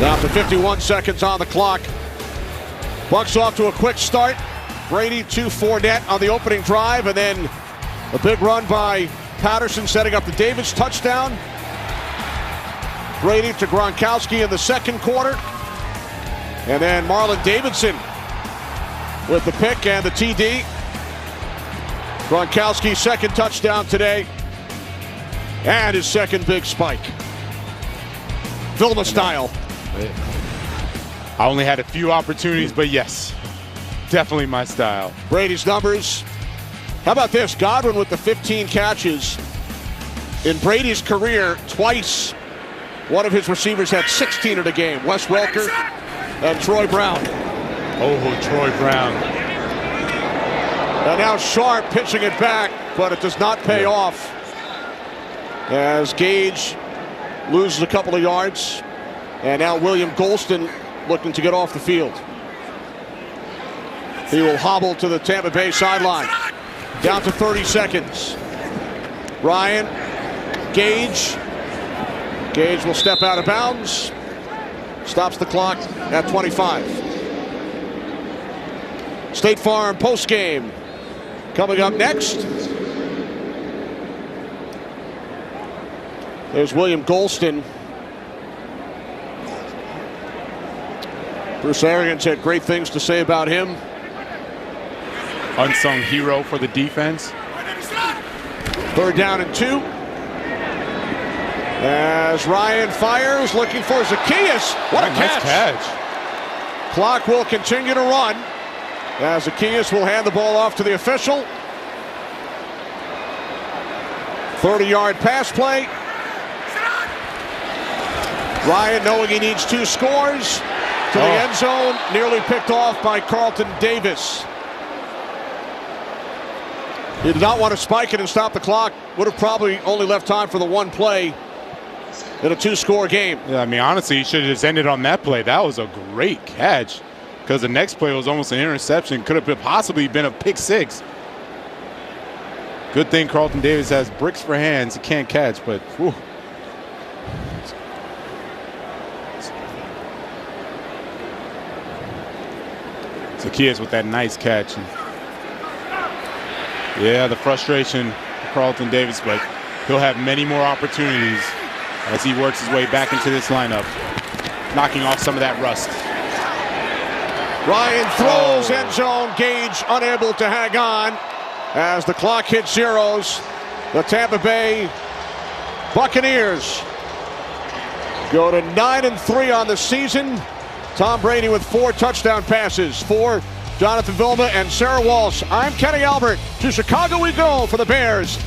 Down to 51 seconds on the clock. Bucs off to a quick start. Brady to Fournette on the opening drive, and then a big run by Patterson setting up the Davis touchdown. Brady to Gronkowski in the second quarter. And then Marlon Davidson with the pick and the TD. Gronkowski's second touchdown today. And his second big spike. Vilma style. I only had a few opportunities, but yes, definitely my style. Brady's numbers. How about this? Godwin with the 15 catches. In Brady's career, twice one of his receivers had 16 in a game. Wes Welker and Troy Brown. Oh, Troy Brown. And now Sharp pitching it back, but it does not pay off. As Gage loses a couple of yards. And now William Golston looking to get off the field. He will hobble to the Tampa Bay sideline. Down to 30 seconds. Ryan, Gage. Gage will step out of bounds. Stops the clock at 25. State Farm postgame coming up next. There's William Golston. Bruce Arians had great things to say about him. Unsung hero for the defense. 3rd down and 2. As Ryan fires, looking for Zacchaeus. What a nice catch. Clock will continue to run as Zacchaeus will hand the ball off to the official. 30-yard pass play. Ryan, knowing he needs 2 scores, to the end zone, nearly picked off by Carlton Davis. He did not want to spike it and stop the clock. Would have probably only left time for the one play in a 2-score game. Yeah, I mean, honestly, he should have just ended on that play. That was a great catch because the next play was almost an interception. Could have possibly been a pick 6. Good thing Carlton Davis has bricks for hands. He can't catch, but whew. Zacchaeus with that nice catch. Yeah, the frustration of Carlton Davis, but he'll have many more opportunities as he works his way back into this lineup, knocking off some of that rust. Ryan throws end zone. Gage unable to hang on as the clock hits zeros. The Tampa Bay Buccaneers go to 9-3 on the season. Tom Brady with 4 touchdown passes for Jonathan Vilma and Sarah Walsh. I'm Kenny Albert. To Chicago we go for the Bears.